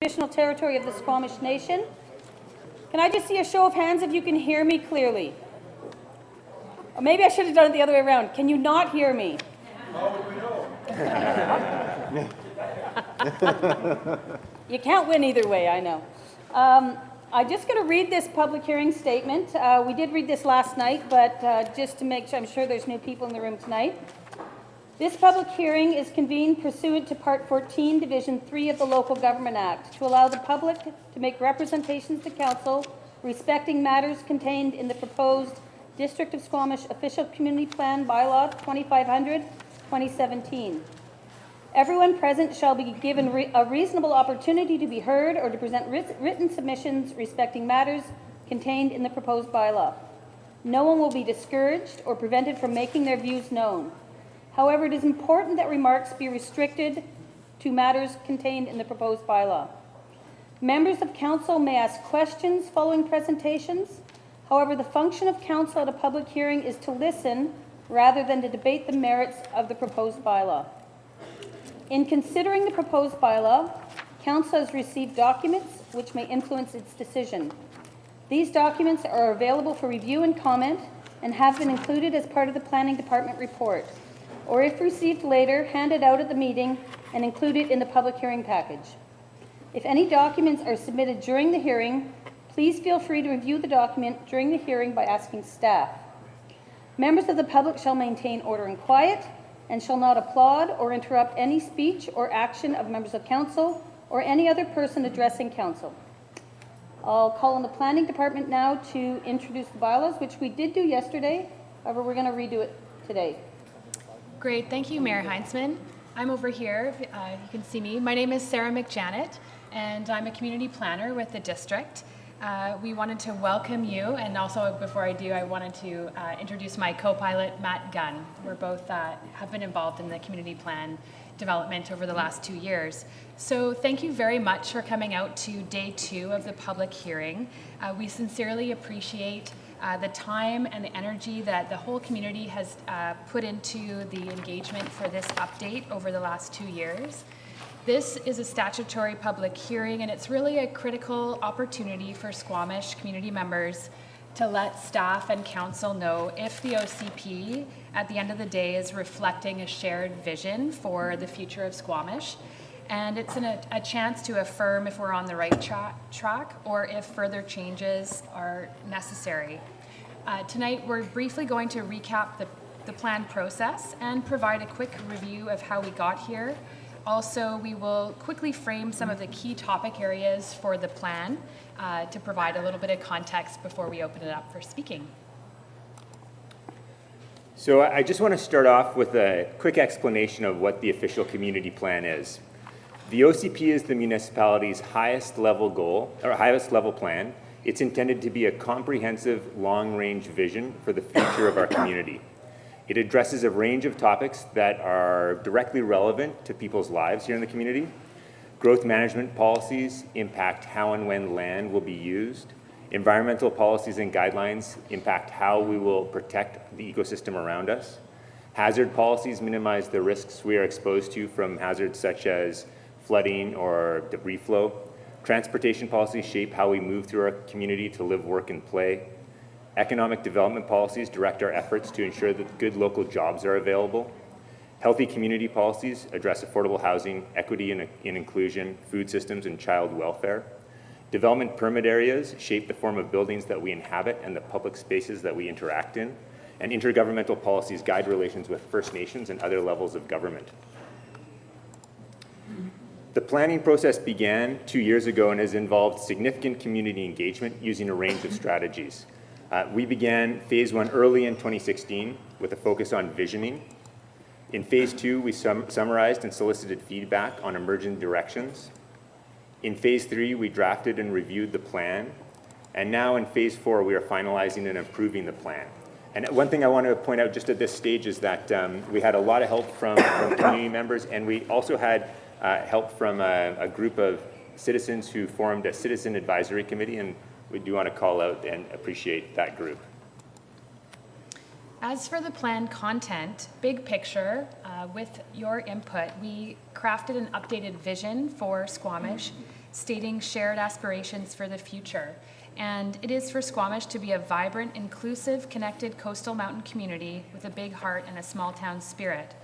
traditional territory of the Squamish Nation. Can I just see a show of hands if you can hear me clearly? Or maybe I should have done it the other way around. Can you not hear me? How would we know? You can't win either way, I know. I'm just going to read this public hearing statement. We did read this last night, but just to make sure, I'm sure there's new people in the room tonight. This public hearing is convened pursuant to Part 14, Division 3 of the Local Government Act to allow the public to make representations to Council respecting matters contained in the proposed District of Squamish Official Community Plan Bylaw 2500-2017. Everyone present shall be given a reasonable opportunity to be heard or to present written submissions respecting matters contained in the proposed bylaw. No one will be discouraged or prevented from making their views known. However, it is important that remarks be restricted to matters contained in the proposed bylaw. Members of Council may ask questions following presentations. However, the function of Council at a public hearing is to listen rather than to debate the merits of the proposed bylaw. In considering the proposed bylaw, Council has received documents which may influence its decision. These documents are available for review and comment and have been included as part of the Planning Department report, or if received later, handed out at the meeting and included in the public hearing package. If any documents are submitted during the hearing, please feel free to review the document during the hearing by asking staff. Members of the public shall maintain order and quiet and shall not applaud or interrupt any speech or action of members of Council or any other person addressing Council. I'll call on the Planning Department now to introduce the bylaws, which we did do yesterday. However, we're going to redo it today. Great, thank you, Mayor Heinzman. I'm over here, if you can see me. My name is Sarah McJanet, and I'm a community planner with the district. We wanted to welcome you, and also before I do, I wanted to introduce my co-pilot, Matt Gunn. We're both have been involved in the community plan development over the last 2 years. So thank you very much for coming out to day 2 of the public hearing. We sincerely appreciate the time and the energy that the whole community has put into the engagement for this update over the last 2 years. This is a statutory public hearing, and it's really a critical opportunity for Squamish community members to let staff and council know if the OCP at the end of the day is reflecting a shared vision for the future of Squamish. And it's a chance to affirm if we're on the right track or if further changes are necessary. Tonight, we're briefly going to recap the plan process and provide a quick review of how we got here. Also, we will quickly frame some of the key topic areas for the plan to provide a little bit of context before we open it up for speaking. So I just want to start off with a quick explanation of what the official community plan is. The OCP is the municipality's highest level goal, or highest level plan. It's intended to be a comprehensive, long-range vision for the future of our community. It addresses a range of topics that are directly relevant to people's lives here in the community. Growth management policies impact how and when land will be used. Environmental policies and guidelines impact how we will protect the ecosystem around us. Hazard policies minimize the risks we are exposed to from hazards such as flooding or debris flow. Transportation policies shape how we move through our community to live, work, and play. Economic development policies direct our efforts to ensure that good local jobs are available. Healthy community policies address affordable housing, equity and inclusion, food systems, and child welfare. Development permit areas shape the form of buildings that we inhabit and the public spaces that we interact in. And intergovernmental policies guide relations with First Nations and other levels of government. The planning process began 2 years ago and has involved significant community engagement using a range of strategies. We began phase 1 early in 2016 with a focus on visioning. In phase 2, we summarized and solicited feedback on emerging directions. In phase 3, we drafted and reviewed the plan. And now in phase 4, we are finalizing and improving the plan. And one thing I want to point out just at this stage is that we had a lot of help from community members, and we also had help from a group of citizens who formed a citizen advisory committee, and we do want to call out and appreciate that group. As for the plan content, big picture, with your input, we crafted an updated vision for Squamish stating shared aspirations for the future. And it is for Squamish to be a vibrant, inclusive, connected coastal mountain community with a big heart and a small town spirit.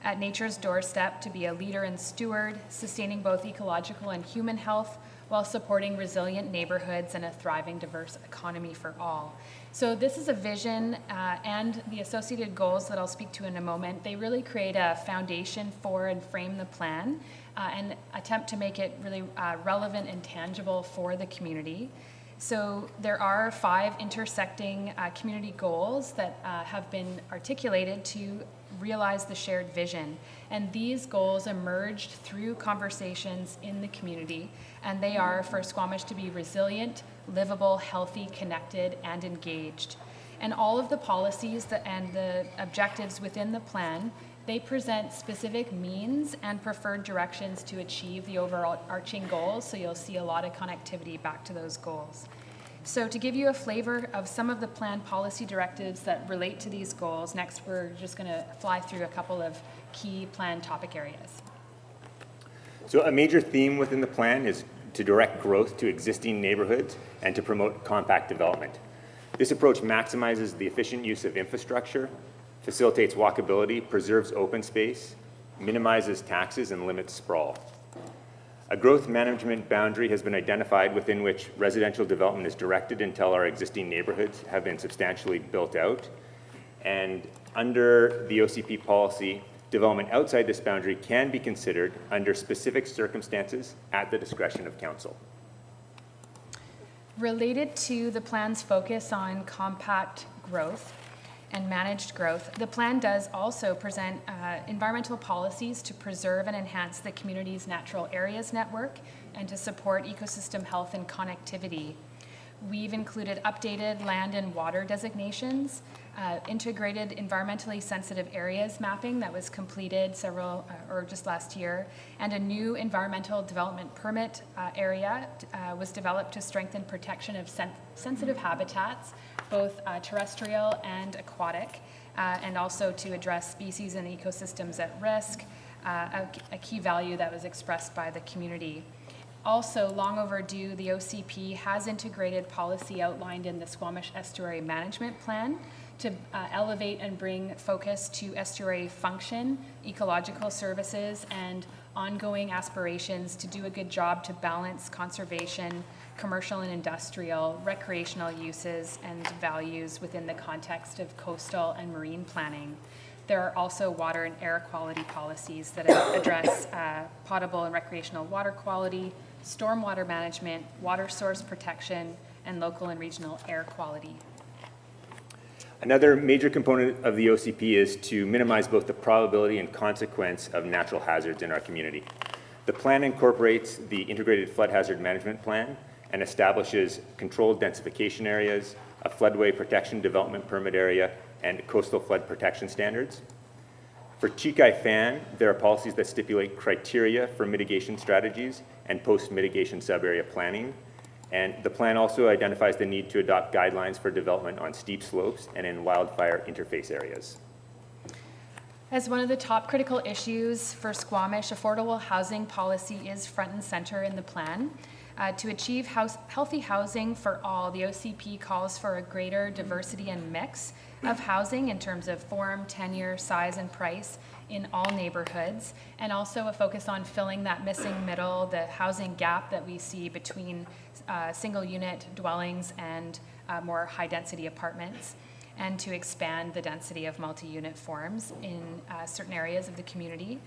At nature's doorstep, to be a leader and steward, sustaining both ecological and human health while supporting resilient neighborhoods and a thriving, diverse economy for all. So this is a vision and the associated goals that I'll speak to in a moment. They really create a foundation for and frame the plan and attempt to make it really relevant and tangible for the community. So there are 5 intersecting community goals that have been articulated to realize the shared vision. And these goals emerged through conversations in the community, and they are for Squamish to be resilient, livable, healthy, connected, and engaged. And all of the policies and the objectives within the plan, they present specific means and preferred directions to achieve the overarching goals, so you'll see a lot of connectivity back to those goals. So to give you a flavor of some of the plan policy directives that relate to these goals, next we're just going to fly through a couple of key plan topic areas. So a major theme within the plan is to direct growth to existing neighborhoods and to promote compact development. This approach maximizes the efficient use of infrastructure, facilitates walkability, preserves open space, minimizes taxes, and limits sprawl. A growth management boundary has been identified within which residential development is directed until our existing neighborhoods have been substantially built out. And under the OCP policy, development outside this boundary can be considered under specific circumstances at the discretion of council. Related to the plan's focus on compact growth and managed growth, the plan does also present environmental policies to preserve and enhance the community's natural areas network and to support ecosystem health and connectivity. We've included updated land and water designations, integrated environmentally sensitive areas mapping that was completed just last year, and a new environmental development permit area was developed to strengthen protection of sensitive habitats, both terrestrial and aquatic, and also to address species and ecosystems at risk, a key value that was expressed by the community. Also, long overdue, the OCP has integrated policy outlined in the Squamish Estuary Management Plan to elevate and bring focus to estuary function, ecological services, and ongoing aspirations to do a good job to balance conservation, commercial and industrial, recreational uses, and values within the context of coastal and marine planning. There are also water and air quality policies that address potable and recreational water quality, stormwater management, water source protection, and local and regional air quality. Another major component of the OCP is to minimize both the probability and consequence of natural hazards in our community. The plan incorporates the Integrated Flood Hazard Management Plan and establishes controlled densification areas, a floodway protection development permit area, and coastal flood protection standards. For Chikai Fan, there are policies that stipulate criteria for mitigation strategies and post-mitigation sub-area planning. And the plan also identifies the need to adopt guidelines for development on steep slopes and in wildfire interface areas. As one of the top critical issues for Squamish, affordable housing policy is front and center in the plan. To achieve healthy housing for all, the OCP calls for a greater diversity and mix of housing in terms of form, tenure, size, and price in all neighborhoods, and also a focus on filling that missing middle, the housing gap that we see between single unit dwellings and more high density apartments, and to expand the density of multi-unit forms in certain areas of the community.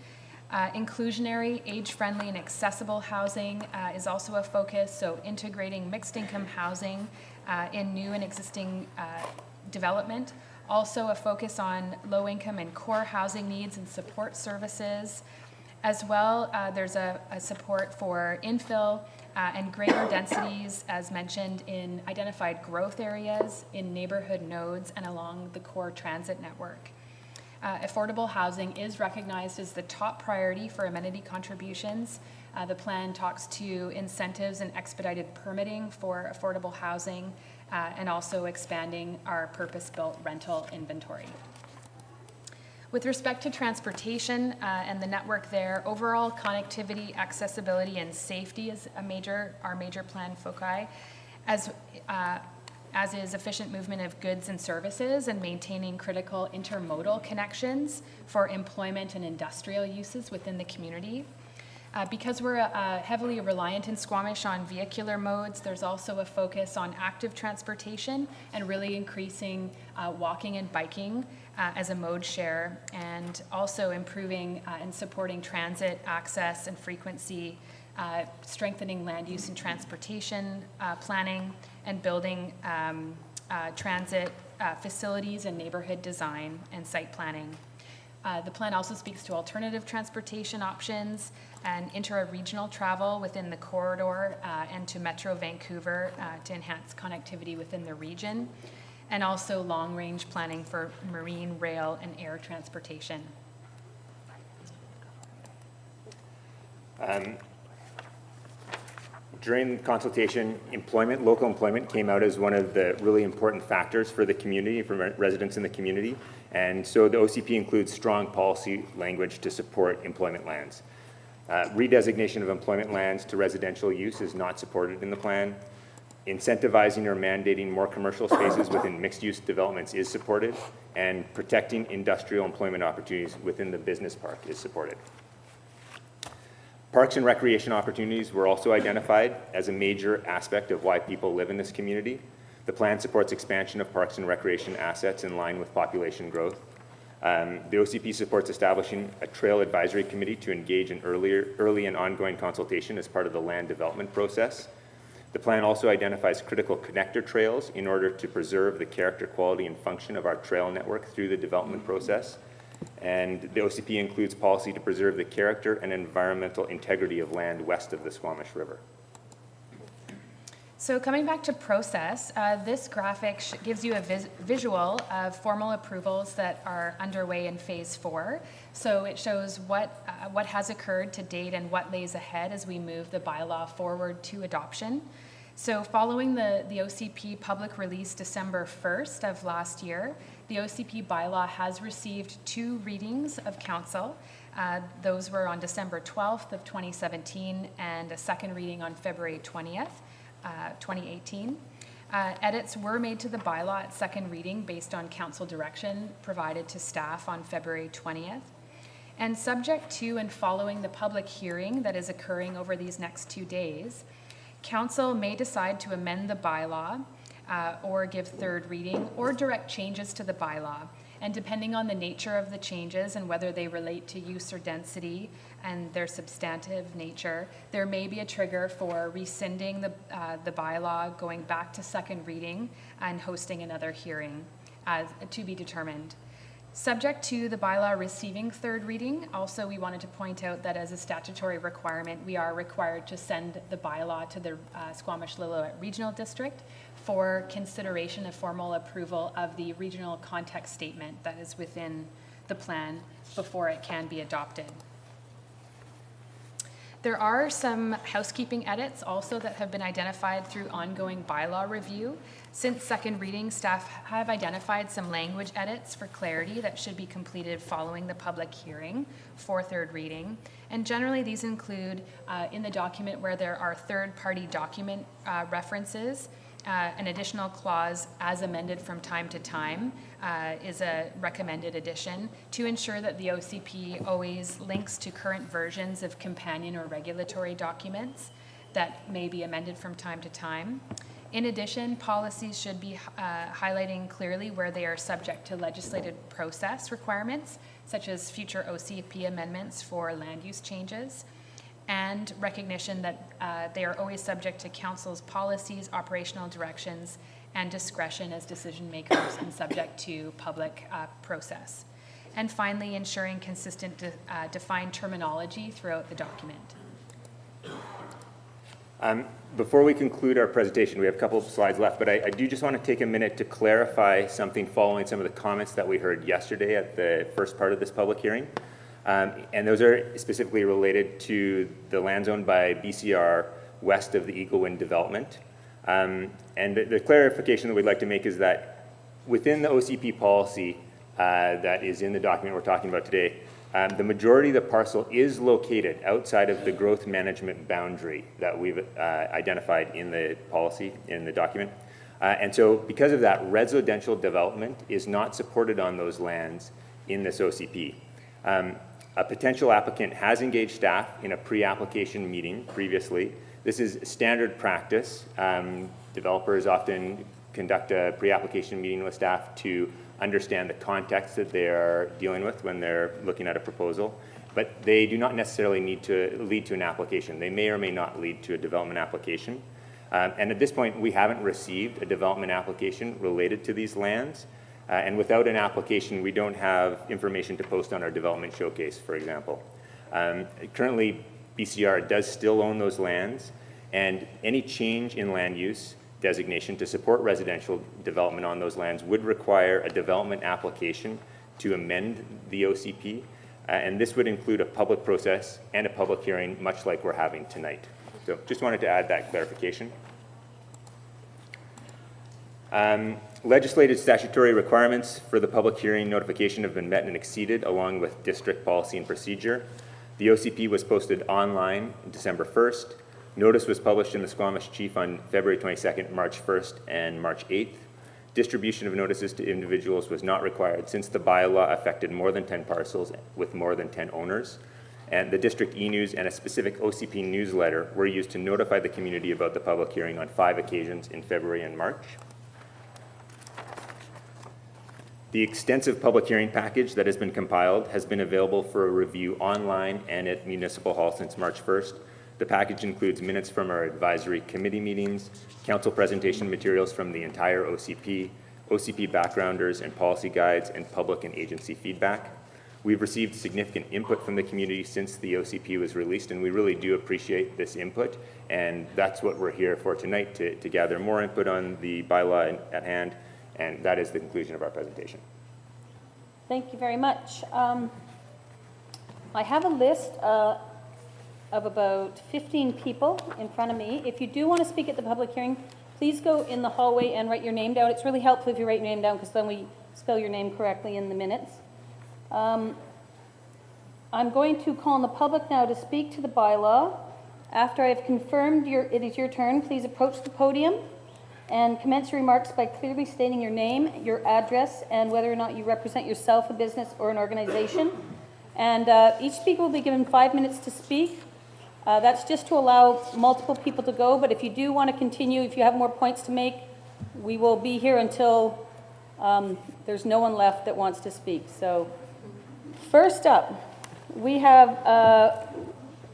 Inclusionary, age-friendly, and accessible housing is also a focus, so integrating mixed-income housing in new and existing development. Also a focus on low-income and core housing needs and support services. As well, there's a support for infill and greater densities, as mentioned, in identified growth areas, in neighborhood nodes, and along the core transit network. Affordable housing is recognized as the top priority for amenity contributions. The plan talks to incentives and expedited permitting for affordable housing and also expanding our purpose-built rental inventory. With respect to transportation and the network there, overall connectivity, accessibility, and safety is our major plan foci, as is efficient movement of goods and services and maintaining critical intermodal connections for employment and industrial uses within the community. Because we're heavily reliant in Squamish on vehicular modes, there's also a focus on active transportation and really increasing walking and biking as a mode share, and also improving and supporting transit access and frequency, strengthening land use and transportation planning, and building transit facilities and neighborhood design and site planning. The plan also speaks to alternative transportation options and inter-regional travel within the corridor and to Metro Vancouver to enhance connectivity within the region, and also long-range planning for marine, rail, and air transportation. During consultation, local employment came out as one of the really important factors for the community, for residents in the community. And so the OCP includes strong policy language to support employment lands. Redesignation of employment lands to residential use is not supported in the plan. Incentivizing or mandating more commercial spaces within mixed-use developments is supported, and protecting industrial employment opportunities within the business park is supported. Parks and recreation opportunities were also identified as a major aspect of why people live in this community. The plan supports expansion of parks and recreation assets in line with population growth. The OCP supports establishing a trail advisory committee to engage in early and ongoing consultation as part of the land development process. The plan also identifies critical connector trails in order to preserve the character, quality, and function of our trail network through the development process. And the OCP includes policy to preserve the character and environmental integrity of land west of the Squamish River. So coming back to process, this graphic gives you a visual of formal approvals that are underway in phase 4. So it shows what has occurred to date and what lays ahead as we move the bylaw forward to adoption. So following the OCP public release December 1st of last year, the OCP bylaw has received 2 readings of council. Those were on December 12th of 2017 and a second reading on February 20th. 2018. Edits were made to the bylaw at second reading based on council direction provided to staff on February 20th. And subject to and following the public hearing that is occurring over these next 2 days, council may decide to amend the bylaw or give third reading or direct changes to the bylaw. And depending on the nature of the changes and whether they relate to use or density and their substantive nature, there may be a trigger for rescinding the bylaw, going back to second reading, and hosting another hearing to be determined. Subject to the bylaw receiving third reading, also we wanted to point out that as a statutory requirement, we are required to send the bylaw to the Squamish-Lillooet Regional District for consideration of formal approval of the regional context statement that is within the plan before it can be adopted. There are some housekeeping edits also that have been identified through ongoing bylaw review. Since second reading, staff have identified some language edits for clarity that should be completed following the public hearing for third reading. And generally these include in the document where there are third-party document references, an additional clause as amended from time to time is a recommended addition to ensure that the OCP always links to current versions of companion or regulatory documents that may be amended from time to time. In addition, policies should be highlighting clearly where they are subject to legislative process requirements, such as future OCP amendments for land use changes, and recognition that they are always subject to council's policies, operational directions, and discretion as decision makers and subject to public process. And finally, ensuring consistent defined terminology throughout the document. Before we conclude our presentation, we have a couple of slides left, but I do just want to take a minute to clarify something following some of the comments that we heard yesterday at the first part of this public hearing. And those are specifically related to the lands owned by BCR west of the Eagle Wind development. And the clarification that we'd like to make is that within the OCP policy, that is in the document we're talking about today, the majority of the parcel is located outside of the growth management boundary that we've identified in the policy, in the document. And so because of that, residential development is not supported on those lands in this OCP. A potential applicant has engaged staff in a pre-application meeting previously. This is standard practice. Developers often conduct a pre-application meeting with staff to understand the context that they are dealing with when they're looking at a proposal, but they do not necessarily need to lead to an application. They may or may not lead to a development application. And at this point, we haven't received a development application related to these lands. And without an application, we don't have information to post on our development showcase, for example. Currently, BCR does still own those lands, and any change in land use designation to support residential development on those lands would require a development application to amend the OCP, and this would include a public process and a public hearing, much like we're having tonight. So just wanted to add that clarification. Legislated statutory requirements for the public hearing notification have been met and exceeded, along with district policy and procedure. The OCP was posted online December 1st. Notice was published in the Squamish Chief on February 22nd, March 1st, and March 8th. Distribution of notices to individuals was not required since the bylaw affected more than 10 parcels with more than 10 owners. And the district e-news and a specific OCP newsletter were used to notify the community about the public hearing on 5 occasions in February and March. The extensive public hearing package that has been compiled has been available for a review online and at Municipal Hall since March 1st. The package includes minutes from our advisory committee meetings, council presentation materials from the entire OCP, OCP backgrounders and policy guides, and public and agency feedback. We've received significant input from the community since the OCP was released, and we really do appreciate this input, and that's what we're here for tonight, to gather more input on the bylaw at hand, and that is the conclusion of our presentation. Thank you very much. I have a list of about 15 people in front of me. If you do want to speak at the public hearing, please go in the hallway and write your name down. It's really helpful if you write your name down, because then we spell your name correctly in the minutes. I'm going to call on the public now to speak to the bylaw. After I've confirmed it is your turn, please approach the podium and commence your remarks by clearly stating your name, your address, and whether or not you represent yourself, a business, or an organization. And each speaker will be given 5 minutes to speak. That's just to allow multiple people to go, but if you do want to continue, if you have more points to make, we will be here until there's no one left that wants to speak. So first up, we have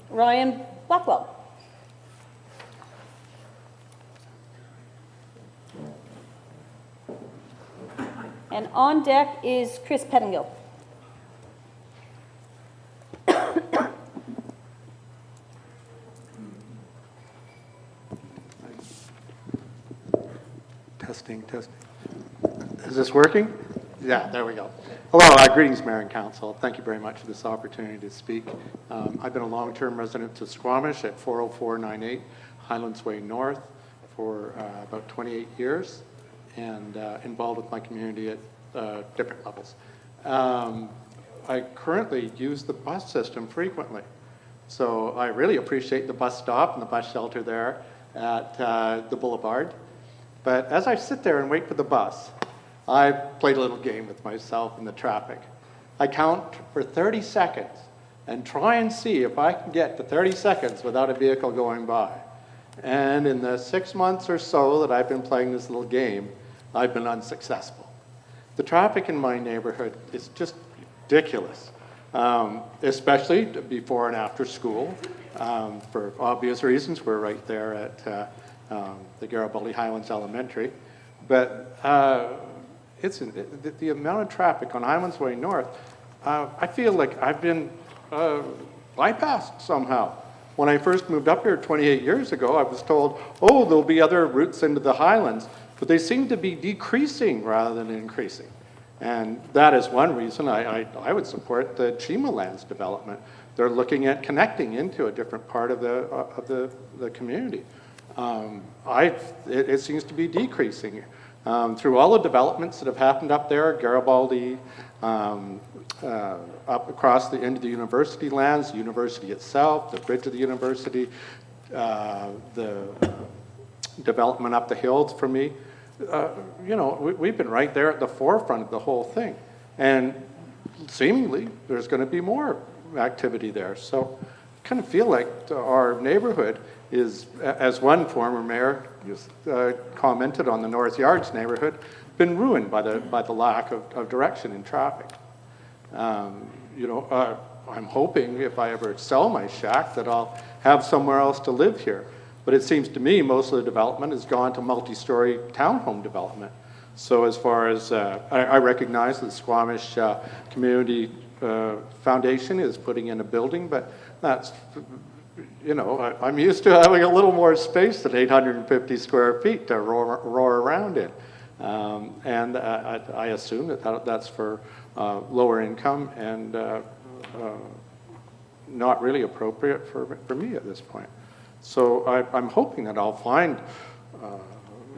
Ryan Blackwell. And on deck is Chris Pettingill. Testing. Is this working? Yeah, there we go. Hello, greetings, Mayor and Council. Thank you very much for this opportunity to speak. I've been a long-term resident of Squamish at 40498 Highlands Way North for about 28 years, and involved with my community at different levels. I currently use the bus system frequently, so I really appreciate the bus stop and the bus shelter there at the Boulevard. But as I sit there and wait for the bus, I played a little game with myself in the traffic. I count for 30 seconds and try and see if I can get to 30 seconds without a vehicle going by. And in the 6 months or so that I've been playing this little game, I've been unsuccessful. The traffic in my neighborhood is just ridiculous, especially before and after school. For obvious reasons, we're right there at the Garibaldi Highlands Elementary. But the amount of traffic on Highlands Way North, I feel like I've been bypassed somehow. When I first moved up here 28 years ago, I was told, oh, there'll be other routes into the Highlands, but they seem to be decreasing rather than increasing. And that is one reason I would support the Chima Lands development. They're looking at connecting into a different part of the community. It seems to be decreasing. Through all the developments that have happened up there, Garibaldi, up across the end of the university lands, the university itself, the bridge of the university, the development up the hills for me. You know, we've been right there at the forefront of the whole thing. And seemingly, there's going to be more activity there. So I kind of feel like our neighborhood is, as one former mayor commented on the North Yards neighborhood, been ruined by the lack of direction in traffic. You know, I'm hoping if I ever sell my shack that I'll have somewhere else to live here. But it seems to me most of the development has gone to multi-story townhome development. So as far as, I recognize that the Squamish Community Foundation is putting in a building, but that's, you know, I'm used to having a little more space than 850 square feet to roar around in. And I assume that's for lower income and not really appropriate for me at this point. So I'm hoping that I'll find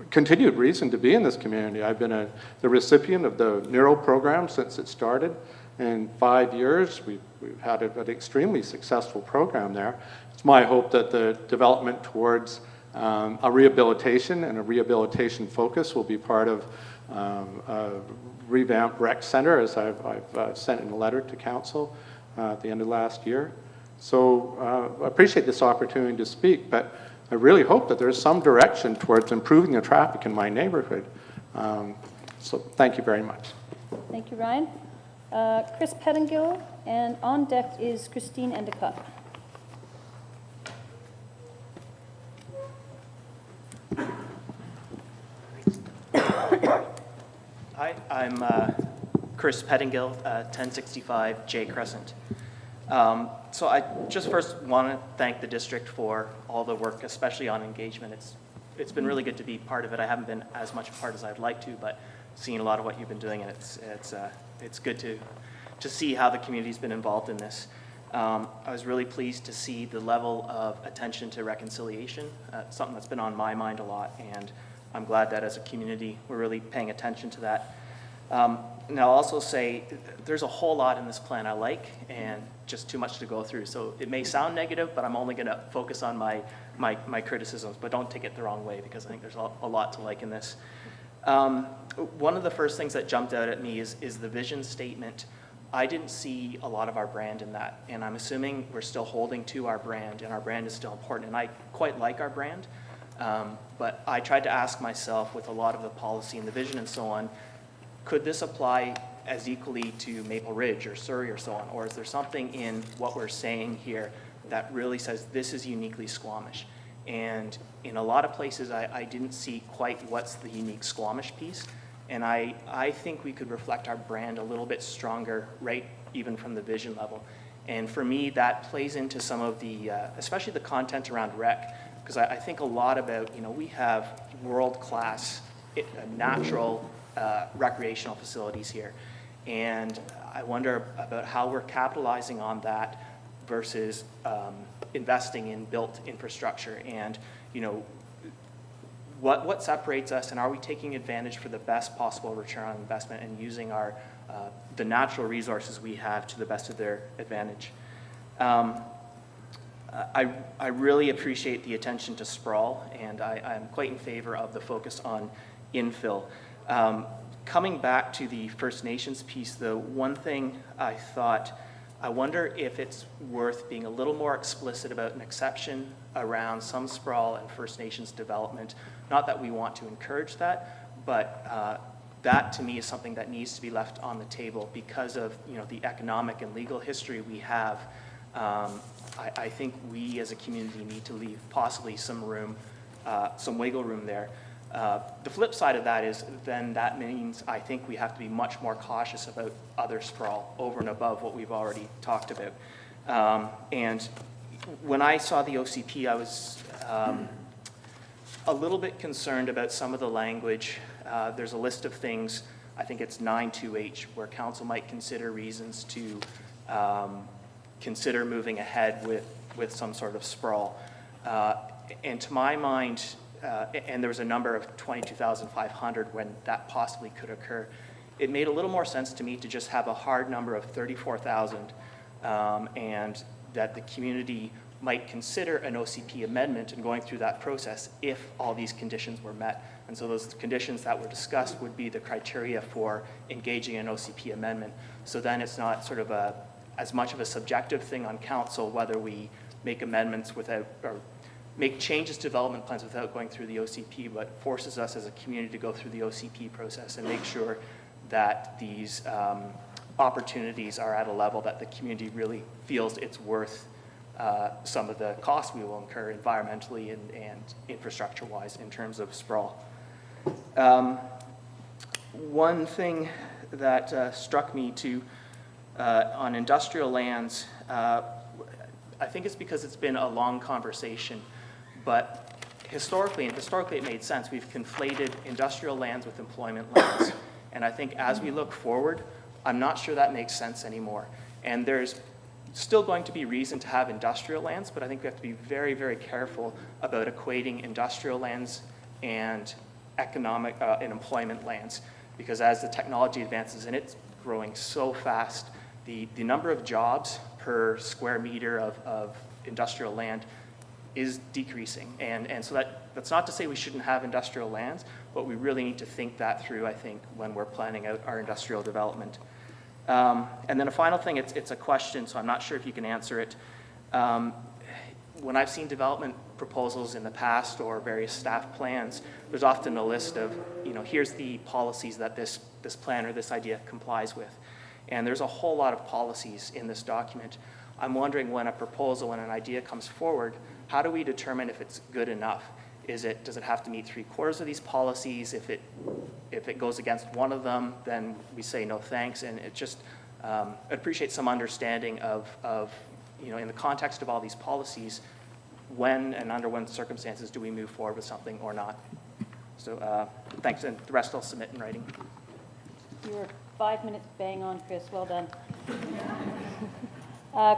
continued reason to be in this community. I've been the recipient of the NERO program since it started. In 5 years, we've had an extremely successful program there. It's my hope that the development towards a rehabilitation and a rehabilitation focus will be part of a revamped rec center, as I've sent in a letter to council at the end of last year. So I appreciate this opportunity to speak, but I really hope that there's some direction towards improving the traffic in my neighborhood. So thank you very much. Thank you, Ryan. Chris Pettingill, and on deck is Christine Endicott. Hi, I'm Chris Pettingill, 1065 J Crescent. So I just first want to thank the district for all the work, especially on engagement. It's been really good to be part of it. I haven't been as much a part as I'd like to, but seeing a lot of what you've been doing, and it's good to see how the community's been involved in this. I was really pleased to see the level of attention to reconciliation, something that's been on my mind a lot, and I'm glad that as a community we're really paying attention to that. And I'll also say there's a whole lot in this plan I like, and just too much to go through. So it may sound negative, but I'm only going to focus on my criticisms, but don't take it the wrong way, because I think there's a lot to like in this. One of the first things that jumped out at me is the vision statement. I didn't see a lot of our brand in that, and I'm assuming we're still holding to our brand, and our brand is still important, and I quite like our brand. But I tried to ask myself, with a lot of the policy and the vision and so on, could this apply as equally to Maple Ridge or Surrey or so on? Or is there something in what we're saying here that really says this is uniquely Squamish? And in a lot of places, I didn't see quite what's the unique Squamish piece. And I think we could reflect our brand a little bit stronger, right, even from the vision level. And for me, that plays into some of the, especially the content around rec, because I think a lot about, you know, we have world-class natural recreational facilities here. And I wonder about how we're capitalizing on that versus investing in built infrastructure, and, you know, what separates us, and are we taking advantage for the best possible return on investment and using our the natural resources we have to the best of their advantage. I really appreciate the attention to sprawl, and I'm quite in favor of the focus on infill. Coming back to the First Nations piece, the one thing I thought, I wonder if it's worth being a little more explicit about an exception around some sprawl and First Nations development. Not that we want to encourage that, but that to me is something that needs to be left on the table because of, you know, the economic and legal history we have. I think we as a community need to leave possibly some room, some wiggle room there. The flip side of that is then that means I think we have to be much more cautious about other sprawl over and above what we've already talked about. And when I saw the OCP, I was a little bit concerned about some of the language. There's a list of things, I think it's 9.2H, where council might consider reasons to consider moving ahead with some sort of sprawl. And to my mind, and there was a number of 22,500 when that possibly could occur. it made a little more sense to me to just have a hard number of 34,000, and that the community might consider an OCP amendment and going through that process if all these conditions were met. And so those conditions that were discussed would be the criteria for engaging in an OCP amendment. So then it's not sort of as much of a subjective thing on council whether we make amendments without, or make changes to development plans without going through the OCP, but forces us as a community to go through the OCP process and make sure that these opportunities are at a level that the community really feels it's worth some of the costs we will incur environmentally and infrastructure-wise in terms of sprawl. One thing that struck me too on industrial lands, I think it's because it's been a long conversation, but historically it made sense. We've conflated industrial lands with employment lands. And I think as we look forward, I'm not sure that makes sense anymore. And there's still going to be reason to have industrial lands, but I think we have to be very, very careful about equating industrial lands and economic and employment lands. Because as the technology advances, and it's growing so fast, the number of jobs per square meter of industrial land is decreasing. And so that's not to say we shouldn't have industrial lands, but we really need to think that through, I think, when we're planning out our industrial development. And then a final thing, it's a question, so I'm not sure if you can answer it. When I've seen development proposals in the past or various staff plans, there's often a list of, here's the policies that this plan or this idea complies with. And there's a whole lot of policies in this document. I'm wondering when a proposal, when an idea comes forward, how do we determine if it's good enough? Does it have to meet 3/4 of these policies? If it goes against one of them, then we say no thanks. And it just, I'd appreciate some understanding of, in the context of all these policies, when and under what circumstances do we move forward with something or not? So thanks, and the rest I'll submit in writing. You were 5 minutes bang on, Chris. Well done.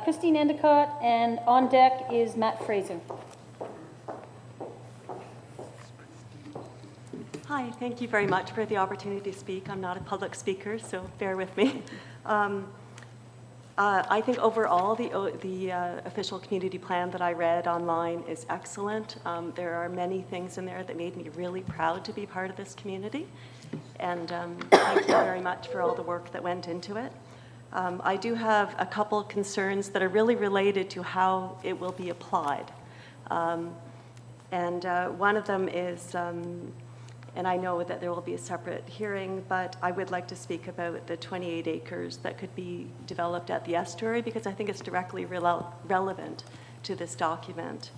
Christine Endicott, and on deck is Matt Fraser. Hi, thank you very much for the opportunity to speak. I'm not a public speaker, so bear with me. I think overall the official community plan that I read online is excellent. There are many things in there that made me really proud to be part of this community. And thank you very much for all the work that went into it. I do have a couple concerns that are really related to how it will be applied. And one of them is, and I know that there will be a separate hearing, but I would like to speak about the 28 acres that could be developed at the estuary, because I think it's directly relevant to this document.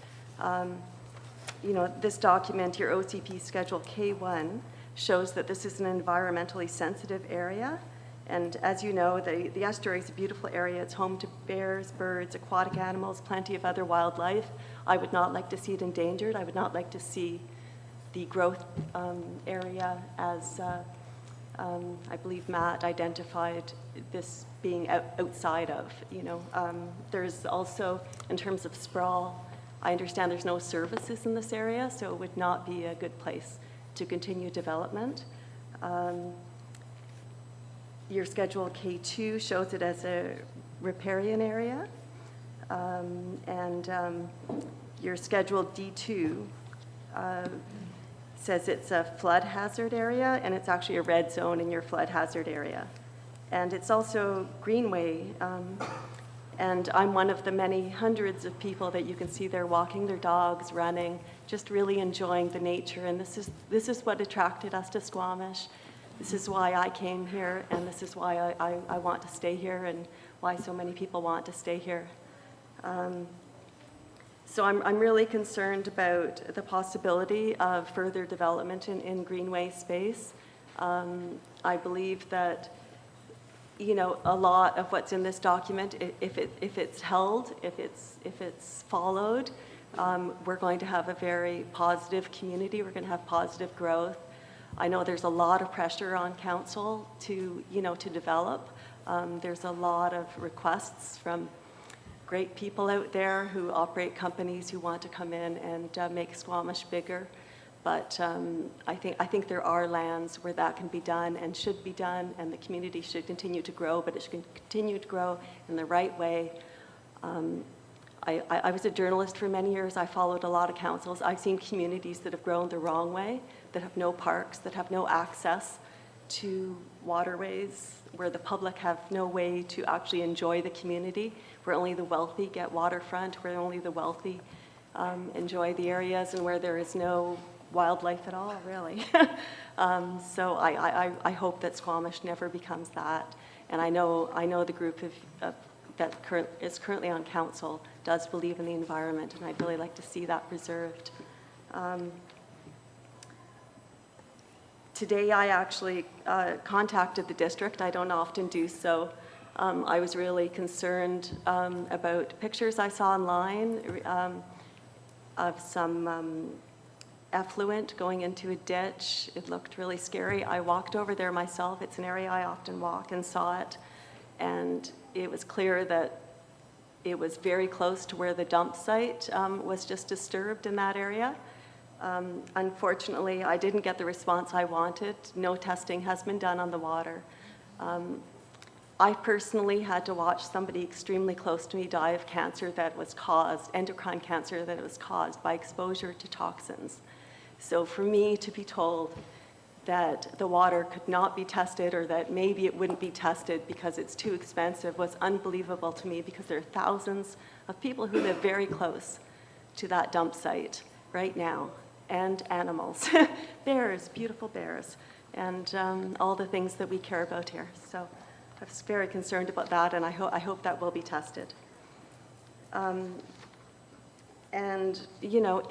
This document, your OCP Schedule K1, shows that this is an environmentally sensitive area. And as you know, the estuary is a beautiful area. It's home to bears, birds, aquatic animals, plenty of other wildlife. I would not like to see it endangered. I would not like to see the growth area as, I believe Matt identified this being outside of, There's also, in terms of sprawl, I understand there's no services in this area, so it would not be a good place to continue development. Your Schedule K2 shows it as a riparian area, and your Schedule D2 says it's a flood hazard area, and it's actually a red zone in your flood hazard area. And it's also Greenway, and I'm one of the many hundreds of people that you can see there walking their dogs, running, just really enjoying the nature. And this is what attracted us to Squamish. This is why I came here, and this is why I want to stay here, and why so many people want to stay here. So I'm really concerned about the possibility of further development in Greenway space. I believe that, a lot of what's in this document, if it's held, if it's followed, we're going to have a very positive community. We're going to have positive growth. I know there's a lot of pressure on council to develop. There's a lot of requests from great people out there who operate companies who want to come in and make Squamish bigger. But I think there are lands where that can be done and should be done, and the community should continue to grow, but it should continue to grow in the right way. I was a journalist for many years. I followed a lot of councils. I've seen communities that have grown the wrong way, that have no parks, that have no access to waterways, where the public have no way to actually enjoy the community, where only the wealthy get waterfront, where only the wealthy enjoy the areas, and where there is no wildlife at all, really. So I hope that Squamish never becomes that. And I know the group that is currently on council does believe in the environment, and I'd really like to see that preserved. Today, I actually contacted the district. I don't often do so. I was really concerned about pictures I saw online of some effluent going into a ditch. It looked really scary. I walked over there myself. It's an area I often walk, and saw it. And it was clear that it was very close to where the dump site was just disturbed in that area. Unfortunately, I didn't get the response I wanted. No testing has been done on the water. I personally had to watch somebody extremely close to me die of cancer that was caused, endocrine cancer that was caused by exposure to toxins. So for me to be told that the water could not be tested, or that maybe it wouldn't be tested because it's too expensive, was unbelievable to me, because there are thousands of people who live very close to that dump site right now, and animals, bears, beautiful bears, and all the things that we care about here. So I was very concerned about that, and I hope that will be tested. And, you know,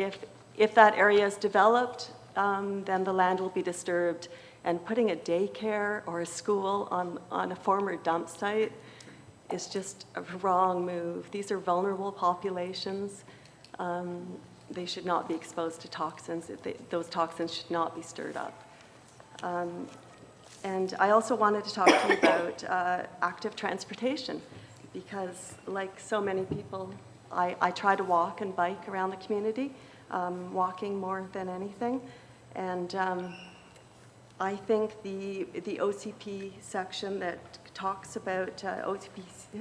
if that area is developed, then the land will be disturbed. And putting a daycare or a school on a former dump site is just a wrong move. These are vulnerable populations. They should not be exposed to toxins. Those toxins should not be stirred up. And I also wanted to talk to you about active transportation, because like so many people, I try to walk and bike around the community, walking more than anything. And I think the OCP section that talks about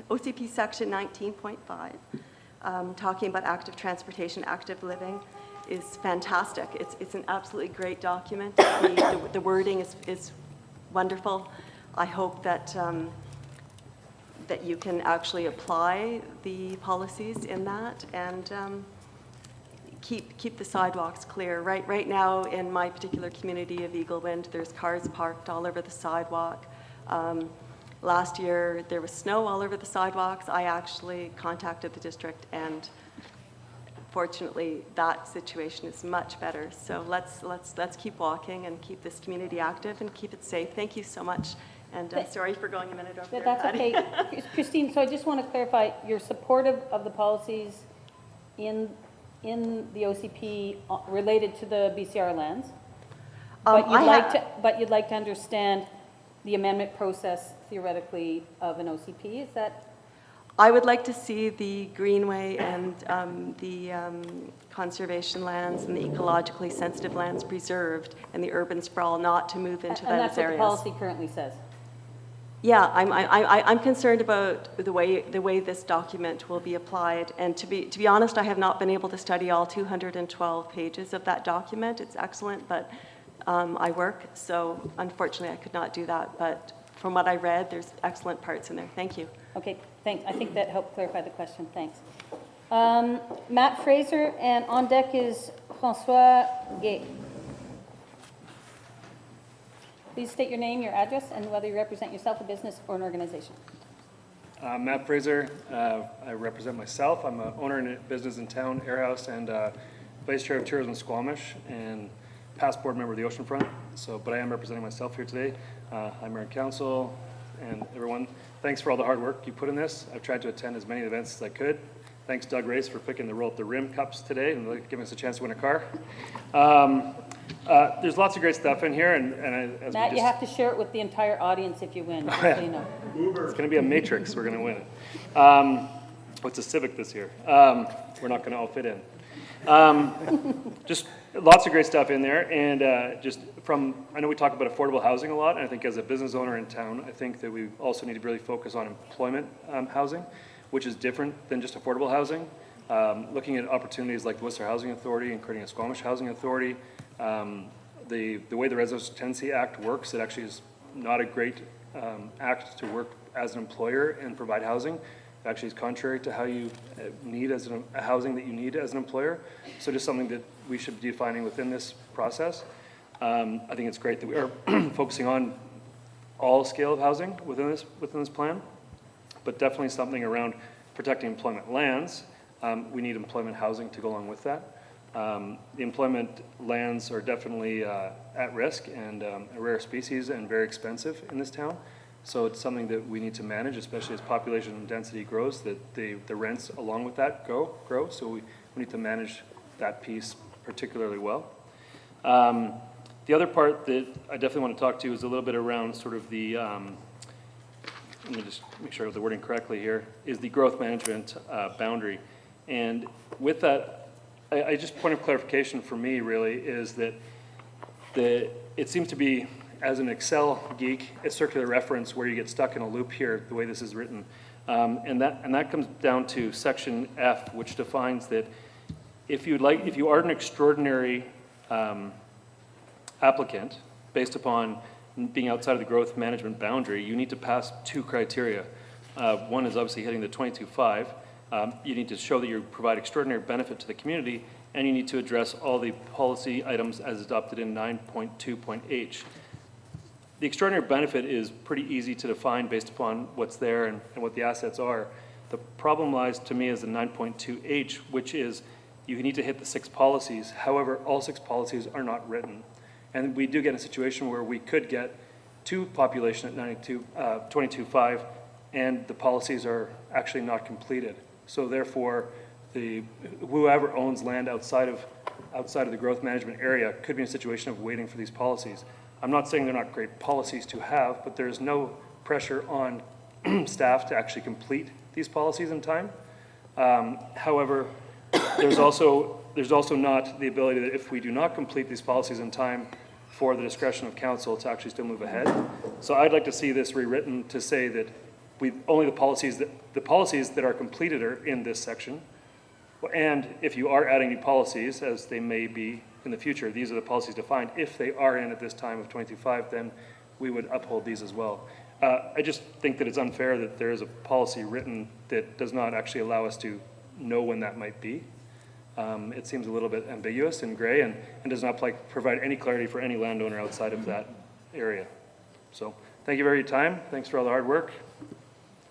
OCP section 19.5, talking about active transportation, active living, is fantastic. It's an absolutely great document. The wording is wonderful. I hope that that you can actually apply the policies in that, and keep the sidewalks clear. Right now, in my particular community of Eaglewind, there's cars parked all over the sidewalk. Last year, there was snow all over the sidewalks. I actually contacted the district, and fortunately, that situation is much better. So let's keep walking and keep this community active and keep it safe. Thank you so much. And sorry for going a minute over there. That's okay. Christine, so I just want to clarify, you're supportive of the policies in the OCP related to the BCR lands, but you'd like to understand the amendment process theoretically of an OCP, is that? I would like to see the greenway and the conservation lands and the ecologically sensitive lands preserved, and the urban sprawl not to move into those areas. And that's what the policy currently says? Yeah, I'm concerned about the way this document will be applied. And to be honest, I have not been able to study all 212 pages of that document. It's excellent, but I work, so unfortunately I could not do that. But from what I read, there's excellent parts in there. Thank you. Okay, thanks. I think that helped clarify the question. Thanks. Matt Fraser, and on deck is François Gay. Please state your name, your address, and whether you represent yourself, a business, or an organization. Matt Fraser. I represent myself. I'm an owner in a business in town, Airhouse, and Vice Chair of Tourism Squamish, and past board member of the Oceanfront. But I am representing myself here today. I'm Mayor and Council, and everyone. Thanks for all the hard work you put in this. I've tried to attend as many events as I could. Thanks, Doug Race, for picking the Roll Up the Rim Cups today and giving us a chance to win a car. There's lots of great stuff in here, and Matt, you have to share it with the entire audience if you win, just so you know. It's going to be a matrix. We're going to win it. It's a Civic this year. We're not going to all fit in. Just lots of great stuff in there, and I know we talk about affordable housing a lot, and I think as a business owner in town, I think that we also need to really focus on employment housing, which is different than just affordable housing. Looking at opportunities like the Worcester Housing Authority and creating a Squamish Housing Authority. The way the Residential Tenancy Act works, it actually is not a great act to work as an employer and provide housing. It actually is contrary to how you need as a housing that you need as an employer. So just something that we should be defining within this process. I think it's great that we are focusing on all scale of housing within this plan, but definitely something around protecting employment lands. We need employment housing to go along with that. The employment lands are definitely at risk and a rare species and very expensive in this town. So it's something that we need to manage, especially as population density grows, that the rents along with that grow. So we need to manage that piece particularly well. The other part that I definitely want to talk to is a little bit around sort of the, let me just make sure I have the wording correctly here, is the growth management boundary. And with that, I just point of clarification for me really is that it seems to be, as an Excel geek, a circular reference where you get stuck in a loop here, the way this is written. And that comes down to section F, which defines that if you are an extraordinary applicant, based upon being outside of the growth management boundary, you need to pass two criteria. One is obviously hitting the 22.5. You need to show that you provide extraordinary benefit to the community, and you need to address all the policy items as adopted in 9.2.h. The extraordinary benefit is pretty easy to define based upon what's there and what the assets are. The problem lies to me as in 9.2h, which is you need to hit the 6 policies. However, all 6 policies are not written. And we do get a situation where we could get 2 population at 22.5, and the policies are actually not completed. So therefore, whoever owns land outside of the growth management area could be in a situation of waiting for these policies. I'm not saying they're not great policies to have, but there's no pressure on staff to actually complete these policies in time. However, there's also not the ability that if we do not complete these policies in time for the discretion of council to actually still move ahead. So I'd like to see this rewritten to say that only the policies that are completed are in this section. And if you are adding new policies, as they may be in the future, these are the policies defined. If they are in at this time of 22.5, then we would uphold these as well. I just think that it's unfair that there is a policy written that does not actually allow us to know when that might be. It seems a little bit ambiguous and gray and does not provide any clarity for any landowner outside of that area. So thank you for your time. Thanks for all the hard work.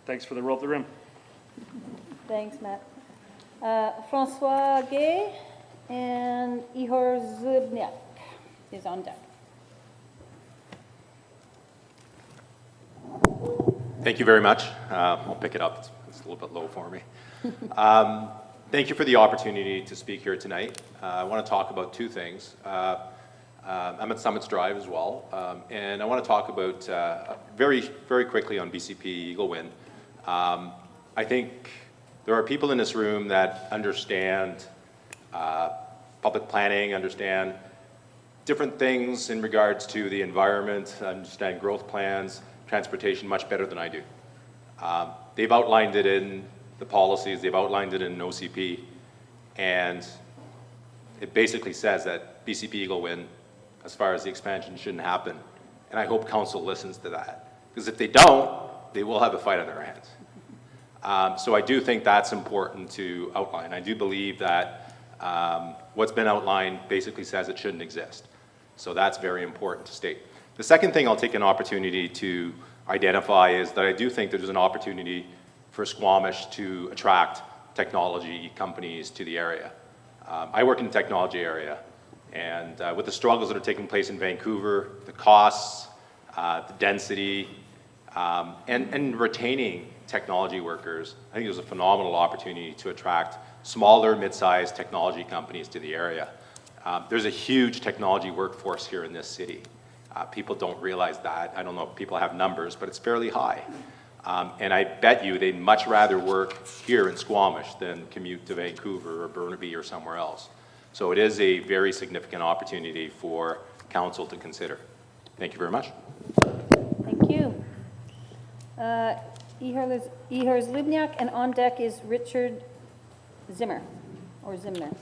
Thanks for the roll up the rim. Thanks, Matt. Francois Gay and Ihor Zubniak is on deck. Thank you very much. I'll pick it up. It's a little bit low for me. Thank you for the opportunity to speak here tonight. I want to talk about 2 things. I'm at Summits Drive as well, and I want to talk about very, very quickly on BCP Eagle Win. I think there are people in this room that understand public planning, understand different things in regards to the environment, understand growth plans, transportation much better than I do. They've outlined it in the policies, they've outlined it in OCP, and it basically says that BCP Eagle Win, as far as the expansion, shouldn't happen. And I hope council listens to that, because if they don't, they will have a fight on their hands. So I do think that's important to outline. I do believe that what's been outlined basically says it shouldn't exist. So that's very important to state. The second thing I'll take an opportunity to identify is that I do think there's an opportunity for Squamish to attract technology companies to the area. I work in the technology area, and with the struggles that are taking place in Vancouver, the costs, the density, and retaining technology workers, I think there's a phenomenal opportunity to attract smaller, mid-sized technology companies to the area. There's a huge technology workforce here in this city. People don't realize that. I don't know if people have numbers, but it's fairly high. And I bet you they'd much rather work here in Squamish than commute to Vancouver or Burnaby or somewhere else. So it is a very significant opportunity for council to consider. Thank you very much. Thank you. Ehers Lubniak, and on deck is Richard Zimmer, or Zimner.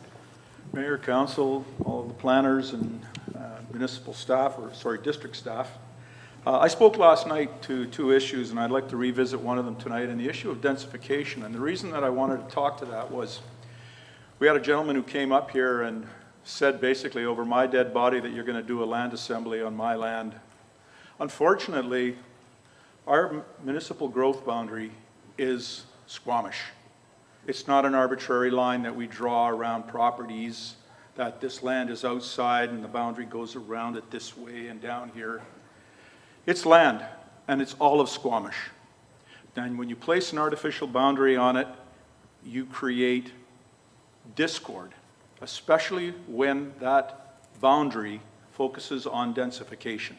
Mayor, council, all the planners and municipal staff, district staff. I spoke last night to two issues, and I'd like to revisit one of them tonight, and the issue of densification. And the reason that I wanted to talk to that was we had a gentleman who came up here and said basically over my dead body that you're going to do a land assembly on my land. Unfortunately, our municipal growth boundary is Squamish. It's not an arbitrary line that we draw around properties, that this land is outside and the boundary goes around it this way and down here. It's land, and it's all of Squamish. And when you place an artificial boundary on it, you create discord, especially when that boundary focuses on densification.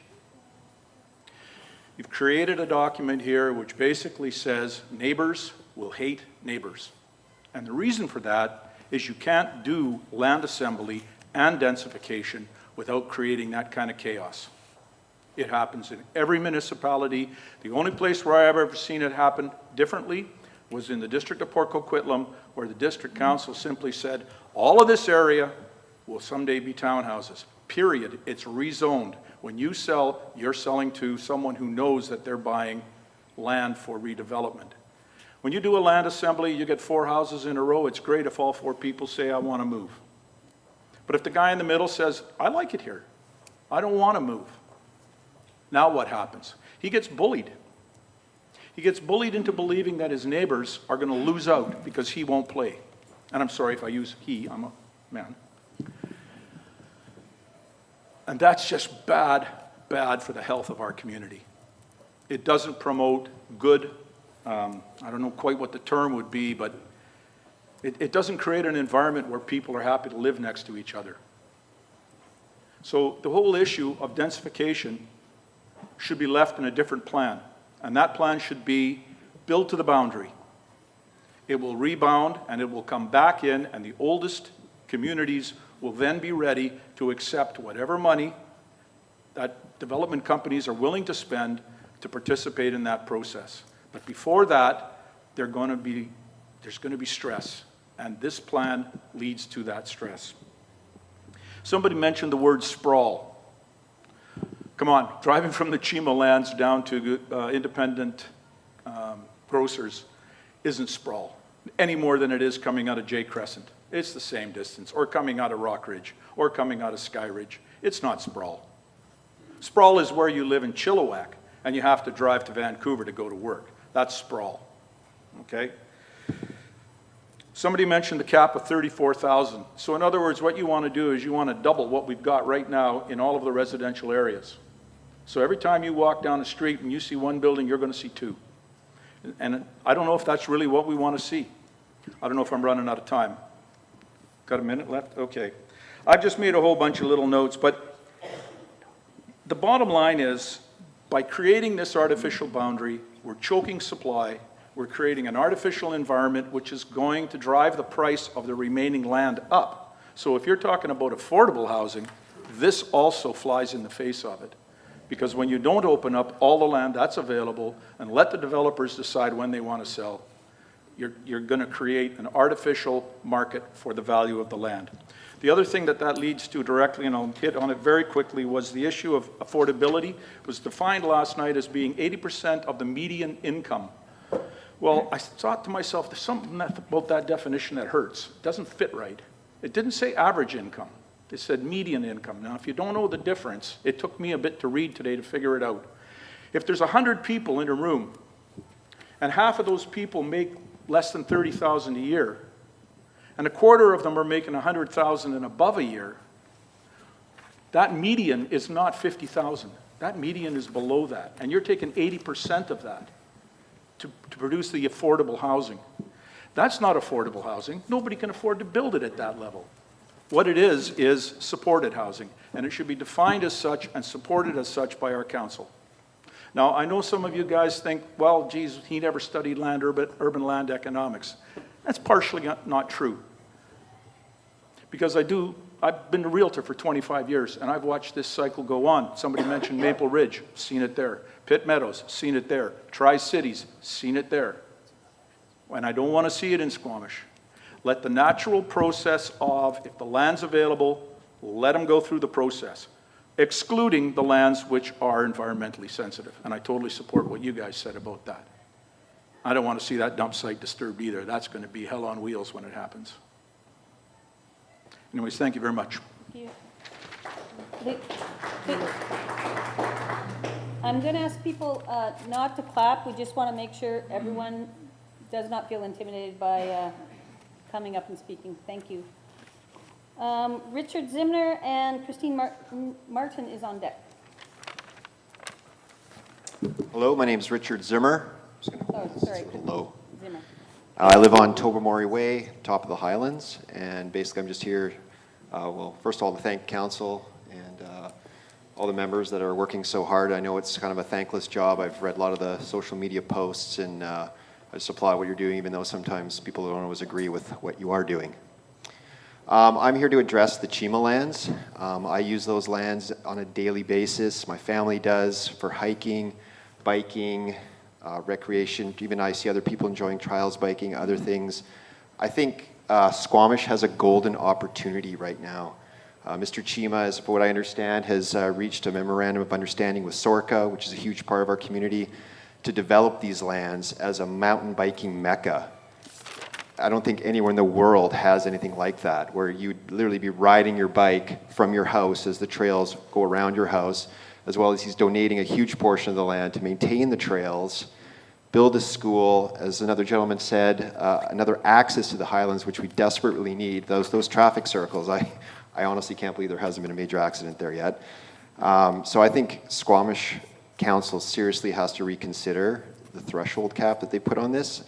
You've created a document here which basically says neighbors will hate neighbors. And the reason for that is you can't do land assembly and densification without creating that kind of chaos. It happens in every municipality. The only place where I've ever seen it happen differently was in the district of Port Coquitlam, where the district council simply said, all of this area will someday be townhouses, period. It's rezoned. When you sell, you're selling to someone who knows that they're buying land for redevelopment. When you do a land assembly, you get 4 houses in a row. It's great if all 4 people say, I want to move. But if the guy in the middle says, I like it here, I don't want to move, now what happens? He gets bullied. He gets bullied into believing that his neighbors are going to lose out because he won't play. And I'm sorry if I use he, I'm a man. And that's just bad for the health of our community. It doesn't promote good, I don't know quite what the term would be, but it doesn't create an environment where people are happy to live next to each other. So the whole issue of densification should be left in a different plan. And that plan should be built to the boundary. It will rebound and it will come back in, and the oldest communities will then be ready to accept whatever money that development companies are willing to spend to participate in that process. But before that, there's going to be stress, and this plan leads to that stress. Somebody mentioned the word sprawl. Come on, driving from the Chima lands down to independent grocers isn't sprawl, any more than it is coming out of Jay Crescent. It's the same distance, or coming out of Rockridge, or coming out of Skyridge. It's not sprawl. Sprawl is where you live in Chilliwack, and you have to drive to Vancouver to go to work. That's sprawl, okay? Somebody mentioned the cap of 34,000. So in other words, what you want to do is you want to double what we've got right now in all of the residential areas. So every time you walk down the street and you see one building, you're going to see 2. And I don't know if that's really what we want to see. I don't know if I'm running out of time. Got a minute left? Okay. I've just made a whole bunch of little notes, but the bottom line is, by creating this artificial boundary, we're choking supply. We're creating an artificial environment which is going to drive the price of the remaining land up. So if you're talking about affordable housing, this also flies in the face of it. Because when you don't open up all the land that's available and let the developers decide when they want to sell, you're going to create an artificial market for the value of the land. The other thing that leads to directly, and I'll hit on it very quickly, was the issue of affordability. It was defined last night as being 80% of the median income. Well, I thought to myself, there's something about that definition that hurts. It doesn't fit right. It didn't say average income. It said median income. Now, if you don't know the difference, it took me a bit to read today to figure it out. If there's 100 people in a room, and half of those people make less than $30,000 a year, and a quarter of them are making $100,000 and above a year, that median is not $50,000. That median is below that, and you're taking 80% of that to produce the affordable housing. That's not affordable housing. Nobody can afford to build it at that level. What it is supported housing, and it should be defined as such and supported as such by our council. Now, I know some of you guys think, well, geez, he never studied urban land economics. That's partially not true. Because I've been a realtor for 25 years, and I've watched this cycle go on. Somebody mentioned Maple Ridge, seen it there. Pitt Meadows, seen it there. Tri-Cities, seen it there. And I don't want to see it in Squamish. Let the natural process of, if the land's available, let them go through the process, excluding the lands which are environmentally sensitive. And I totally support what you guys said about that. I don't want to see that dump site disturbed either. That's going to be hell on wheels when it happens. Anyways, thank you very much. Thank you. I'm going to ask people not to clap. We just want to make sure everyone does not feel intimidated by coming up and speaking. Thank you. Richard Zimner and Christine Martin is on deck. Hello, my name is Richard Zimmer. Oh, sorry. Hello. Zimmer. I live on Tobermory Way, top of the Highlands, and basically I'm just here, well, first of all, to thank council and all the members that are working so hard. I know it's kind of a thankless job. I've read a lot of the social media posts, and I just applaud what you're doing, even though sometimes people don't always agree with what you are doing. I'm here to address the Chima lands. I use those lands on a daily basis. My family does for hiking, biking, recreation. Even I see other people enjoying trials biking, other things. I think Squamish has a golden opportunity right now. Mr. Chima, as for what I understand, has reached a memorandum of understanding with SORCA, which is a huge part of our community, to develop these lands as a mountain biking mecca. I don't think anywhere in the world has anything like that, where you'd literally be riding your bike from your house as the trails go around your house, as well as he's donating a huge portion of the land to maintain the trails, build a school, as another gentleman said, another access to the Highlands, which we desperately need, those traffic circles. I honestly can't believe there hasn't been a major accident there yet. So I think Squamish Council seriously has to reconsider the threshold cap that they put on this.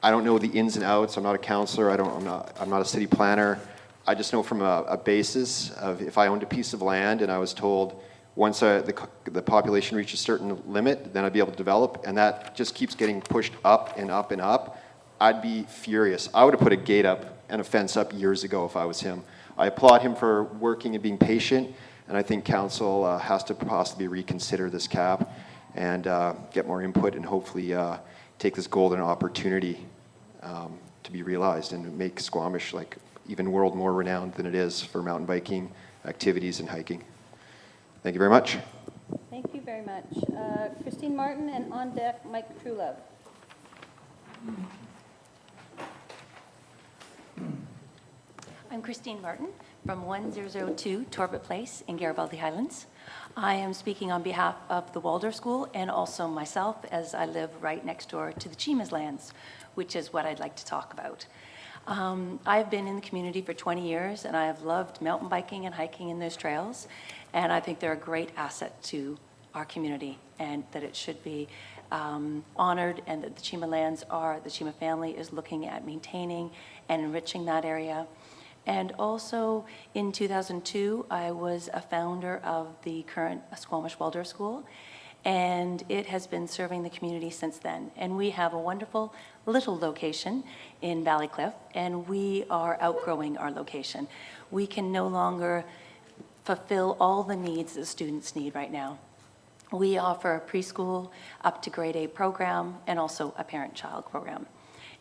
I don't know the ins and outs. I'm not a counselor. I'm not a city planner. I just know from a basis of if I owned a piece of land and I was told once the population reaches a certain limit, then I'd be able to develop, and that just keeps getting pushed up and up and up, I'd be furious. I would have put a gate up and a fence up years ago if I was him. I applaud him for working and being patient, and I think council has to possibly reconsider this cap and get more input and hopefully take this golden opportunity to be realized and make Squamish like even world more renowned than it is for mountain biking activities and hiking. Thank you very much. Thank you very much. Christine Martin, and on deck, Mike Truelove. I'm Christine Martin from 1002 Torbett Place in Garibaldi Highlands. I am speaking on behalf of the Waldorf School and also myself, as I live right next door to the Chima's lands, which is what I'd like to talk about. I've been in the community for 20 years, and I have loved mountain biking and hiking in those trails, and I think they're a great asset to our community, and that it should be honored, and that the Chima lands the Chima family is looking at maintaining and enriching that area. And also, in 2002, I was a founder of the current Squamish Waldorf School, and it has been serving the community since then. And we have a wonderful little location in Ballycliffe, and we are outgrowing our location. We can no longer fulfill all the needs that students need right now. We offer a preschool up to grade 8 program and also a parent-child program.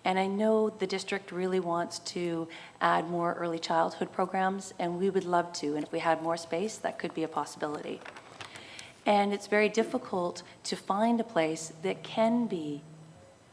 And I know the district really wants to add more early childhood programs, and we would love to. And if we had more space, that could be a possibility. And it's very difficult to find a place that can be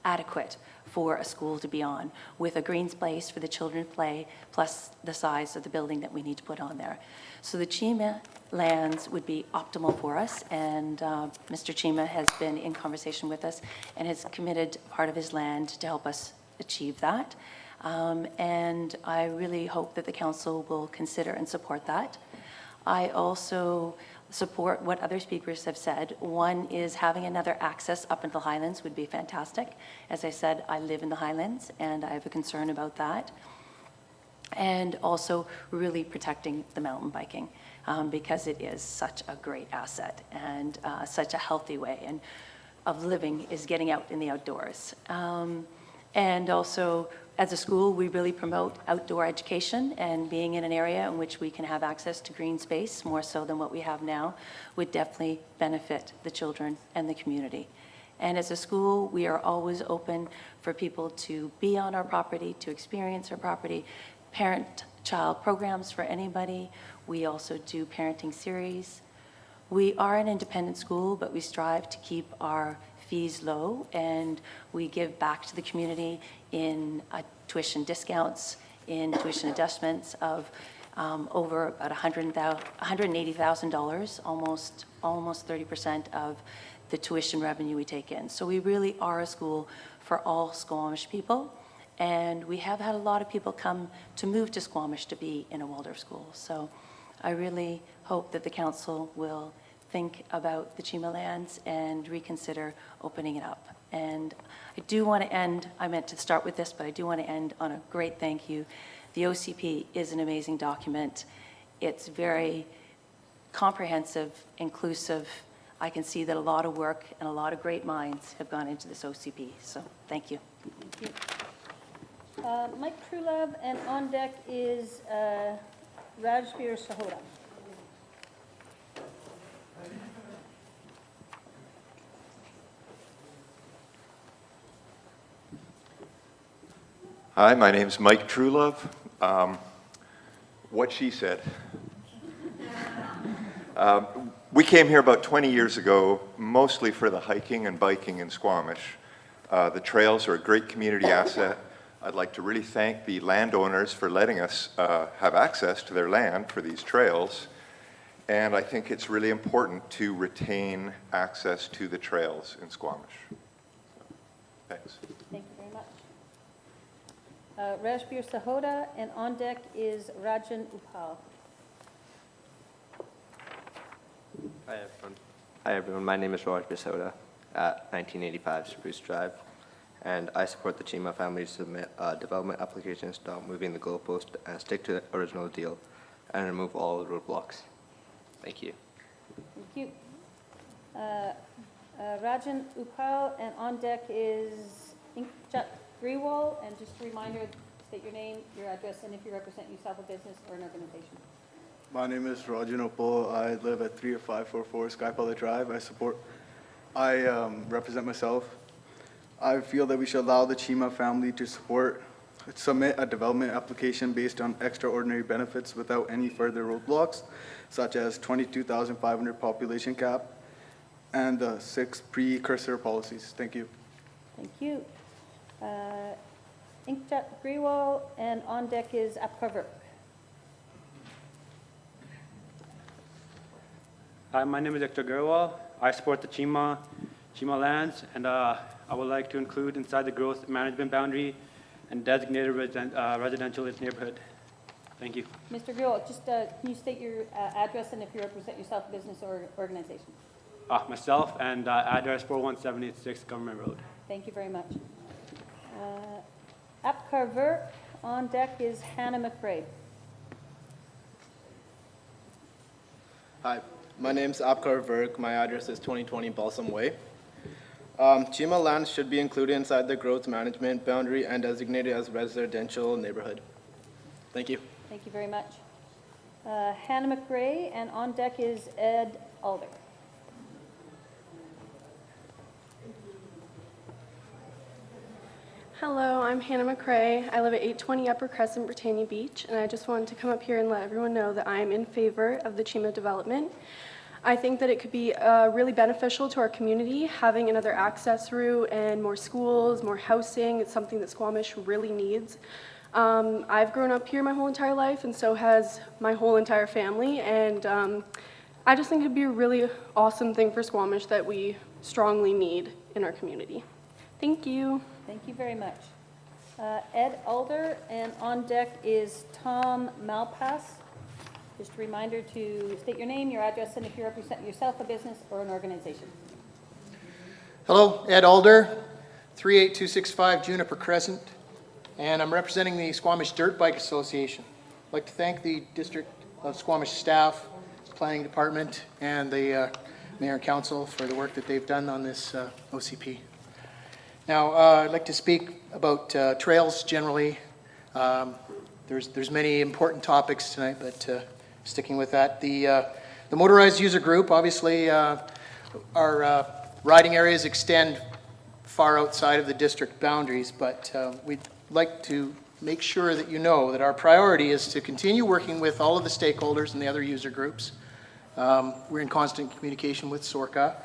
adequate for a school to be on, with a green space for the children to play, plus the size of the building that we need to put on there. So the Chima lands would be optimal for us, and Mr. Chima has been in conversation with us and has committed part of his land to help us achieve that. And I really hope that the council will consider and support that. I also support what other speakers have said. One is having another access up into the Highlands would be fantastic. As I said, I live in the Highlands, and I have a concern about that. And also really protecting the mountain biking, because it is such a great asset and such a healthy way of living is getting out in the outdoors. And also As a school, we really promote outdoor education, and being in an area in which we can have access to green space, more so than what we have now, would definitely benefit the children and the community. And as a school, we are always open for people to be on our property, to experience our property, parent-child programs for anybody. We also do parenting series. We are an independent school, but we strive to keep our fees low, and we give back to the community in tuition discounts, in tuition adjustments of over about $180,000, almost 30% of the tuition revenue we take in. So we really are a school for all Squamish people, and we have had a lot of people come to move to Squamish to be in a Waldorf school. So I really hope that the council will think about the Chima lands and reconsider opening it up. And I do want to end, I meant to start with this, but I do want to end on a great thank you. The OCP is an amazing document. It's very comprehensive, inclusive. I can see that a lot of work and a lot of great minds have gone into this OCP, so thank you. Thank you. Mike Krulov, and on deck is Rajbir Sahota. Hi, my name's Mike Trulove. What she said. We came here about 20 years ago, mostly for the hiking and biking in Squamish. The trails are a great community asset. I'd like to really thank the landowners for letting us have access to their land for these trails. And I think it's really important to retain access to the trails in Squamish. Thanks. Thank you very much. Rajbir Sahota, and on deck is Rajan Upal. Hi everyone, my name is Rajbir Sahota at 1985 Spruce Drive, and I support the Chima family to submit development applications, stop moving the goalpost, and stick to the original deal, and remove all the roadblocks. Thank you. Thank you. Rajan Upal, and on deck is Inkjat Grewal, and just a reminder, state your name, your address, and if you represent yourself, a business or an organization. My name is Rajan Upal. I live at 30544 Skypilot Drive. I represent myself. I feel that we should allow the Chima family to submit a development application based on extraordinary benefits without any further roadblocks, such as 22,500 population cap and the 6 precursor policies. Thank you. Thank you. Inkjat Grewal, and on deck is Apkar. Hi, my name is Hector Gerwal. I support the Chima lands, and I would like to include inside the growth management boundary and designated residential neighborhood. Thank you. Mr. Grewal, just can you state your address and if you represent yourself, a business or organization? Myself, and address 41786 Government Road. Thank you very much. Apkar, on deck is Hannah McRae. Hi, my name's Apkar Virk. My address is 2020 Balsam Way. Chima land should be included inside the growth management boundary and designated as residential neighborhood. Thank you. Thank you very much. Hannah McRae, and on deck is Ed Alder. Hello, I'm Hannah McRae. I live at 820 Upper Crescent, Britannia Beach, and I just wanted to come up here and let everyone know that I am in favor of the Chima development. I think that it could be really beneficial to our community, having another access route and more schools, more housing. It's something that Squamish really needs. I've grown up here my whole entire life, and so has my whole entire family, and I just think it'd be a really awesome thing for Squamish that we strongly need in our community. Thank you. Thank you very much. Ed Alder, and on deck is Tom Malpass. Just a reminder to state your name, your address, and if you represent yourself, a business or an organization. Hello, Ed Alder, 38265 Juniper Crescent, and I'm representing the Squamish Dirt Bike Association. I'd like to thank the District of Squamish staff, Planning Department, and the Mayor and Council for the work that they've done on this OCP. Now, I'd like to speak about trails generally. There's many important topics tonight, but sticking with that. The motorized user group, obviously, our riding areas extend far outside of the district boundaries, but we'd like to make sure that you know that our priority is to continue working with all of the stakeholders and the other user groups. We're in constant communication with SORCA,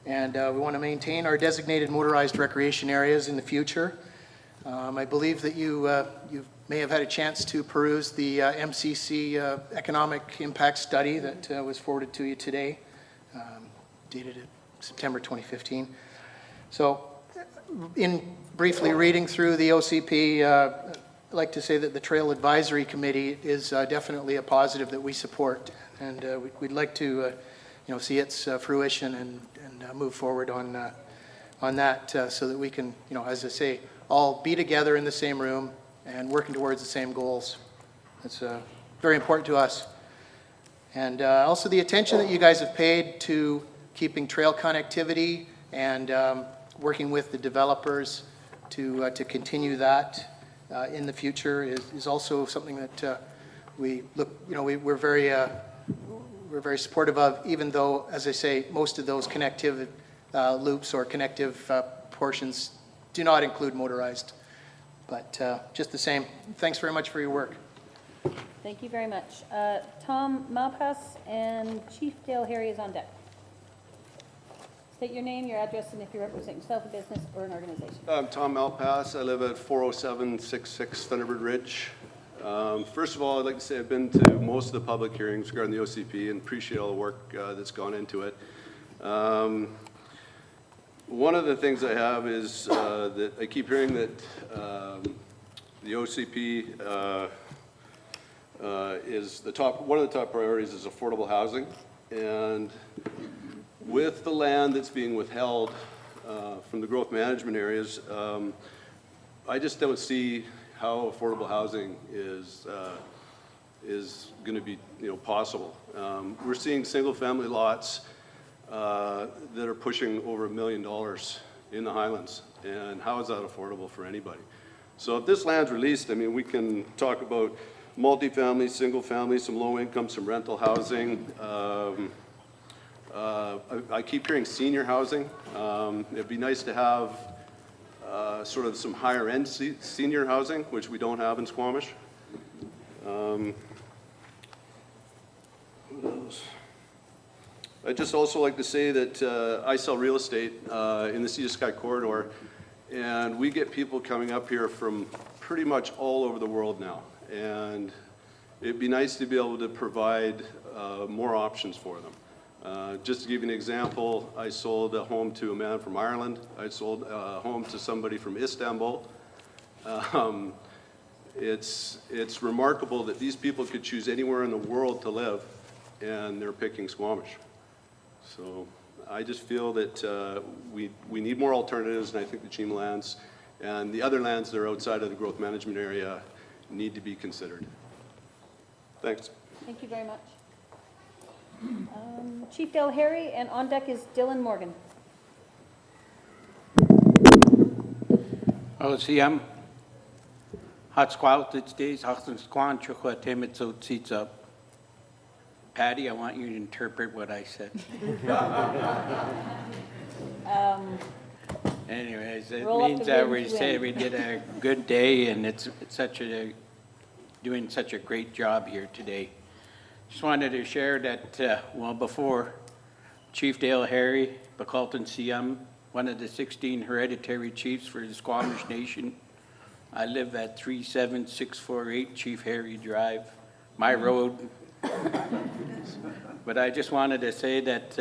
and we want to maintain our designated motorized recreation areas in the future. I believe that you may have had a chance to peruse the MCC economic impact study that was forwarded to you today, dated September 2015. So in briefly reading through the OCP, I'd like to say that the Trail Advisory Committee is definitely a positive that we support, and we'd like to see its fruition and move forward on that so that we can, as I say, all be together in the same room and working towards the same goals. It's very important to us. And also the attention that you guys have paid to keeping trail connectivity and working with the developers to continue that in the future is also something that we're very supportive of, even though, as I say, most of those connective loops or connective portions do not include motorized. But just the same, thanks very much for your work. Thank you very much. Tom Malpass and Chief Dale Harry is on deck. State your name, your address, and if you represent yourself, a business, or an organization. I'm Tom Malpass. I live at 40766 Thunderbird Ridge. First of all, I'd like to say I've been to most of the public hearings regarding the OCP and appreciate all the work that's gone into it. One of the things I have is that I keep hearing that the OCP is one of the top priorities is affordable housing, and with the land that's being withheld from the growth management areas, I just don't see how affordable housing is going to be possible. We're seeing single-family lots that are pushing over $1 million in the Highlands, and how is that affordable for anybody? So if this land's released, I mean, we can talk about multifamily, single-family, some low-income, some rental housing. I keep hearing senior housing. It'd be nice to have sort of some higher-end senior housing, which we don't have in Squamish. What else? I'd just also like to say that I sell real estate in the Sea to Sky corridor, and we get people coming up here from pretty much all over the world now. And it'd be nice to be able to provide more options for them. Just to give you an example, I sold a home to a man from Ireland. I sold a home to somebody from Istanbul. It's remarkable that these people could choose anywhere in the world to live, and they're picking Squamish. So I just feel that we need more alternatives, and I think the Chima lands and the other lands that are outside of the growth management area need to be considered. Thanks. Thank you very much. Chief Dale Harry, and on deck is Dylan Morgan. OCM. Hot squat its days, Hudson Squan, Chukwa Temitso Tsitsa. Patty, I want you to interpret what I said. Anyways, it means that we say we did a good day, and it's doing such a great job here today. Just wanted to share that, before Chief Dale Harry, Bacolton CM, one of the 16 hereditary chiefs for the Squamish Nation, I live at 37648 Chief Harry Drive, my road. But I just wanted to say that,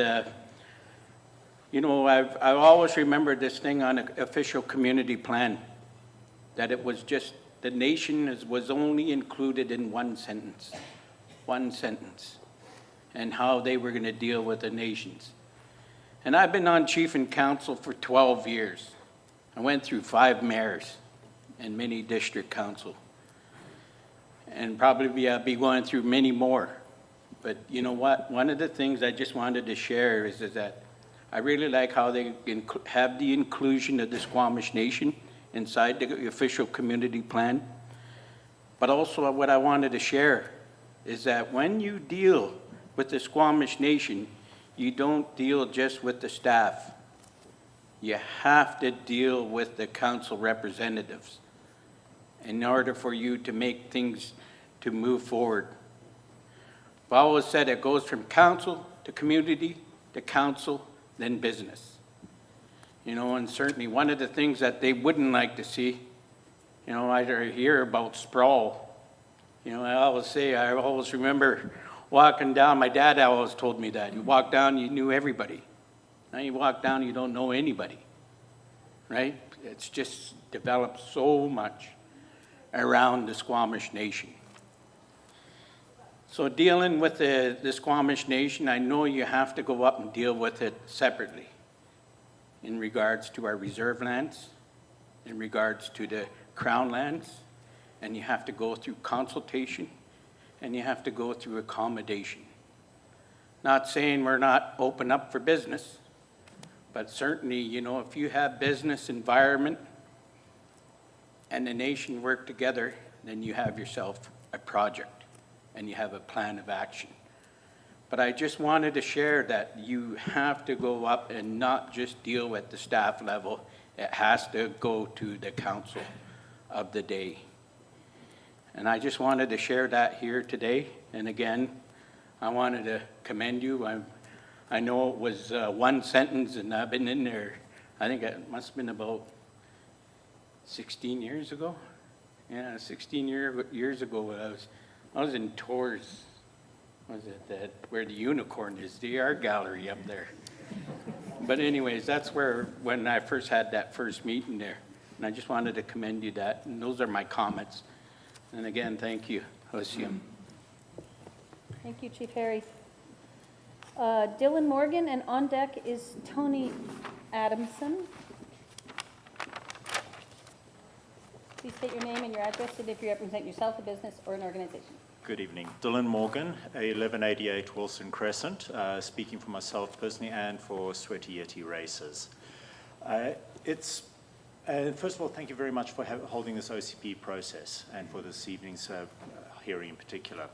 I've always remembered this thing on an official community plan, that it was just, the nation was only included in one sentence, and how they were going to deal with the nations. And I've been on chief and council for 12 years. I went through 5 mayors and many district council. And probably I'll be going through many more. But you know what? One of the things I just wanted to share is that I really like how they have the inclusion of the Squamish Nation inside the official community plan. But also what I wanted to share is that when you deal with the Squamish Nation, you don't deal just with the staff. You have to deal with the council representatives in order for you to make things to move forward. I've always said it goes from council to community to council, then business. You know, and certainly one of the things that they wouldn't like to see, you know, I hear about sprawl. You know, I always remember walking down, my dad always told me that. You walk down, you knew everybody. Now you walk down, you don't know anybody, right? It's just developed so much around the Squamish Nation. So dealing with the Squamish Nation, I know you have to go up and deal with it separately in regards to our reserve lands, in regards to the Crown lands, and you have to go through consultation, and you have to go through accommodation. Not saying we're not open up for business, but certainly, you know, if you have business environment and the nation work together, then you have yourself a project and you have a plan of action. But I just wanted to share that you have to go up and not just deal with the staff level. It has to go to the council of the day. And I just wanted to share that here today. And again, I wanted to commend you. I know it was one sentence, and I've been in there, I think it must have been about 16 years ago. Yeah, 16 years ago, I was in Tours. Was it that where the unicorn is, the art gallery up there. But anyways, that's when I first had that first meeting there. And I just wanted to commend you that. And those are my comments. And again, thank you, Hosium. Thank you, Chief Harry. Dylan Morgan, and on deck is Tony Adamson. Please state your name and your address, and if you represent yourself, a business, or an organization. Good evening. Dylan Morgan, 1188 Wilson Crescent, speaking for myself personally and for Sweaty Yeti Races. First of all, thank you very much for holding this OCP process and for this evening's hearing in particular.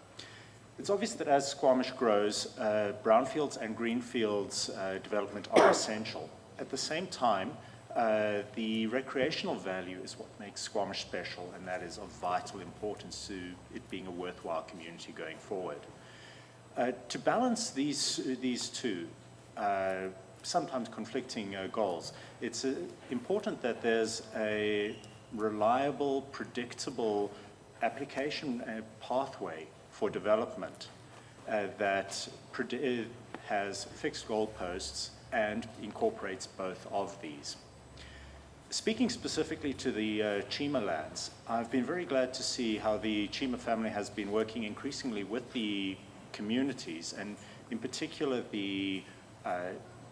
It's obvious that as Squamish grows, brownfields and greenfields development are essential. At the same time, the recreational value is what makes Squamish special, and that is of vital importance to it being a worthwhile community going forward. To balance these two, sometimes conflicting goals, it's important that there's a reliable, predictable application pathway for development that has fixed goalposts and incorporates both of these. Speaking specifically to the Chima lands, I've been very glad to see how the Chima family has been working increasingly with the communities, and in particular the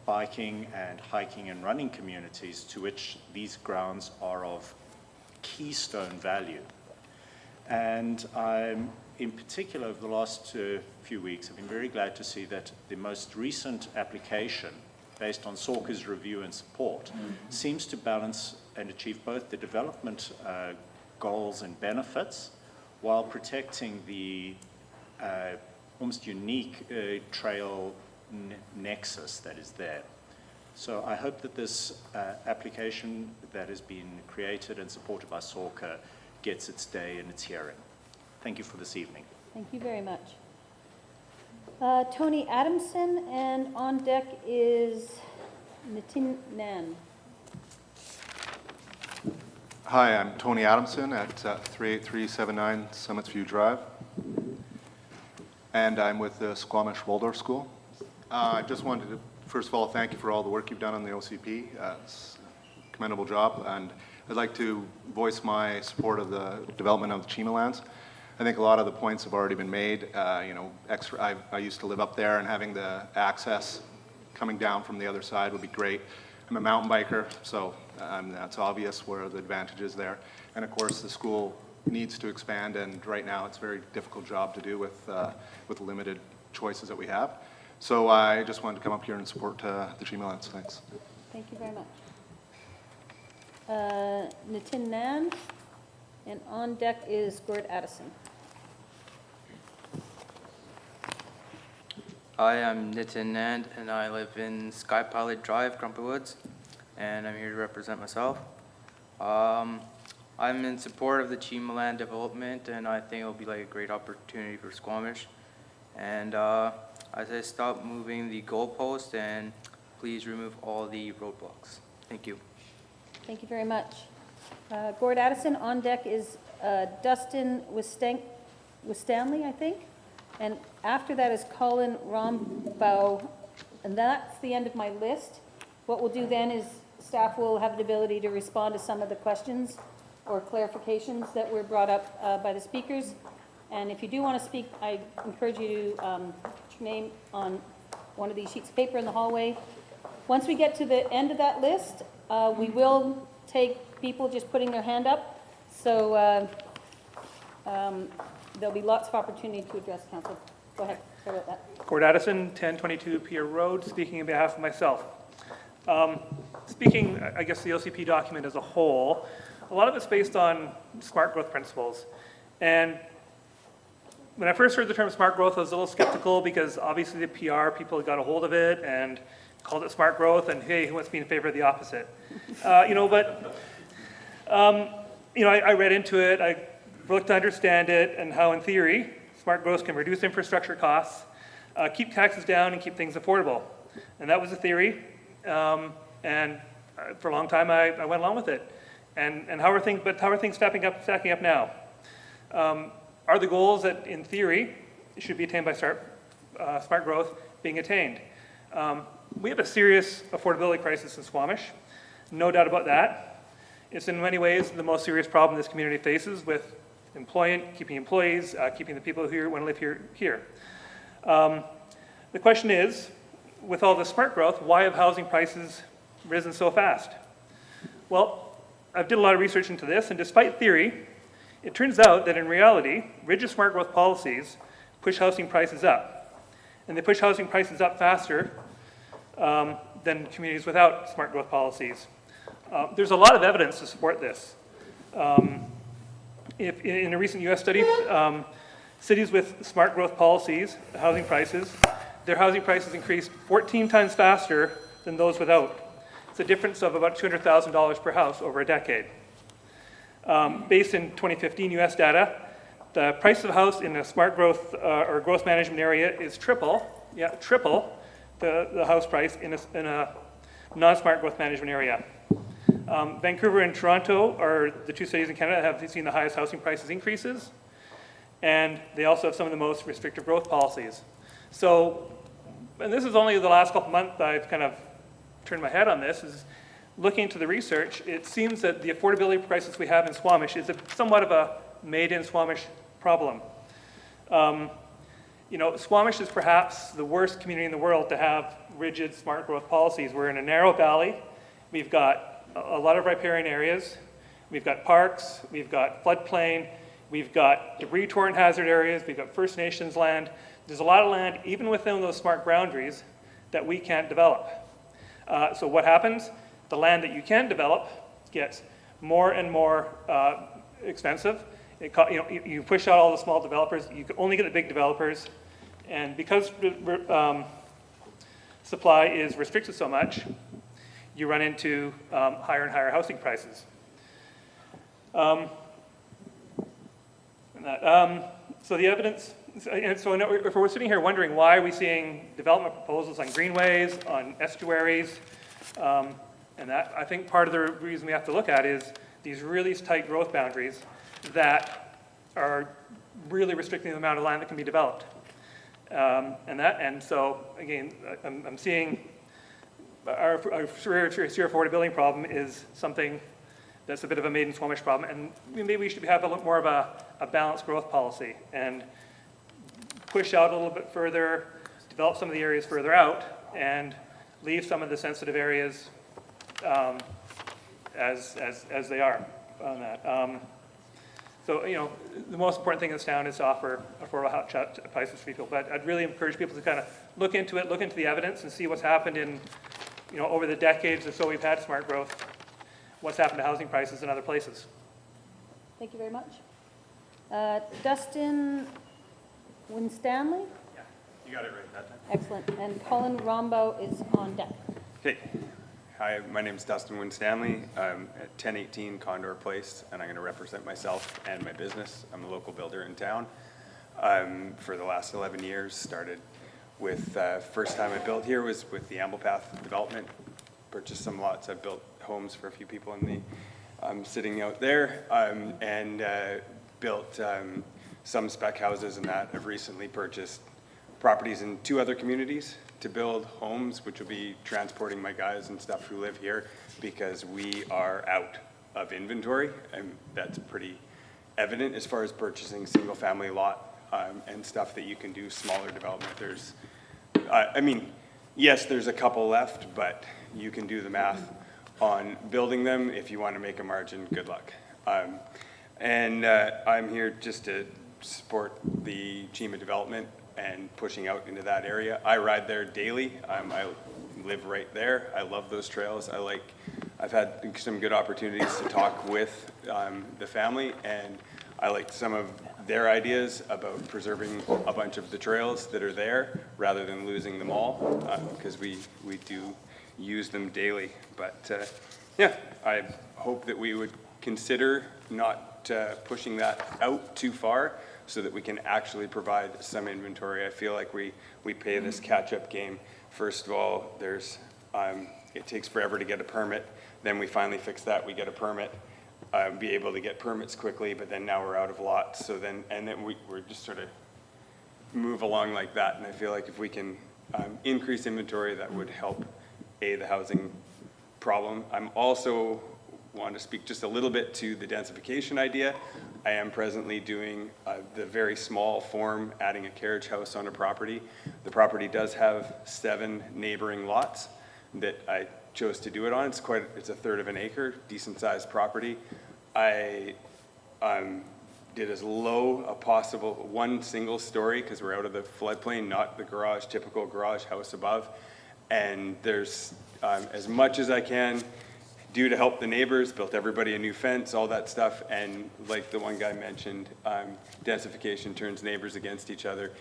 biking and hiking and running communities to which these grounds are of keystone value. And in particular, over the last few weeks, I've been very glad to see that the most recent application, based on SORCA's review and support, seems to balance and achieve both the development goals and benefits while protecting the almost unique trail nexus that is there. So I hope that this application that has been created and supported by SORCA gets its day and its hearing. Thank you for this evening. Thank you very much. Tony Adamson, and on deck is Nitin Nan. Hi, I'm Tony Adamson at 38379 Summits View Drive, and I'm with the Squamish Waldorf School. I just wanted to, first of all, thank you for all the work you've done on the OCP. It's a commendable job, and I'd like to voice my support of the development of the Chima lands. I think a lot of the points have already been made. I used to live up there, and having the access coming down from the other side would be great. I'm a mountain biker, so that's obvious where the advantage is there. And of course, the school needs to expand, and right now it's a very difficult job to do with the limited choices that we have. So I just wanted to come up here and support the Chima Lands. Thanks. Thank you very much. Nitin Nand, and on deck is Gord Addison. Hi, I'm Nitin Nand, and I live in Sky Pilot Drive, Crumpy Woods, and I'm here to represent myself. I'm in support of the Chima land development, and I think it'll be like a great opportunity for Squamish. And as I stop moving the goalpost, and please remove all the roadblocks. Thank you. Thank you very much. Gord Addison, on deck is Dustin Wistanley, I think. And after that is Colin Rombow, and that's the end of my list. What we'll do then is staff will have the ability to respond to some of the questions or clarifications that were brought up by the speakers. And if you do want to speak, I encourage you to put your name on one of these sheets of paper in the hallway. Once we get to the end of that list, we will take people just putting their hand up. So there'll be lots of opportunity to address council. Go ahead. Sorry about that. Gord Addison, 1022 Pier Road, speaking on behalf of myself. Speaking, I guess, the OCP document as a whole, a lot of it's based on smart growth principles. And when I first heard the term smart growth, I was a little skeptical because obviously the PR people got a hold of it and called it smart growth, and hey, who wants to be in favor of the opposite? I read into it, I looked to understand it, and how in theory, smart growth can reduce infrastructure costs, keep taxes down, and keep things affordable. And that was the theory, and for a long time I went along with it. And how are things stacking up now? Are the goals that in theory should be attained by smart growth being attained? We have a serious affordability crisis in Squamish, no doubt about that. It's in many ways the most serious problem this community faces with keeping employees, keeping the people who want to live here. The question is, with all the smart growth, why have housing prices risen so fast? Well, I've did a lot of research into this, and despite theory, it turns out that in reality, rigid smart growth policies push housing prices up. And they push housing prices up faster than communities without smart growth policies. There's a lot of evidence to support this. If in a recent US study, cities with smart growth policies, their housing prices increased 14 times faster than those without. It's a difference of about $200,000 per house over a decade. Based in 2015 US data, the price of a house in a smart growth or growth management area is triple the house price in a non-smart growth management area. Vancouver and Toronto are the two cities in Canada that have seen the highest housing prices increases, and they also have some of the most restrictive growth policies. So, and this is only the last couple months I've kind of turned my head on this, is looking into the research, it seems that the affordability crisis we have in Squamish is somewhat of a made-in-Squamish problem. Squamish is perhaps the worst community in the world to have rigid smart growth policies. We're in a narrow valley. We've got a lot of riparian areas. We've got parks. We've got floodplain. We've got debris-torrent hazard areas. We've got First Nations land. There's a lot of land, even within those smart boundaries, that we can't develop. So what happens? The land that you can develop gets more and more expensive. You push out all the small developers. You can only get the big developers. And because supply is restricted so much, you run into higher and higher housing prices. So the evidence, and so if we're sitting here wondering why are we seeing development proposals on greenways, on estuaries, and that, I think part of the reason we have to look at is these really tight growth boundaries that are really restricting the amount of land that can be developed. And so again, I'm seeing our sheer affordability problem is something that's a bit of a made-in-Squamish problem, and maybe we should have a little more of a balanced growth policy and push out a little bit further, develop some of the areas further out, and leave some of the sensitive areas as they are on that. So, the most important thing in this town is to offer affordable prices for people, but I'd really encourage people to kind of look into it, look into the evidence, and see what's happened in, over the decades or so we've had smart growth, what's happened to housing prices in other places. Thank you very much. Dustin Winstanley? Yeah, you got it right that time. Excellent. And Colin Rombo is on deck. Okay. Hi, my name's Dustin Winstanley. I'm at 1018 Condor Place, and I'm going to represent myself and my business. I'm a local builder in town. For the last 11 years, started with, first time I built here was with the Amblepath development. Purchased some lots. I've built homes for a few people in the, sitting out there, and built some spec houses and that. I've recently purchased properties in 2 other communities to build homes, which will be transporting my guys and stuff who live here because we are out of inventory, and that's pretty evident as far as purchasing single-family lot and stuff that you can do smaller development. There's, I mean, yes, there's a couple left, but you can do the math on building them. If you want to make a margin, good luck. And I'm here just to support the Chima development and pushing out into that area. I ride there daily. I live right there. I love those trails. I've had some good opportunities to talk with the family, and I like some of their ideas about preserving a bunch of the trails that are there rather than losing them all, because we do use them daily. But yeah, I hope that we would consider not pushing that out too far so that we can actually provide some inventory. I feel like we pay this catch-up game. First of all, there's it takes forever to get a permit. Then we finally fix that, we get a permit, be able to get permits quickly, but then now we're out of lots. So then, and then we're just sort of move along like that. And I feel like if we can increase inventory, that would help the housing problem. I'm also want to speak just a little bit to the densification idea. I am presently doing the very small form, adding a carriage house on a property. The property does have 7 neighboring lots that I chose to do it on. It's a 1/3 of an acre, decent sized property. I did as low a possible 1 single story because we're out of the floodplain, not the garage, typical garage house above. And there's as much as I can do to help the neighbors, built everybody a new fence, all that stuff. And like the one guy mentioned, densification turns neighbors against each other.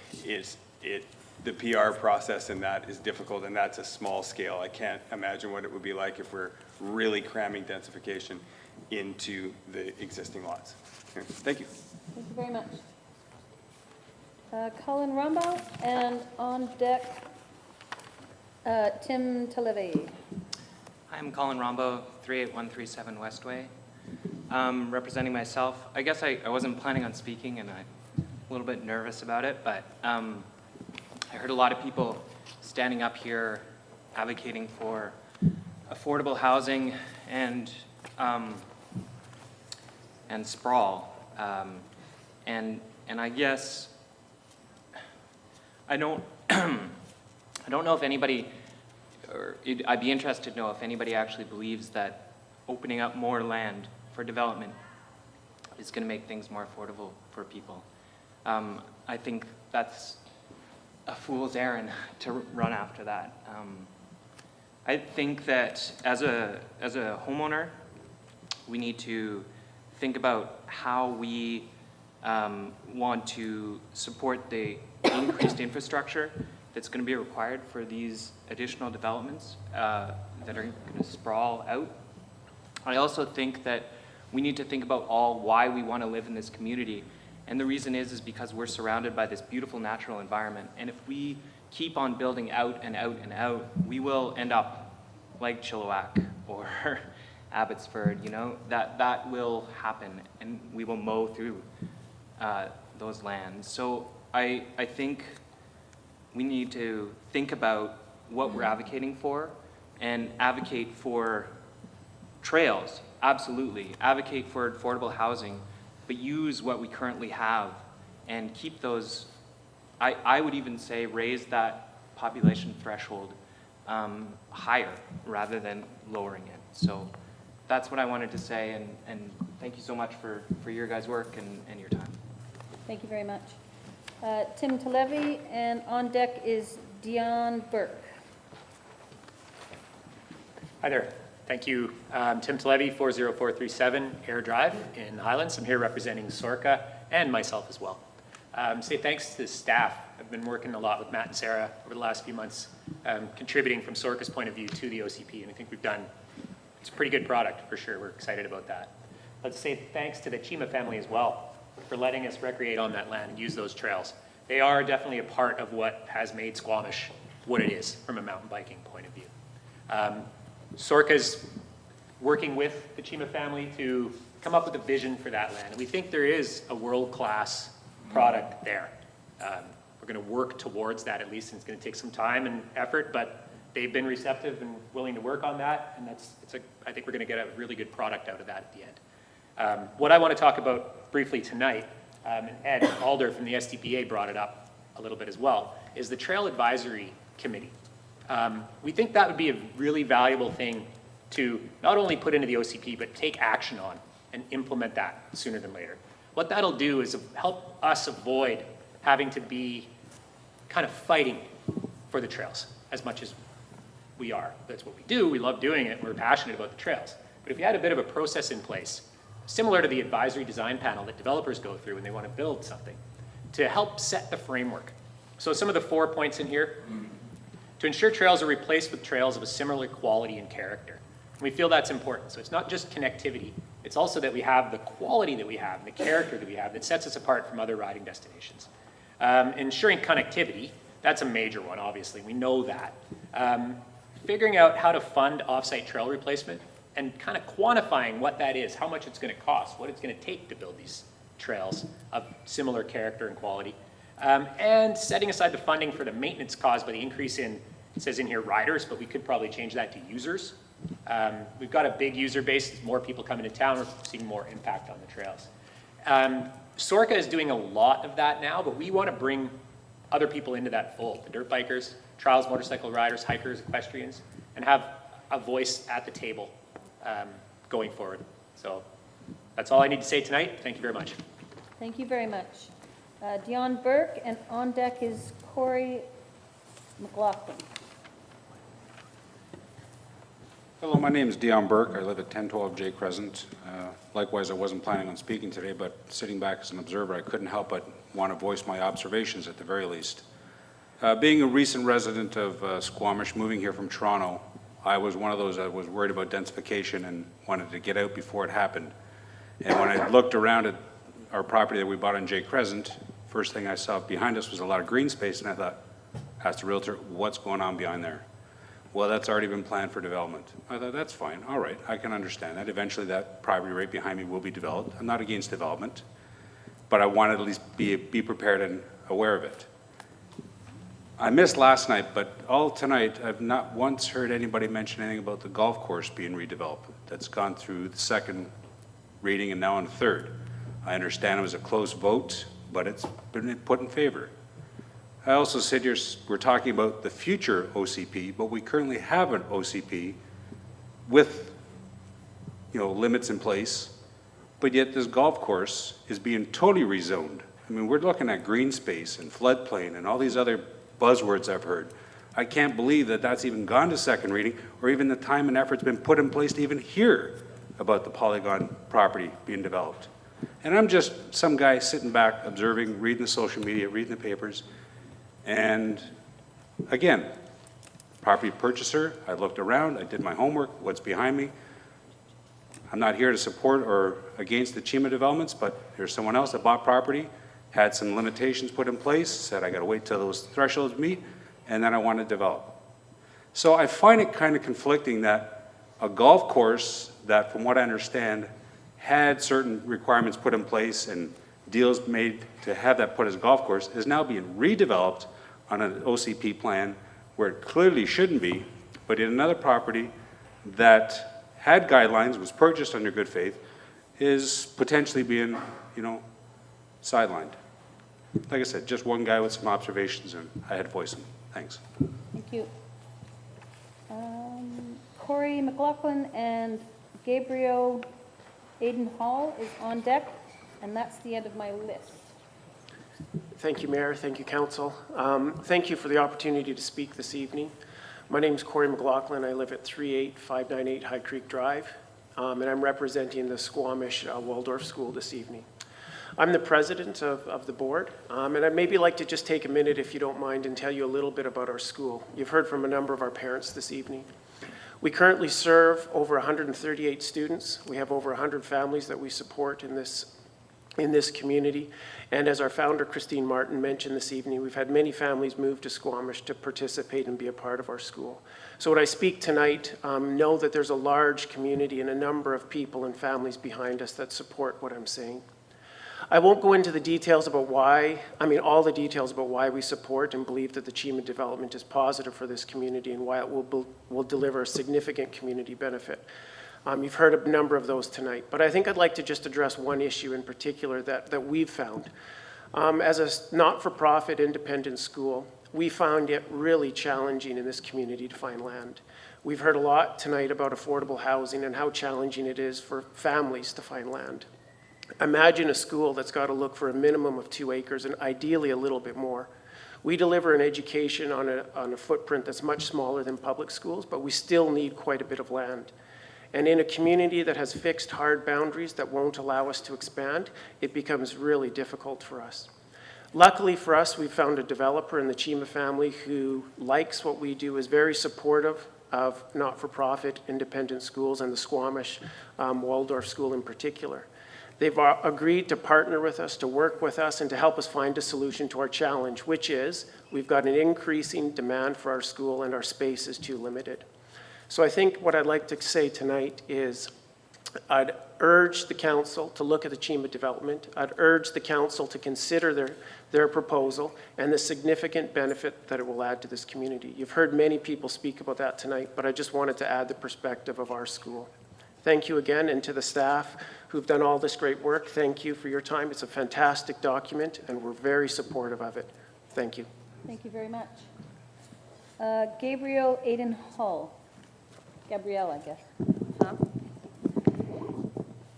The PR process in that is difficult, and that's a small scale. I can't imagine what it would be like if we're really cramming densification into the existing lots. Okay, thank you. Thank you very much. Colin Rumbaugh, and on deck, Tim Talevy. I'm Colin Rombo, 38137 Westway. Representing myself. I guess I wasn't planning on speaking, and I'm a little bit nervous about it, but I heard a lot of people standing up here advocating for affordable housing and sprawl. And I guess I don't know if anybody, I'd be interested to know if anybody actually believes that opening up more land for development is going to make things more affordable for people. I think that's a fool's errand to run after that. I think that as a homeowner, we need to think about how we want to support the increased infrastructure that's going to be required for these additional developments that are going to sprawl out. I also think that we need to think about why we want to live in this community. And the reason is because we're surrounded by this beautiful natural environment. And if we keep on building out and out and out, we will end up like Chilliwack or Abbotsford, that will happen, and we will mow through those lands. So I think we need to think about what we're advocating for and advocate for trails, absolutely. Advocate for affordable housing, but use what we currently have and keep those, I would even say raise that population threshold higher rather than lowering it. So that's what I wanted to say, and thank you so much for your guys' work and your time. Thank you very much. Tim Talevy, and on deck is Dion Burke. Hi there. Thank you. Tim Talevi, 40437 Air Drive in Highlands. I'm here representing Sorka and myself as well. Say thanks to the staff. I've been working a lot with Matt and Sarah over the last few months, contributing from Sorka's point of view to the OCP, and I think we've done, it's a pretty good product for sure. We're excited about that. Let's say thanks to the Chima family as well for letting us recreate on that land and use those trails. They are definitely a part of what has made Squamish what it is from a mountain biking point of view. Sorka's working with the Chima family to come up with a vision for that land. And we think there is a world-class product there. We're going to work towards that at least, and it's going to take some time and effort, but they've been receptive and willing to work on that, and I think we're going to get a really good product out of that at the end. What I want to talk about briefly tonight, and Ed Alder from the SDPA brought it up a little bit as well, is the Trail Advisory Committee. We think that would be a really valuable thing to not only put into the OCP, but take action on and implement that sooner than later. What that'll do is help us avoid having to be kind of fighting for the trails as much as we are. That's what we do. We love doing it. We're passionate about the trails. But if you had a bit of a process in place, similar to the advisory design panel that developers go through when they want to build something, to help set the framework. So some of the 4 points in here, to ensure trails are replaced with trails of a similar quality and character. And we feel that's important. So it's not just connectivity, it's also that we have the quality that we have and the character that we have that sets us apart from other riding destinations. Ensuring connectivity, that's a major one, obviously, we know that. Figuring out how to fund offsite trail replacement and kind of quantifying what that is, how much it's going to cost, what it's going to take to build these trails of similar character and quality. And setting aside the funding for the maintenance caused by the increase in, it says in here riders, but we could probably change that to users. We've got a big user base, there's more people coming to town, we're seeing more impact on the trails. Sorka is doing a lot of that now, but we want to bring other people into that fold, the dirt bikers, trials, motorcycle riders, hikers, equestrians, and have a voice at the table going forward. So that's all I need to say tonight. Thank you very much. Thank you very much. Dion Burke, and on deck is Corey McLaughlin. Hello, my name is Dion Burke. I live at 1012 J Crescent. Likewise, I wasn't planning on speaking today, but sitting back as an observer, I couldn't help but want to voice my observations at the very least. Being a recent resident of Squamish, moving here from Toronto, I was one of those that was worried about densification and wanted to get out before it happened. And when I looked around at our property that we bought on J Crescent, first thing I saw behind us was a lot of green space, and I thought, asked the realtor, what's going on behind there? Well, that's already been planned for development. I thought, that's fine, all right, I can understand that. Eventually that property right behind me will be developed. I'm not against development, but I wanted to at least be prepared and aware of it. I missed last night, but all tonight, I've not once heard anybody mention anything about the golf course being redeveloped. That's gone through the second reading and now on the third. I understand it was a close vote, but it's been put in favor. I also said we're talking about the future OCP, but we currently have an OCP with, limits in place, but yet this golf course is being totally rezoned. I mean, we're looking at green space and floodplain and all these other buzzwords I've heard. I can't believe that that's even gone to second reading, or even the time and effort's been put in place to even hear about the Polygon property being developed. And I'm just some guy sitting back, observing, reading the social media, reading the papers. And again, property purchaser, I looked around, I did my homework, what's behind me. I'm not here to support or against the Chima developments, but there's someone else that bought property, had some limitations put in place, said I gotta wait till those thresholds meet, and then I want to develop. So I find it kind of conflicting that a golf course that, from what I understand, had certain requirements put in place and deals made to have that put as a golf course is now being redeveloped on an OCP plan where it clearly shouldn't be, but in another property that had guidelines, was purchased under good faith, is potentially being, sidelined. Like I said, just one guy with some observations, and I had to voice them. Thanks. Thank you. Corey McLaughlin and Gabriel Aiden Hall is on deck, and that's the end of my list. Thank you, Mayor. Thank you, Council. Thank you for the opportunity to speak this evening. My name is Corey McLaughlin. I live at 38598 High Creek Drive, and I'm representing the Squamish Waldorf School this evening. I'm the president of the board, and I'd maybe like to just take a minute, if you don't mind, and tell you a little bit about our school. You've heard from a number of our parents this evening. We currently serve over 138 students. We have over 100 families that we support in this community. And as our founder, Christine Martin, mentioned this evening, we've had many families move to Squamish to participate and be a part of our school. So when I speak tonight, know that there's a large community and a number of people and families behind us that support what I'm saying. I won't go into the details about all the details about why we support and believe that the Chima development is positive for this community and why it will deliver a significant community benefit. You've heard a number of those tonight, but I think I'd like to just address one issue in particular that we've found. As a not-for-profit independent school, we found it really challenging in this community to find land. We've heard a lot tonight about affordable housing and how challenging it is for families to find land. Imagine a school that's got to look for a minimum of 2 acres and ideally a little bit more. We deliver an education on a footprint that's much smaller than public schools, but we still need quite a bit of land. And in a community that has fixed hard boundaries that won't allow us to expand, it becomes really difficult for us. Luckily for us, we found a developer in the Chima family who likes what we do, is very supportive of not-for-profit independent schools and the Squamish Waldorf School in particular. They've agreed to partner with us, to work with us, and to help us find a solution to our challenge, which is we've got an increasing demand for our school and our space is too limited. So I think what I'd like to say tonight is I'd urge the council to look at the Chima development. I'd urge the council to consider their proposal and the significant benefit that it will add to this community. You've heard many people speak about that tonight, but I just wanted to add the perspective of our school. Thank you again, and to the staff who've done all this great work, thank you for your time. It's a fantastic document, and we're very supportive of it. Thank you. Thank you very much. Gabriel Aiden Hull. Gabrielle, I guess.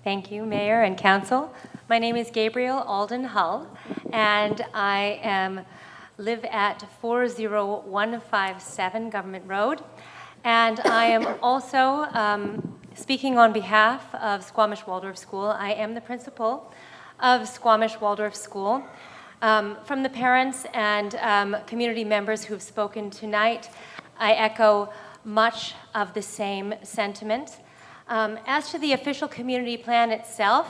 Thank you, Mayor and Council. My name is Gabriel Alden Hull, and I live at 40157 Government Road. And I am also speaking on behalf of Squamish Waldorf School. I am the principal of Squamish Waldorf School. From the parents and community members who have spoken tonight, I echo much of the same sentiment. As to the official community plan itself,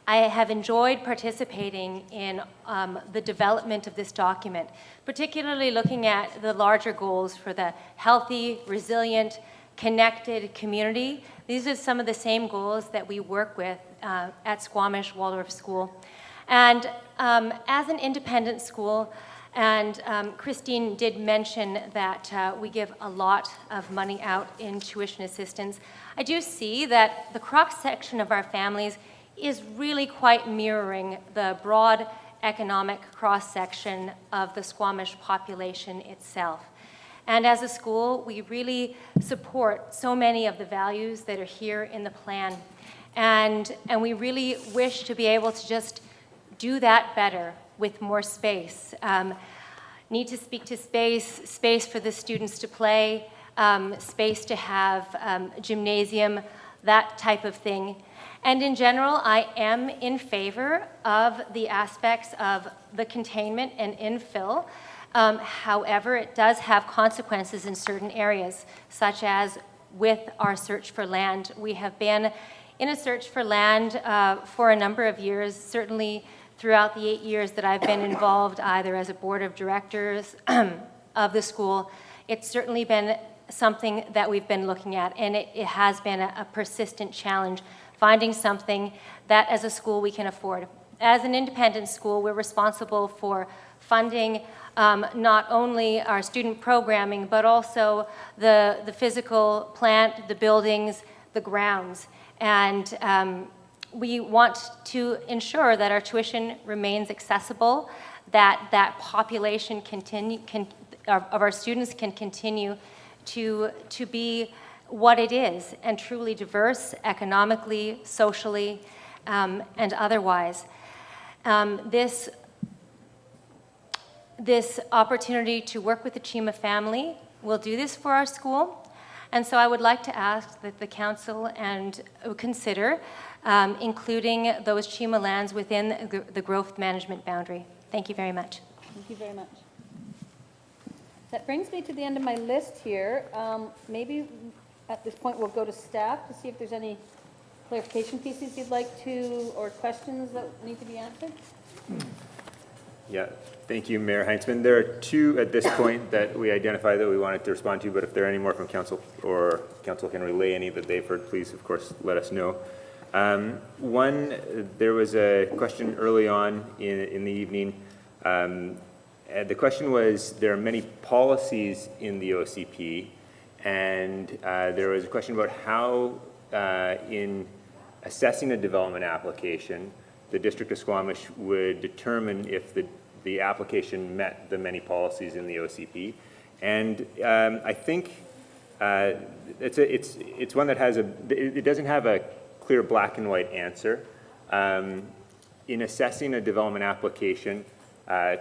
I have enjoyed participating in the development of this document, particularly looking at the larger goals for the healthy, resilient, connected community. These are some of the same goals that we work with at Squamish Waldorf School. And as an independent school, and Christine did mention that we give a lot of money out in tuition assistance. I do see that the cross-section of our families is really quite mirroring the broad economic cross-section of the Squamish population itself. And as a school, we really support so many of the values that are here in the plan. And we really wish to be able to just do that better with more space. Need to speak to space for the students to play, space to have gymnasium, that type of thing. And in general, I am in favor of the aspects of the containment and infill. However, it does have consequences in certain areas, such as with our search for land. We have been in a search for land for a number of years, certainly throughout the 8 years that I've been involved, either as a board of directors of the school. It's certainly been something that we've been looking at, and it has been a persistent challenge, finding something that as a school we can afford. As an independent school, we're responsible for funding not only our student programming, but also the physical plant, the buildings, the grounds. And we want to ensure that our tuition remains accessible, that population of our students can continue to be what it is, and truly diverse economically, socially, and otherwise. This this opportunity to work with the Chima family. We'll do this for our school. And so I would like to ask that the council and consider including those Chima lands within the growth management boundary. Thank you very much. Thank you very much. That brings me to the end of my list here. Maybe at this point we'll go to staff to see if there's any clarification pieces you'd like to, or questions that need to be answered. Yeah, thank you, Mayor Heinzman. There are two at this point that we identified that we wanted to respond to, but if there are any more from council or council can relay any that they've heard, please, of course, let us know. One, there was a question early on in the evening. The question was, there are many policies in the OCP, and there was a question about how, in assessing a development application, the District of Squamish would determine if the application met the many policies in the OCP. And I think it's one that has it doesn't have a clear black and white answer. In assessing a development application,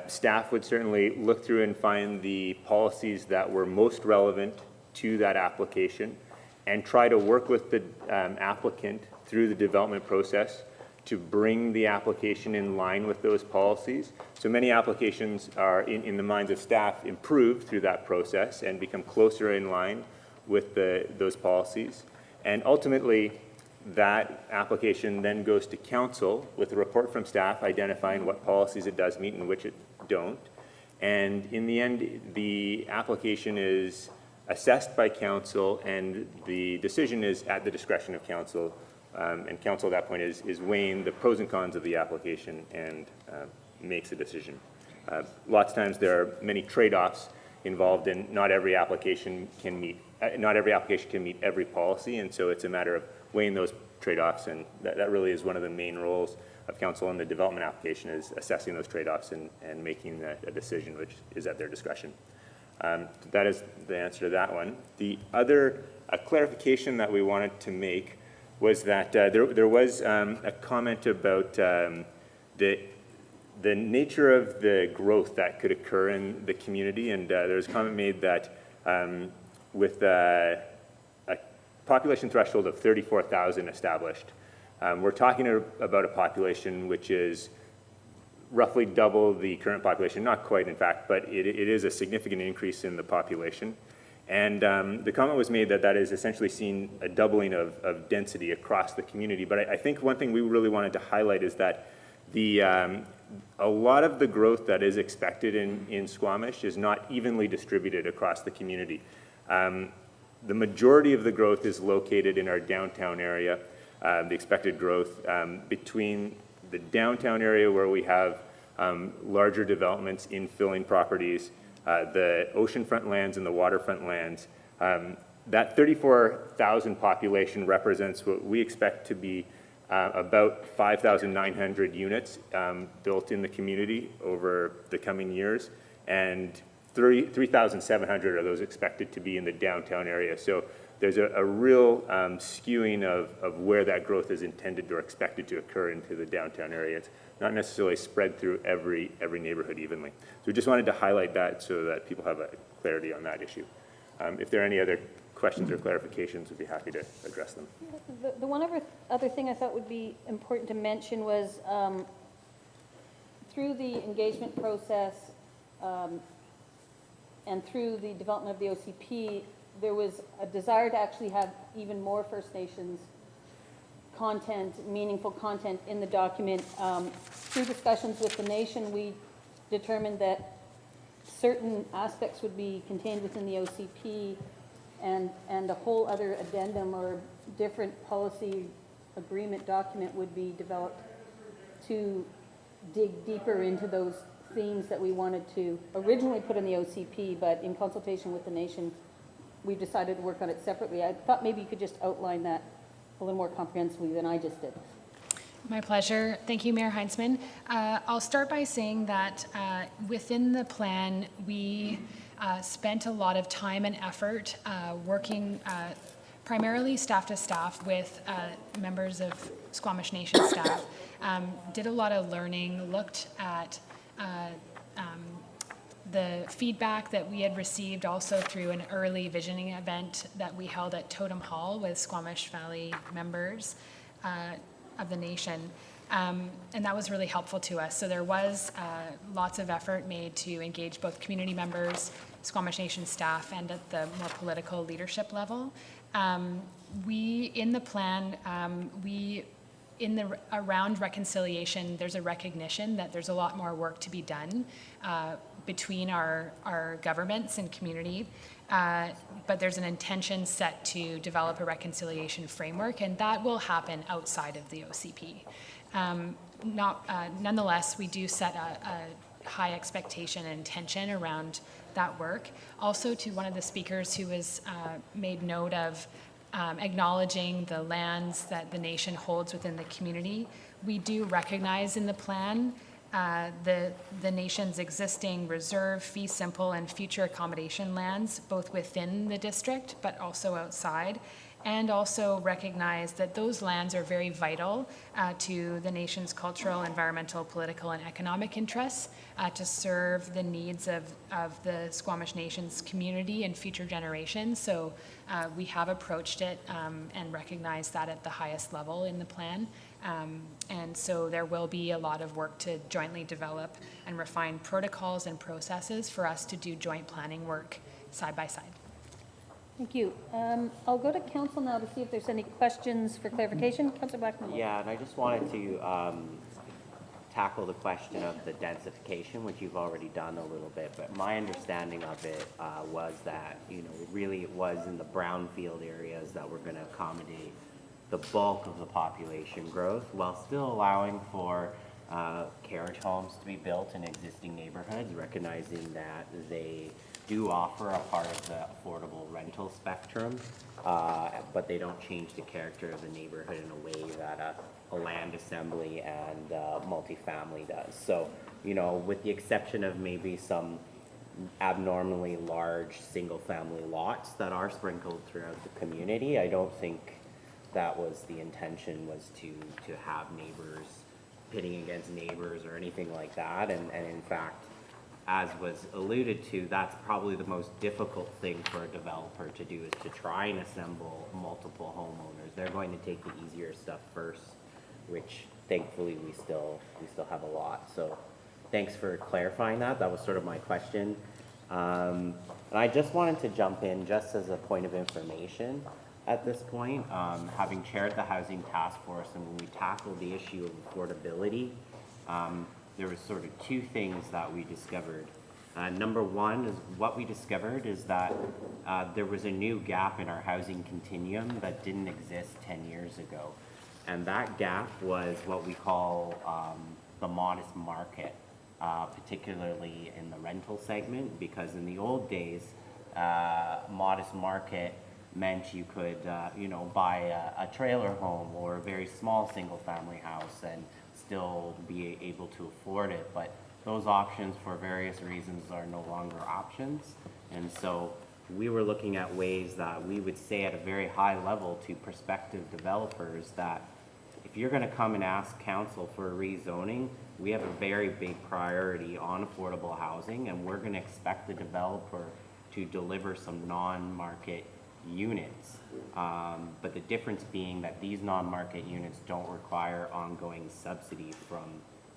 staff would certainly look through and find the policies that were most relevant to that application and try to work with the applicant through the development process to bring the application in line with those policies. So many applications are, in the minds of staff, improved through that process and become closer in line with those policies. And ultimately, that application then goes to council with a report from staff identifying what policies it does meet and which it don't. And in the end, the application is assessed by council, and the decision is at the discretion of council. And council at that point is weighing the pros and cons of the application and makes a decision. Lots of times there are many trade-offs involved, in not every application can meet every policy, and so it's a matter of weighing those trade-offs, and that really is one of the main roles of council in the development application, is assessing those trade-offs and making a decision which is at their discretion. That is the answer to that one. The other clarification that we wanted to make was that there was a comment about the nature of the growth that could occur in the community, and there was a comment made that with a population threshold of 34,000 established, we're talking about a population which is roughly double the current population, not quite in fact, but it is a significant increase in the population. And the comment was made that that is essentially seen a doubling of density across the community. But I think one thing we really wanted to highlight is that a lot of the growth that is expected in Squamish is not evenly distributed across the community. The majority of the growth is located in our downtown area. The expected growth between the downtown area, where we have larger developments, infilling properties, the oceanfront lands and the waterfront lands. That 34,000 population represents what we expect to be about 5,900 units built in the community over the coming years, and 3,700 of those expected to be in the downtown area. So there's a real skewing of where that growth is intended or expected to occur into the downtown area. It's not necessarily spread through every neighborhood evenly. So we just wanted to highlight that so that people have a clarity on that issue. If there are any other questions or clarifications, we'd be happy to address them. The one other thing I thought would be important to mention was through the engagement process and through the development of the OCP, there was a desire to actually have even more First Nations content, meaningful content in the document. Through discussions with the nation, we determined that certain aspects would be contained within the OCP, and a whole other addendum or different policy agreement document would be developed to dig deeper into those themes that we wanted to originally put in the OCP, but in consultation with the nation, we've decided to work on it separately. I thought maybe you could just outline that a little more comprehensively than I just did. My pleasure. Thank you, Mayor Heinzman. I'll start by saying that within the plan, we spent a lot of time and effort working primarily staff to staff with members of Squamish Nation staff. Did a lot of learning, looked at the feedback that we had received also through an early visioning event that we held at Totem Hall with Squamish Valley members of the nation. And that was really helpful to us. So there was lots of effort made to engage both community members, Squamish Nation staff, and at the more political leadership level. In the plan, around reconciliation, there's a recognition that there's a lot more work to be done between our governments and community. But there's an intention set to develop a reconciliation framework, and that will happen outside of the OCP. Nonetheless, we do set a high expectation and intention around that work. Also, to one of the speakers who was made note of acknowledging the lands that the nation holds within the community, we do recognize in the plan the nation's existing reserve, fee simple, and future accommodation lands, both within the district but also outside, and also recognize that those lands are very vital to the nation's cultural, environmental, political, and economic interests to serve the needs of the Squamish Nation's community and future generations. So we have approached it and recognized that at the highest level in the plan. And so there will be a lot of work to jointly develop and refine protocols and processes for us to do joint planning work side by side. Thank you. I'll go to council now to see if there's any questions for clarification. Councillor Blackman. Yeah, and I just wanted to tackle the question of the densification, which you've already done a little bit, but my understanding of it was that, really it was in the brownfield areas that we're going to accommodate the bulk of the population growth while still allowing for carriage homes to be built in existing neighborhoods, recognizing that they do offer a part of the affordable rental spectrum, but they don't change the character of the neighborhood in a way that a land assembly and multifamily does. So, with the exception of maybe some abnormally large single-family lots that are sprinkled throughout the community, I don't think that was the intention, was to have neighbors pitting against neighbors or anything like that. And in fact, as was alluded to, that's probably the most difficult thing for a developer to do, is to try and assemble multiple homeowners. They're going to take the easier stuff first, which thankfully we still have a lot. So thanks for clarifying that. That was sort of my question. And I just wanted to jump in just as a point of information at this point, having chaired the Housing Task Force, and when we tackled the issue of affordability, there was sort of two things that we discovered. Number one is what we discovered is that there was a new gap in our housing continuum that didn't exist 10 years ago. And that gap was what we call the modest market, particularly in the rental segment, because in the old days, modest market meant you could, buy a trailer home or a very small single-family house and still be able to afford it. But those options, for various reasons, are no longer options. And so we were looking at ways that we would say at a very high level to prospective developers that if you're going to come and ask council for a rezoning, we have a very big priority on affordable housing, and we're going to expect the developer to deliver some non-market units. But the difference being that these non-market units don't require ongoing subsidy from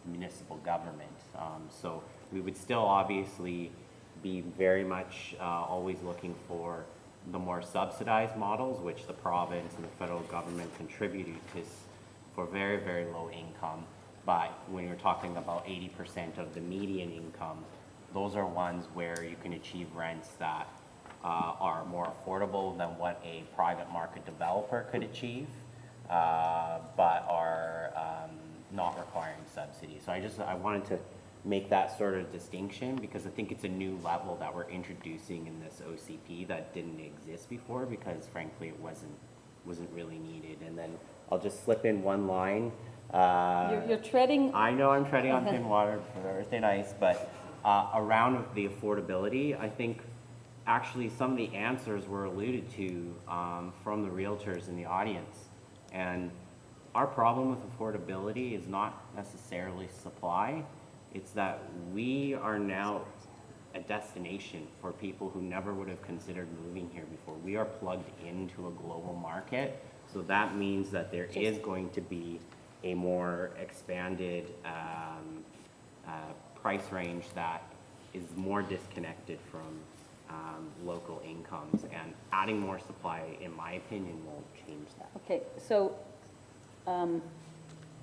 municipal government. So we would still obviously be very much always looking for the more subsidized models, which the province and the federal government contributed to for very, very low income. But when you're talking about 80% of the median income, those are ones where you can achieve rents that are more affordable than what a private market developer could achieve, but are not requiring subsidy. So I wanted to make that sort of distinction, because I think it's a new level that we're introducing in this OCP that didn't exist before, because frankly it wasn't really needed. And then I'll just slip in one line. You're treading. I know I'm treading on thin water for thin ice, but around the affordability, I think actually some of the answers were alluded to from the realtors in the audience. And our problem with affordability is not necessarily supply. It's that we are now a destination for people who never would have considered moving here before. We are plugged into a global market, so that means that there is going to be a more expanded price range that is more disconnected from local incomes, and adding more supply, in my opinion, won't change that. Okay, so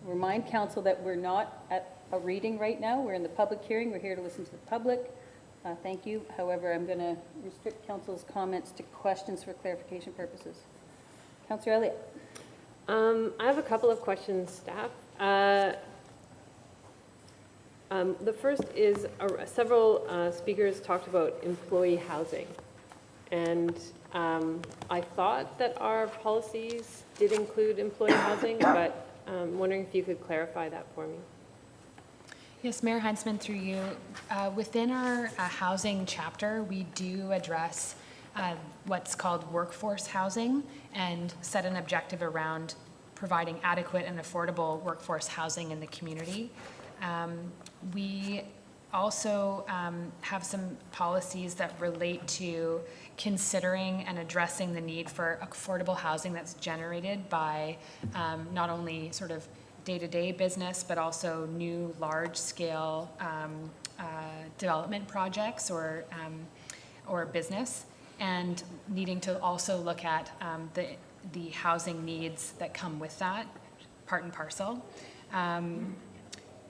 remind council that we're not at a reading right now. We're in the public hearing. We're here to listen to the public. Thank you. However, I'm going to restrict council's comments to questions for clarification purposes. Councillor Elliott. I have a couple of questions, staff. The first is several speakers talked about employee housing. And I thought that our policies did include employee housing, but I'm wondering if you could clarify that for me. Yes, Mayor Heinzman, through you. Within our housing chapter, we do address what's called workforce housing and set an objective around providing adequate and affordable workforce housing in the community. We also have some policies that relate to considering and addressing the need for affordable housing that's generated by not only sort of day-to-day business, but also new large-scale development projects or business, and needing to also look at the housing needs that come with that, part and parcel.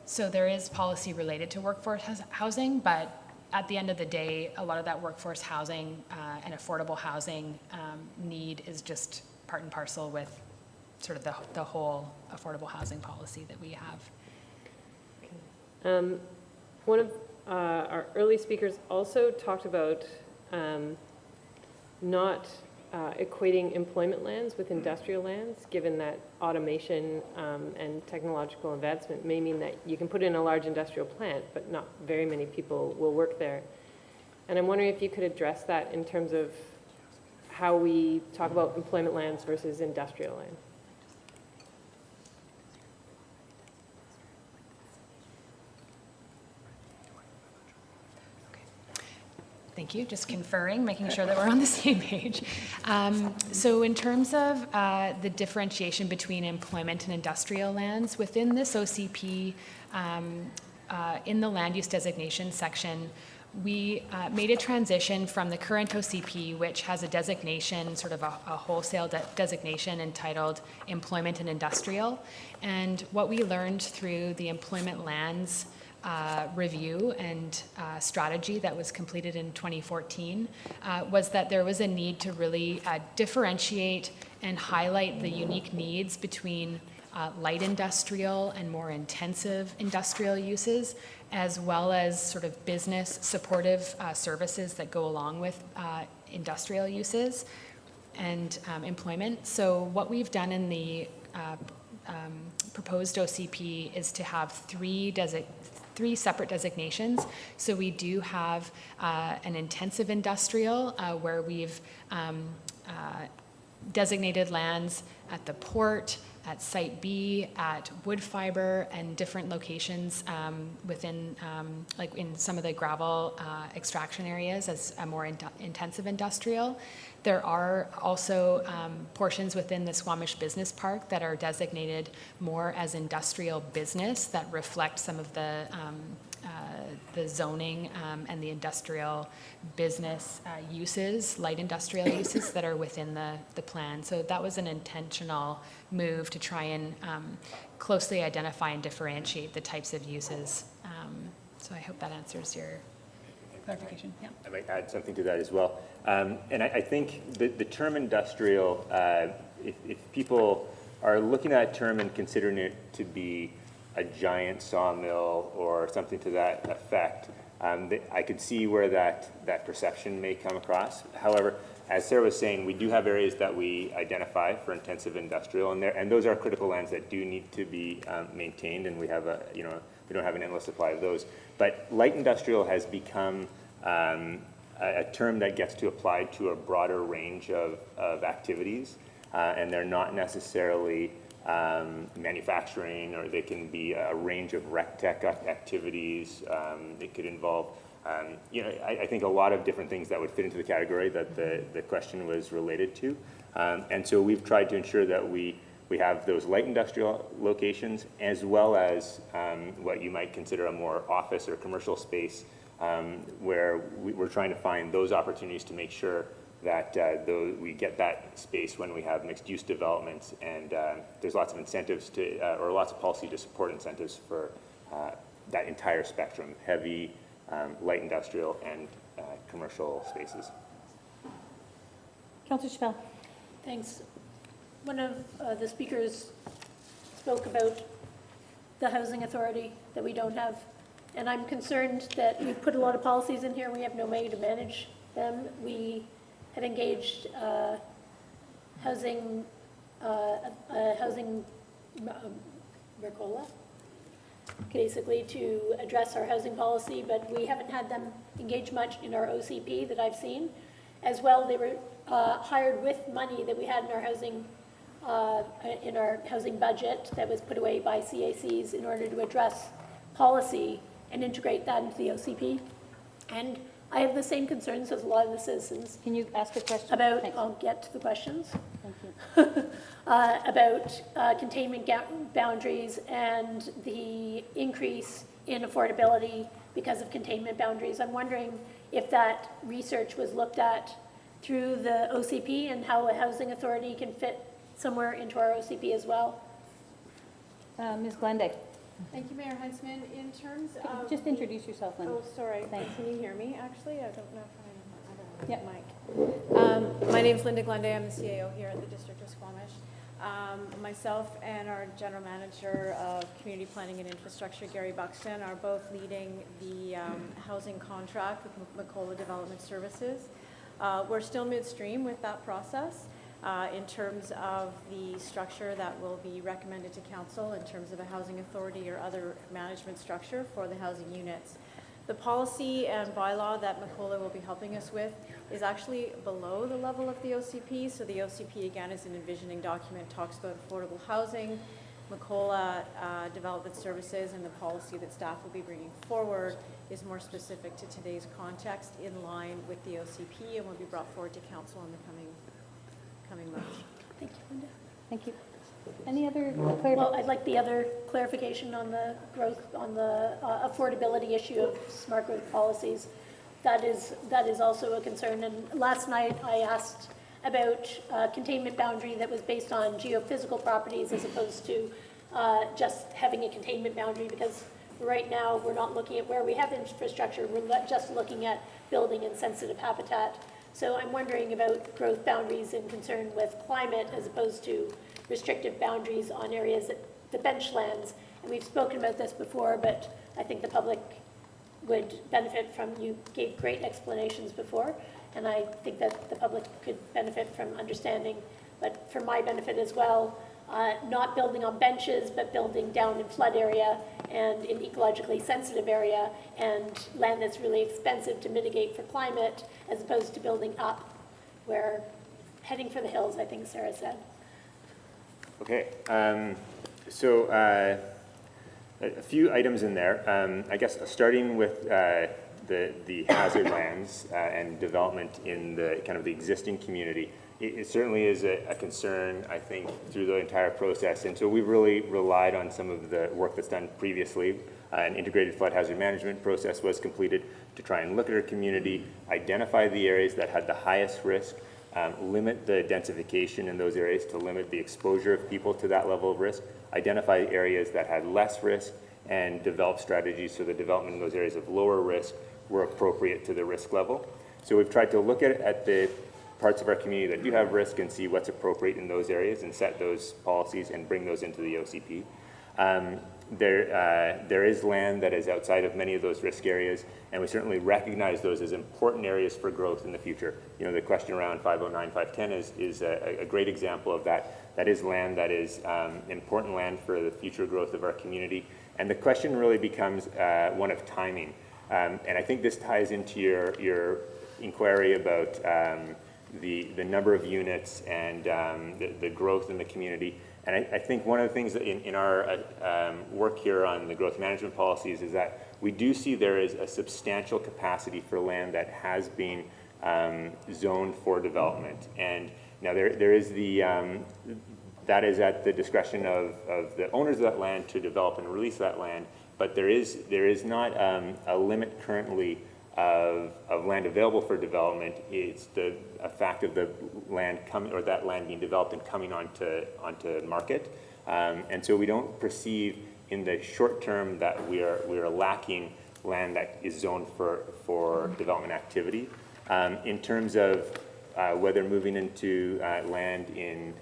So there is policy related to workforce housing, but at the end of the day, a lot of that workforce housing and affordable housing need is just part and parcel with sort of the whole affordable housing policy that we have. One of our early speakers also talked about not equating employment lands with industrial lands, given that automation and technological advancement may mean that you can put in a large industrial plant, but not very many people will work there. And I'm wondering if you could address that in terms of how we talk about employment lands versus industrial land. Thank you. Just conferring, making sure that we're on the same page. So in terms of the differentiation between employment and industrial lands, within this OCP, in the land use designation section, we made a transition from the current OCP, which has a designation, sort of a wholesale designation entitled employment and industrial. And what we learned through the employment lands review and strategy that was completed in 2014 was that there was a need to really differentiate and highlight the unique needs between light industrial and more intensive industrial uses, as well as sort of business supportive services that go along with industrial uses and employment. So what we've done in the proposed OCP is to have three separate designations. So we do have an intensive industrial where we've designated lands at the port, at Site B, at wood fiber, and different locations within, like in some of the gravel extraction areas as a more intensive industrial. There are also portions within the Squamish Business Park that are designated more as industrial business that reflect some of the zoning and the industrial business uses, light industrial uses that are within the plan. So that was an intentional move to try and closely identify and differentiate the types of uses. So I hope that answers your clarification. Yeah. I might add something to that as well. And I think the term industrial, if people are looking at that term and considering it to be a giant sawmill or something to that effect, I could see where that perception may come across. However, as Sarah was saying, we do have areas that we identify for intensive industrial, and those are critical lands that do need to be maintained, and we have we don't have an endless supply of those. But light industrial has become a term that gets to apply to a broader range of activities, and they're not necessarily manufacturing, or they can be a range of rec tech activities. It could involve You know, I think a lot of different things that would fit into the category that the question was related to. And so we've tried to ensure that we have those light industrial locations as well as what you might consider a more office or commercial space where we're trying to find those opportunities to make sure that we get that space when we have mixed-use developments, and there's lots of incentives to, or lots of policy to support incentives for that entire spectrum, heavy, light industrial, and commercial spaces. Councillor Chappelle. Thanks. One of the speakers spoke about the housing authority that we don't have, and I'm concerned that we put a lot of policies in here, we have no way to manage them. We have engaged housing Mercola, basically to address our housing policy, but we haven't had them engage much in our OCP that I've seen. As well, they were hired with money that we had in our housing budget that was put away by CACs in order to address policy and integrate that into the OCP. And I have the same concerns as a lot of the citizens. Can you ask a question? About, Thanks. I'll get to the questions. Thank you. About containment boundaries and the increase in affordability because of containment boundaries. I'm wondering if that research was looked at through the OCP and how a housing authority can fit somewhere into our OCP as well. Ms. Glenday. Thank you, Mayor Heinzman. In terms of... Just introduce yourself, Linda. Oh, sorry. Thanks. Can you hear me, actually? I don't know if I Yep. mic. My name's Linda Glenday. I'm the CAO here at the District of Squamish. Myself and our General Manager of Community Planning and Infrastructure, Gary Buxton, are both leading the housing contract with Macola Development Services. We're still midstream with that process. In terms of the structure that will be recommended to council in terms of a housing authority or other management structure for the housing units. The policy and bylaw that Macola will be helping us with is actually below the level of the OCP. So the OCP, again, is an envisioning document, talks about affordable housing. Macola Development Services and the policy that staff will be bringing forward is more specific to today's context in line with the OCP and will be brought forward to council in the coming months. Thank you, Linda. Thank you. Any other clarification? Well, I'd like the other clarification on the growth, on the affordability issue of smart growth policies. That is also a concern. And last night I asked about containment boundary that was based on geophysical properties as opposed to just having a containment boundary, because right now we're not looking at where we have infrastructure, we're just looking at building in sensitive habitat. So I'm wondering about growth boundaries in concern with climate as opposed to restrictive boundaries on areas that the benchlands. And we've spoken about this before, but I think the public would benefit from, you gave great explanations before, and I think that the public could benefit from understanding, but for my benefit as well, not building on benches, but building down in flood area and in ecologically sensitive area and land that's really expensive to mitigate for climate, as opposed to building up where heading for the hills, I think Sarah said. Okay, so a few items in there. I guess starting with the hazard lands and development in the kind of the existing community. It certainly is a concern, I think, through the entire process. And so we've really relied on some of the work that's done previously. An integrated flood hazard management process was completed to try and look at our community, identify the areas that had the highest risk, limit the densification in those areas to limit the exposure of people to that level of risk, identify areas that had less risk, and develop strategies so the development in those areas of lower risk were appropriate to the risk level. So we've tried to look at the parts of our community that do have risk and see what's appropriate in those areas and set those policies and bring those into the OCP. There is land that is outside of many of those risk areas, and we certainly recognize those as important areas for growth in the future. You know, the question around 509, 510 is a great example of that. That is land that is important land for the future growth of our community. And the question really becomes one of timing. And I think this ties into your inquiry about the number of units and the growth in the community. And I think one of the things that in our work here on the growth management policies is that we do see there is a substantial capacity for land that has been zoned for development. And now there is that is at the discretion of the owners of that land to develop and release that land, but there is not a limit currently of land available for development. It's a fact of the land coming, or that land being developed and coming onto market. And so we don't perceive in the short term that we are lacking land that is zoned for development activity. In terms of whether moving into land in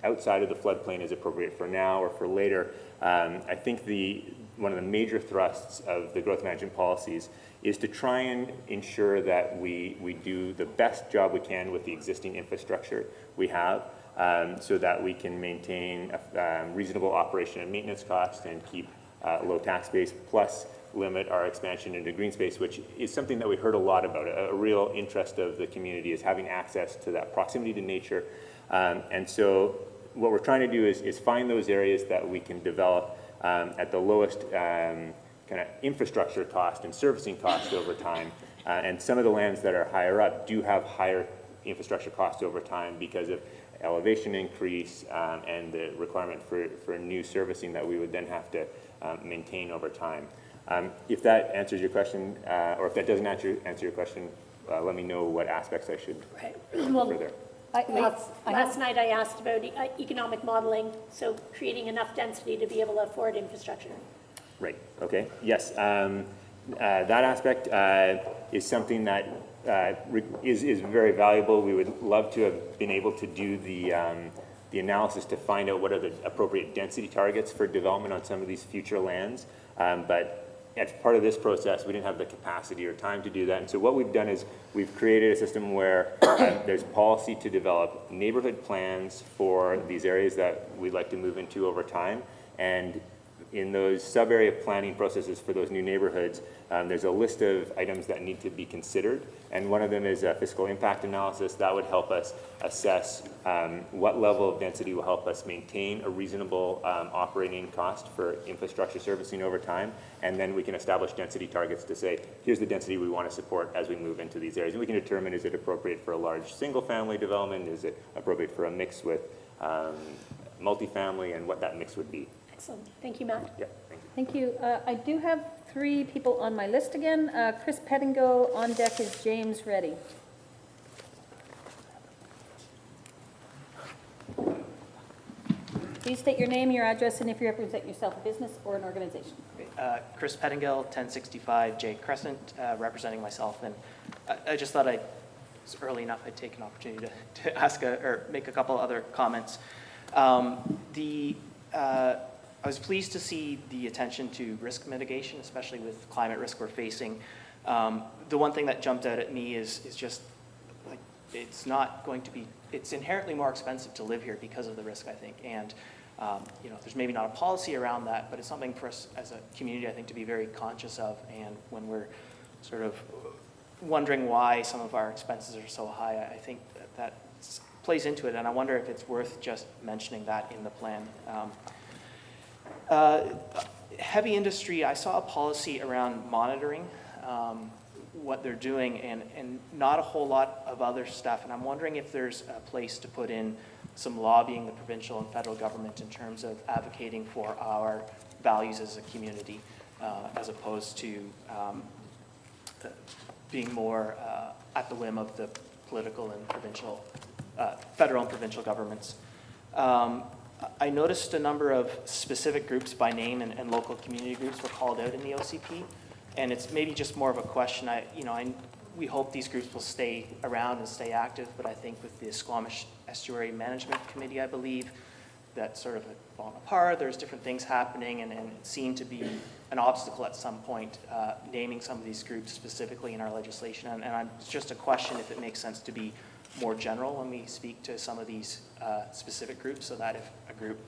outside of the floodplain is appropriate for now or for later, I think one of the major thrusts of the growth management policies is to try and ensure that we do the best job we can with the existing infrastructure we have, so that we can maintain reasonable operation and maintenance costs and keep low tax base, plus limit our expansion into green space, which is something that we heard a lot about. A real interest of the community is having access to that proximity to nature. And so what we're trying to do is find those areas that we can develop at the lowest kind of infrastructure cost and servicing cost over time. And some of the lands that are higher up do have higher infrastructure costs over time because of elevation increase and the requirement for new servicing that we would then have to maintain over time. If that answers your question, or if that doesn't answer your question, let me know what aspects I should further. Last night I asked about economic modeling, so creating enough density to be able to afford infrastructure. Right, okay, yes. That aspect is something that is very valuable. We would love to have been able to do the analysis to find out what are the appropriate density targets for development on some of these future lands. But as part of this process, we didn't have the capacity or time to do that. And so what we've done is we've created a system where there's policy to develop neighborhood plans for these areas that we'd like to move into over time. And in those sub-area planning processes for those new neighborhoods, there's a list of items that need to be considered. And one of them is a fiscal impact analysis. That would help us assess what level of density will help us maintain a reasonable operating cost for infrastructure servicing over time. And then we can establish density targets to say, here's the density we want to support as we move into these areas. And we can determine, is it appropriate for a large single-family development? Is it appropriate for a mix with multifamily, and what that mix would be? Excellent. Thank you, Matt. Yeah, Thank you. I do have 3 people on my list again. Chris Pettingill, on deck is James Reddy. Please state your name, your address, and if you represent yourself, a business or an organization. Chris Pettingill, 1065 J Crescent, representing myself. And I just thought it's early enough, I'd take an opportunity to ask or make a couple other comments. I was pleased to see the attention to risk mitigation, especially with climate risk we're facing. The one thing that jumped out at me is just like it's inherently more expensive to live here because of the risk, I think. And there's maybe not a policy around that, but it's something for us as a community, I think, to be very conscious of. And when we're sort of wondering why some of our expenses are so high, I think that plays into it. And I wonder if it's worth just mentioning that in the plan. Heavy industry, I saw a policy around monitoring what they're doing and not a whole lot of other stuff. And I'm wondering if there's a place to put in some lobbying the provincial and federal government in terms of advocating for our values as a community, as opposed to being more at the whim of the political and provincial, federal and provincial governments. I noticed a number of specific groups by name and local community groups were called out in the OCP, and it's maybe just more of a question. We hope these groups will stay around and stay active, but I think with the Squamish Estuary Management Committee, I believe, that sort of fallen apart. There's different things happening, and it seemed to be an obstacle at some point, naming some of these groups specifically in our legislation. And it's just a question if it makes sense to be more general when we speak to some of these specific groups, so that if a group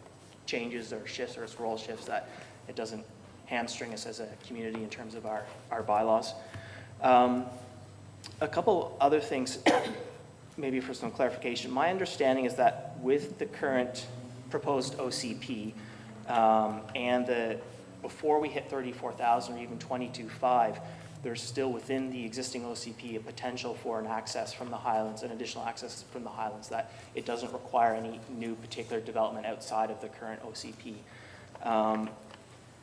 changes or shifts or its role shifts, that it doesn't hamstring us as a community in terms of our bylaws. A couple other things, maybe for some clarification. My understanding is that with the current proposed OCP and the before we hit 34,000 or even 22.5, there's still within the existing OCP a potential for an access from the Highlands, an additional access from the Highlands, that it doesn't require any new particular development outside of the current OCP.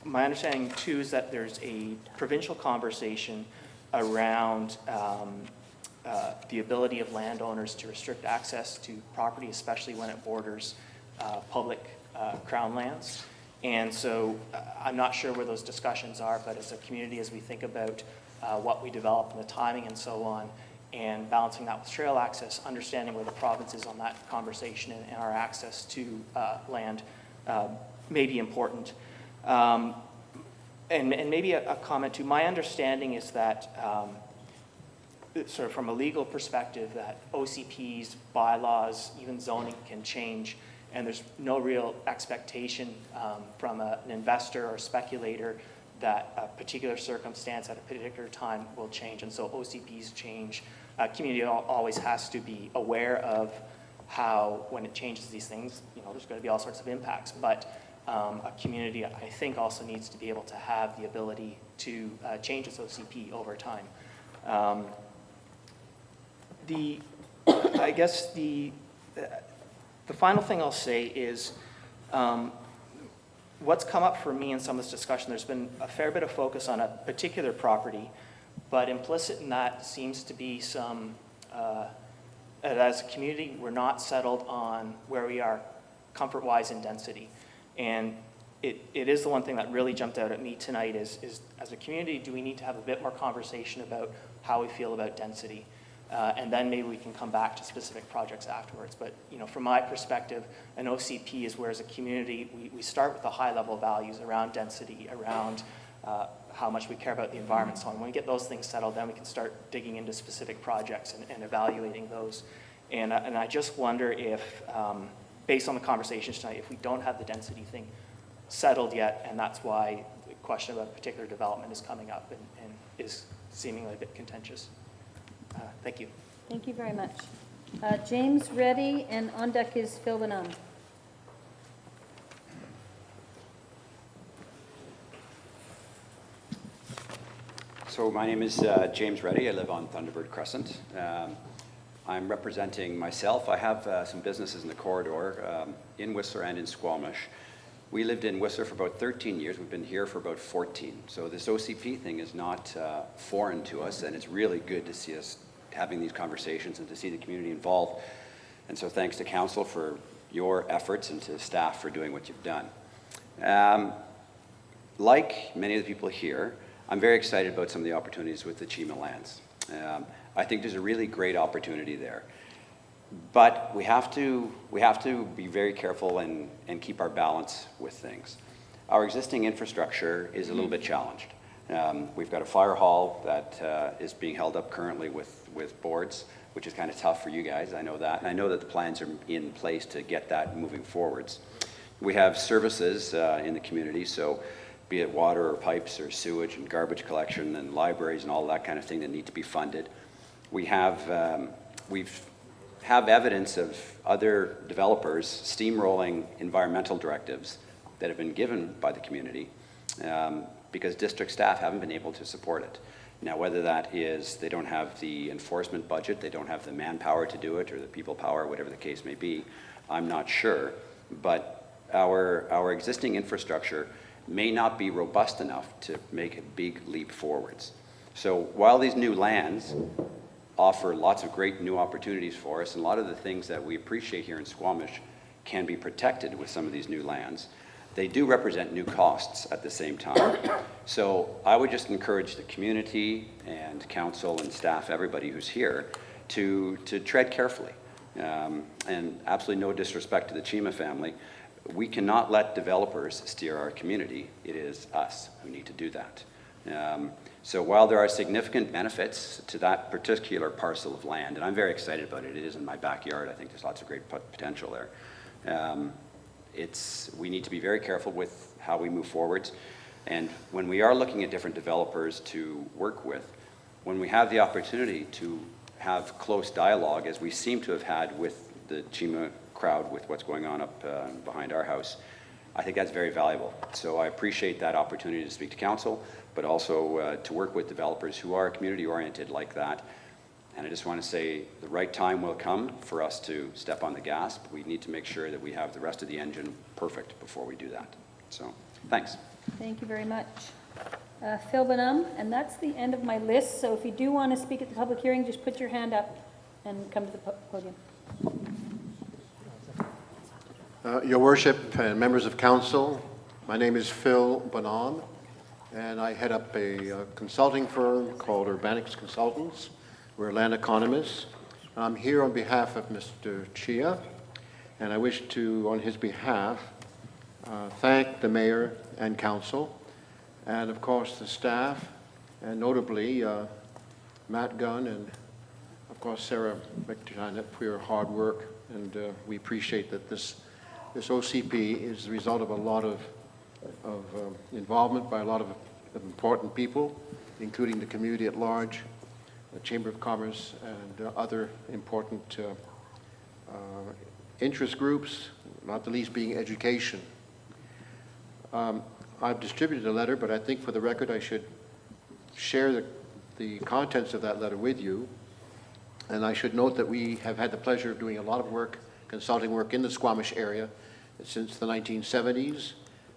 My understanding too is that there's a provincial conversation around the ability of landowners to restrict access to property, especially when it borders public crown lands. And so I'm not sure where those discussions are, but as a community, as we think about what we develop and the timing and so on, and balancing that with trail access, understanding where the province is on that conversation and our access to land may be important. And maybe a comment too. My understanding is that sort of from a legal perspective, that OCPs, bylaws, even zoning can change, and there's no real expectation from an investor or speculator that a particular circumstance at a particular time will change. And so OCPs change. Community always has to be aware of how, when it changes these things, there's going to be all sorts of impacts. But a community, I think, also needs to be able to have the ability to change its OCP over time. I guess the final thing I'll say is what's come up for me in some of this discussion, there's been a fair bit of focus on a particular property, but implicit in that seems to be some, as a community, we're not settled on where we are comfort-wise in density. And it is the one thing that really jumped out at me tonight is as a community, do we need to have a bit more conversation about how we feel about density? And then maybe we can come back to specific projects afterwards. But from my perspective, an OCP is where as a community, we start with the high-level values around density, around how much we care about the environment, so on. When we get those things settled, then we can start digging into specific projects and evaluating those. And I just wonder if, based on the conversations tonight, if we don't have the density thing settled yet, and that's why the question about a particular development is coming up and is seemingly a bit contentious. Thank you. Thank you very much. James Reddy, and on deck is Phil Benham. So my name is James Reddy. I live on Thunderbird Crescent. I'm representing myself. I have some businesses in the corridor in Whistler and in Squamish. We lived in Whistler for about 13 years. We've been here for about 14. So this OCP thing is not foreign to us, and it's really good to see us having these conversations and to see the community involved. And so thanks to council for your efforts and to staff for doing what you've done. Like many of the people here, I'm very excited about some of the opportunities with the Chima lands. I think there's a really great opportunity there. But we have to be very careful and keep our balance with things. Our existing infrastructure is a little bit challenged. We've got a fire hall that is being held up currently with boards, which is kind of tough for you guys, I know that. And I know that the plans are in place to get that moving forwards. We have services in the community, so be it water or pipes or sewage and garbage collection and libraries and all that kind of thing that need to be funded. We have evidence of other developers steamrolling environmental directives that have been given by the community because district staff haven't been able to support it. Now, whether that is they don't have the enforcement budget, they don't have the manpower to do it, or the people power, whatever the case may be, I'm not sure. But our existing infrastructure may not be robust enough to make a big leap forwards. So while these new lands offer lots of great new opportunities for us, and a lot of the things that we appreciate here in Squamish can be protected with some of these new lands, they do represent new costs at the same time. So I would just encourage the community and council and staff, everybody who's here, to tread carefully. And absolutely no disrespect to the Chima family, we cannot let developers steer our community. It is us who need to do that. So while there are significant benefits to that particular parcel of land, and I'm very excited about it, it is in my backyard, I think there's lots of great potential there. We need to be very careful with how we move forward. And when we are looking at different developers to work with, when we have the opportunity to have close dialogue, as we seem to have had with the Chima crowd with what's going on up behind our house, I think that's very valuable. So I appreciate that opportunity to speak to council, but also to work with developers who are community-oriented like that. And I just want to say the right time will come for us to step on the gas, but we need to make sure that we have the rest of the engine perfect before we do that. So, thanks. Thank you very much. Phil Bonham, and that's the end of my list, so if you do want to speak at the public hearing, just put your hand up and come to the podium. Your Worship and members of council, my name is Phil Bonham, and I head up a consulting firm called Urbanics Consultants. We're land economists. I'm here on behalf of Mr. Chia, and I wish to, on his behalf, thank the mayor and council, and of course the staff, and notably Matt Gunn and of course Sarah McJanet for your hard work, and we appreciate that this OCP is the result of a lot of involvement by a lot of important people, including the community at large, the Chamber of Commerce, and other important interest groups, not the least being education. I've distributed a letter, but I think for the record I should share the contents of that letter with you. And I should note that we have had the pleasure of doing a lot of work, consulting work in the Squamish area since the 1970s.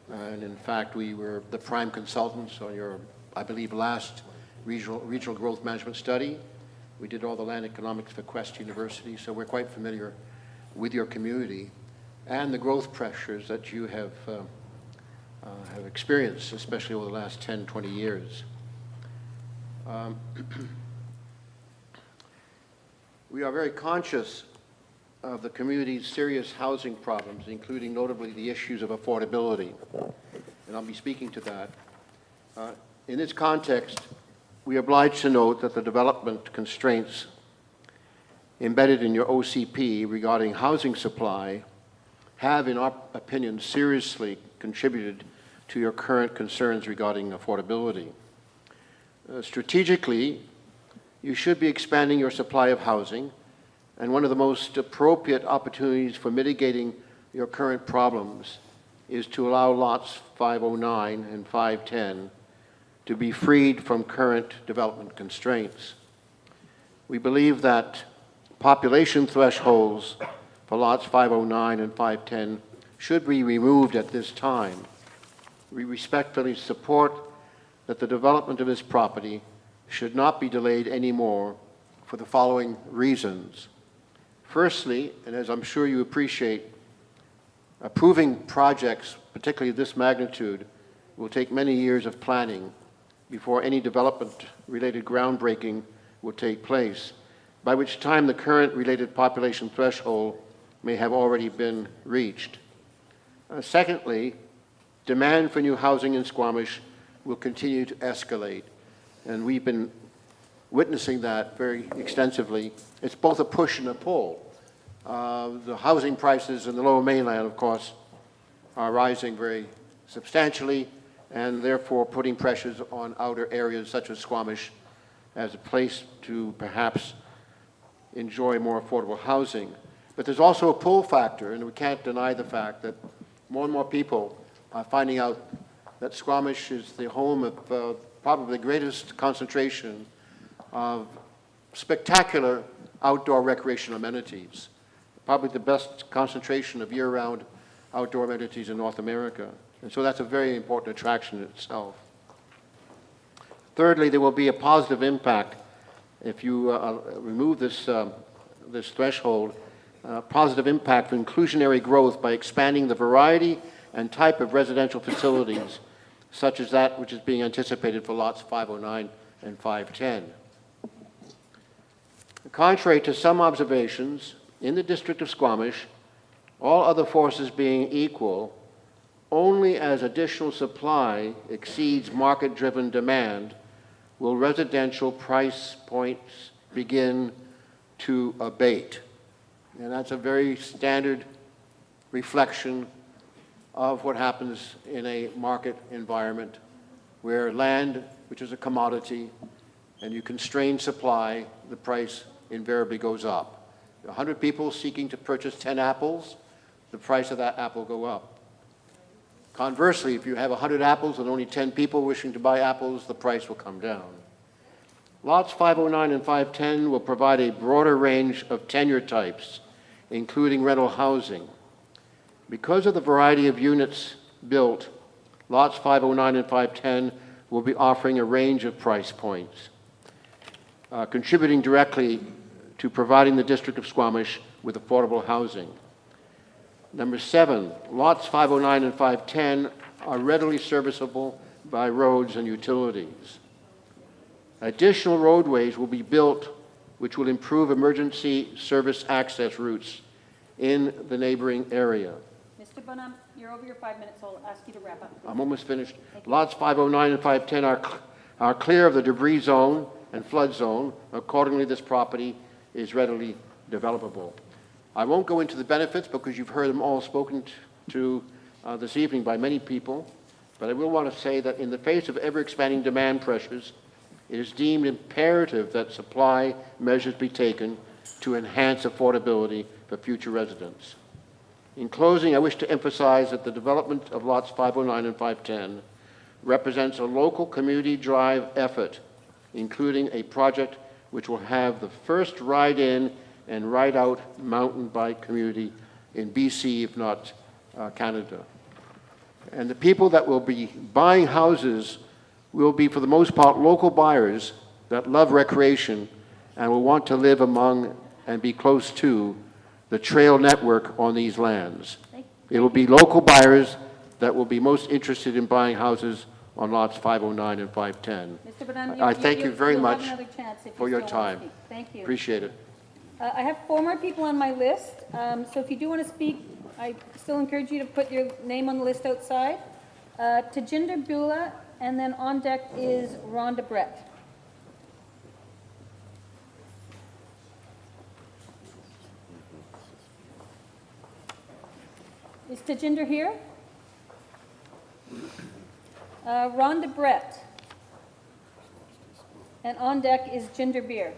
And in fact, we were the prime consultants on your, I believe, last regional growth management study. We did all the land economics for Quest University, so we're quite familiar with your community and the growth pressures that you have experienced, especially over the last 10, 20 years. We are very conscious of the community's serious housing problems, including notably the issues of affordability, and I'll be speaking to that. In this context, we are obliged to note that the development constraints embedded in your OCP regarding housing supply have, in our opinion, seriously contributed to your current concerns regarding affordability. Strategically, you should be expanding your supply of housing, and one of the most appropriate opportunities for mitigating your current problems is to allow lots 509 and 510 to be freed from current development constraints. We believe that population thresholds for lots 509 and 510 should be removed at this time. We respectfully support that the development of this property should not be delayed anymore for the following reasons. Firstly, and as I'm sure you appreciate, approving projects, particularly of this magnitude, will take many years of planning before any development-related groundbreaking will take place, by which time the current related population threshold may have already been reached. Secondly, demand for new housing in Squamish will continue to escalate, and we've been witnessing that very extensively. It's both a push and a pull. The housing prices in the Lower Mainland, of course, are rising very substantially, and therefore putting pressures on outer areas such as Squamish as a place to perhaps enjoy more affordable housing. But there's also a pull factor, and we can't deny the fact that more and more people are finding out that Squamish is the home of probably the greatest concentration of spectacular outdoor recreational amenities, probably the best concentration of year-round outdoor amenities in North America. And so that's a very important attraction in itself. Thirdly, there will be a positive impact if you remove this, this threshold, positive impact for inclusionary growth by expanding the variety and type of residential facilities, such as that which is being anticipated for lots 509 and 510. Contrary to some observations, in the district of Squamish, all other forces being equal, only as additional supply exceeds market-driven demand will residential price points begin to abate. And that's a very standard reflection of what happens in a market environment where land, which is a commodity, and you constrain supply, the price invariably goes up. 100 people seeking to purchase 10 apples, the price of that apple go up. Conversely, if you have 100 apples and only 10 people wishing to buy apples, the price will come down. Lots 509 and 510 will provide a broader range of tenure types, including rental housing. Because of the variety of units built, lots 509 and 510 will be offering a range of price points, contributing directly to providing the District of Squamish with affordable housing. Number 7, lots 509 and 510 are readily serviceable by roads and utilities. Additional roadways will be built which will improve emergency service access routes in the neighboring area. Mr. Bonham, you're over your 5 minutes, so I'll ask you to wrap up. I'm almost finished. Lots 509 and 510 are clear of the debris zone and flood zone. Accordingly, this property is readily developable. I won't go into the benefits because you've heard them all spoken to this evening by many people, but I will want to say that in the face of ever-expanding demand pressures, it is deemed imperative that supply measures be taken to enhance affordability for future residents. In closing, I wish to emphasize that the development of lots 509 and 510 represents a local community drive effort, including a project which will have the first ride-in and ride-out mountain bike community in BC, if not Canada. And the people that will be buying houses will be, for the most part, local buyers that love recreation and will want to live among and be close to the trail network on these lands. It will be local buyers that will be most interested in buying houses on lots 509 and 510. Mr. Bonham, I thank you very you'll much have another chance if for you your still want to time. speak. Thank you. Appreciate it. I have 4 more people on my list, so if you do want to speak, I still encourage you to put your name on the list outside. Tajinder Bula, and then on deck is Rhonda Brett. Is Tajinder here? Rhonda Brett. And on deck is Jinder Beer.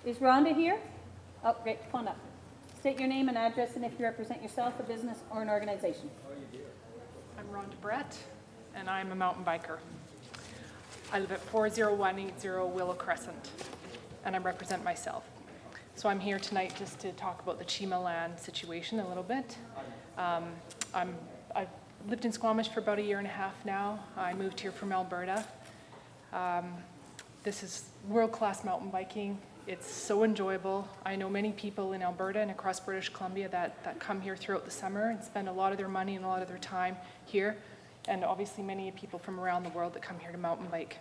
Is Rhonda here? Oh, great, come on up. State your name and address, and if you represent yourself, a business, or an organization. I'm Rhonda Brett, and I'm a mountain biker. I live at 40180 Willow Crescent, and I represent myself. So I'm here tonight just to talk about the Chima land situation a little bit. I've lived in Squamish for about 1.5 years now. I moved here from Alberta. This is world-class mountain biking. It's so enjoyable. I know many people in Alberta and across British Columbia that come here throughout the summer and spend a lot of their money and a lot of their time here, and obviously many people from around the world that come here to mountain bike.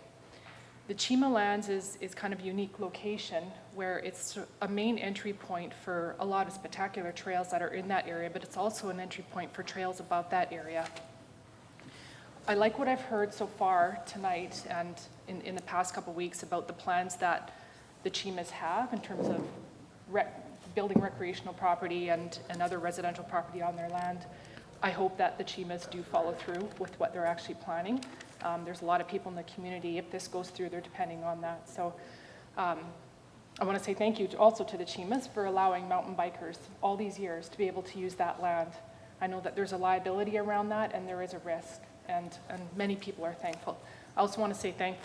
The Chima Lands is kind of a unique location where it's a main entry point for a lot of spectacular trails that are in that area, but it's also an entry point for trails above that area. I like what I've heard so far tonight and in the past couple weeks about the plans that the Chimas have in terms of building recreational property and other residential property on their land. I hope that the Chimas do follow through with what they're actually planning. There's a lot of people in the community, if this goes through, they're depending on that. So I want to say thank you also to the Chimas for allowing mountain bikers all these years to be able to use that land. I know that there's a liability around that and there is a risk, and many people are thankful. I also want to say thank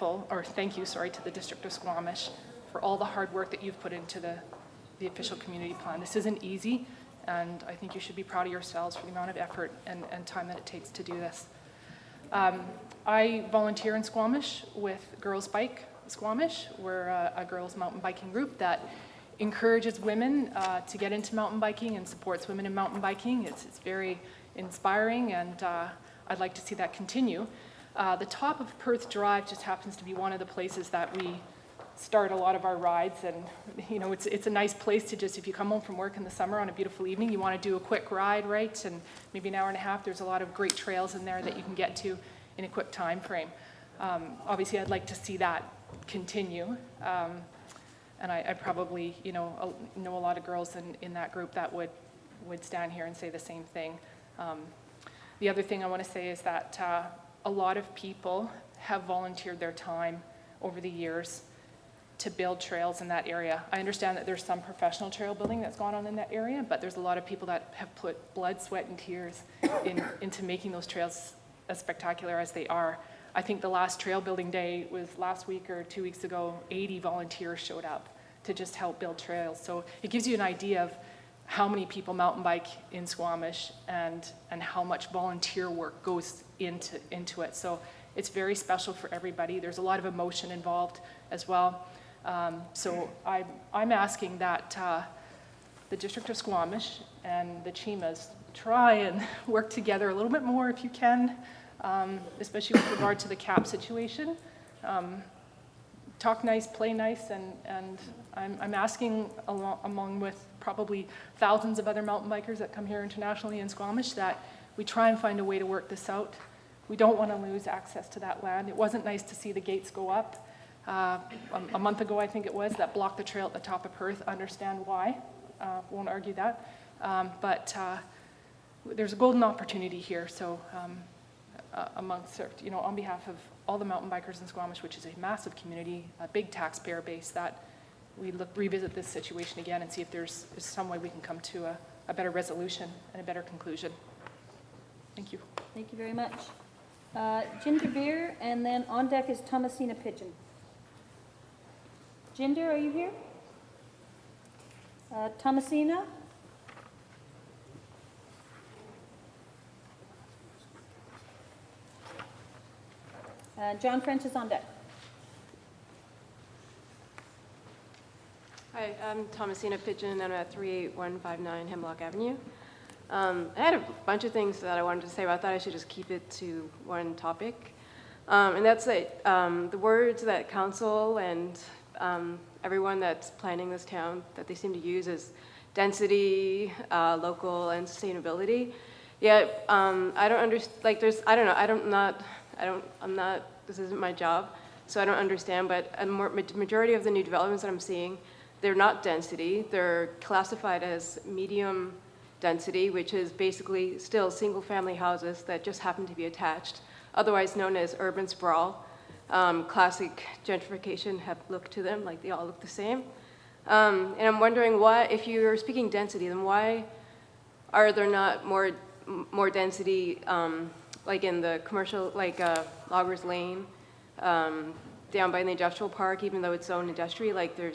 you to the District of Squamish for all the hard work that you've put into the official community plan. This isn't easy, and I think you should be proud of yourselves for the amount of effort and time that it takes to do this. I volunteer in Squamish with Girls Bike Squamish. We're a girls mountain biking group that encourages women to get into mountain biking and supports women in mountain biking. It's very inspiring, and I'd like to see that continue. The top of Perth Drive just happens to be one of the places that we start a lot of our rides, and you know, it's a nice place to just, if you come home from work in the summer on a beautiful evening, you want to do a quick ride, right, and maybe 1.5 hours, there's a lot of great trails in there that you can get to in a quick time frame. Obviously, I'd like to see that continue, and I probably, know a lot of girls in that group that would stand here and say the same thing. The other thing I want to say is that a lot of people have volunteered their time over the years to build trails in that area. I understand that there's some professional trail building that's gone on in that area, but there's a lot of people that have put blood, sweat, and tears into making those trails as spectacular as they are. I think the last trail building day was last week or 2 weeks ago. 80 volunteers showed up to just help build trails. So it gives you an idea of how many people mountain bike in Squamish and how much volunteer work goes into it. So it's very special for everybody. There's a lot of emotion involved as well. So I'm asking that the District of Squamish and the Chimas try and work together a little bit more if you can, especially with regard to the cap situation. Talk nice, play nice, and I'm asking along with probably thousands of other mountain bikers that come here internationally in Squamish that we try and find a way to work this out. We don't want to lose access to that land. It wasn't nice to see the gates go up a month ago, I think it was, that blocked the trail at the top of Perth. Understand why. Won't argue that. But there's a golden opportunity here. So amongst, on behalf of all the mountain bikers in Squamish, which is a massive community, a big taxpayer base, that we revisit this situation again and see if there's some way we can come to a better resolution and a better conclusion. Thank you. Thank you very much. Ginger Beer, and then on deck is Thomasina Pigeon. Ginger, are you here? Thomasina? John French is on deck. Hi, I'm Thomasina Pigeon. I'm at 38159 Hemlock Avenue. I had a bunch of things that I wanted to say, but I thought I should just keep it to one topic. And that's that the words that council and everyone that's planning this town, that they seem to use is density, local, and sustainability. Yet, I don't understand, like I'm not, this isn't my job, so I don't understand, but a majority of the new developments that I'm seeing, they're not density, they're classified as medium density, which is basically still single-family houses that just happen to be attached, otherwise known as urban sprawl. Classic gentrification have looked to them, like they all look the same. And I'm wondering why, if you're speaking density, then why are there not more density, like in the commercial, like Loggers Lane, down by the industrial park, even though it's zoned industry, like you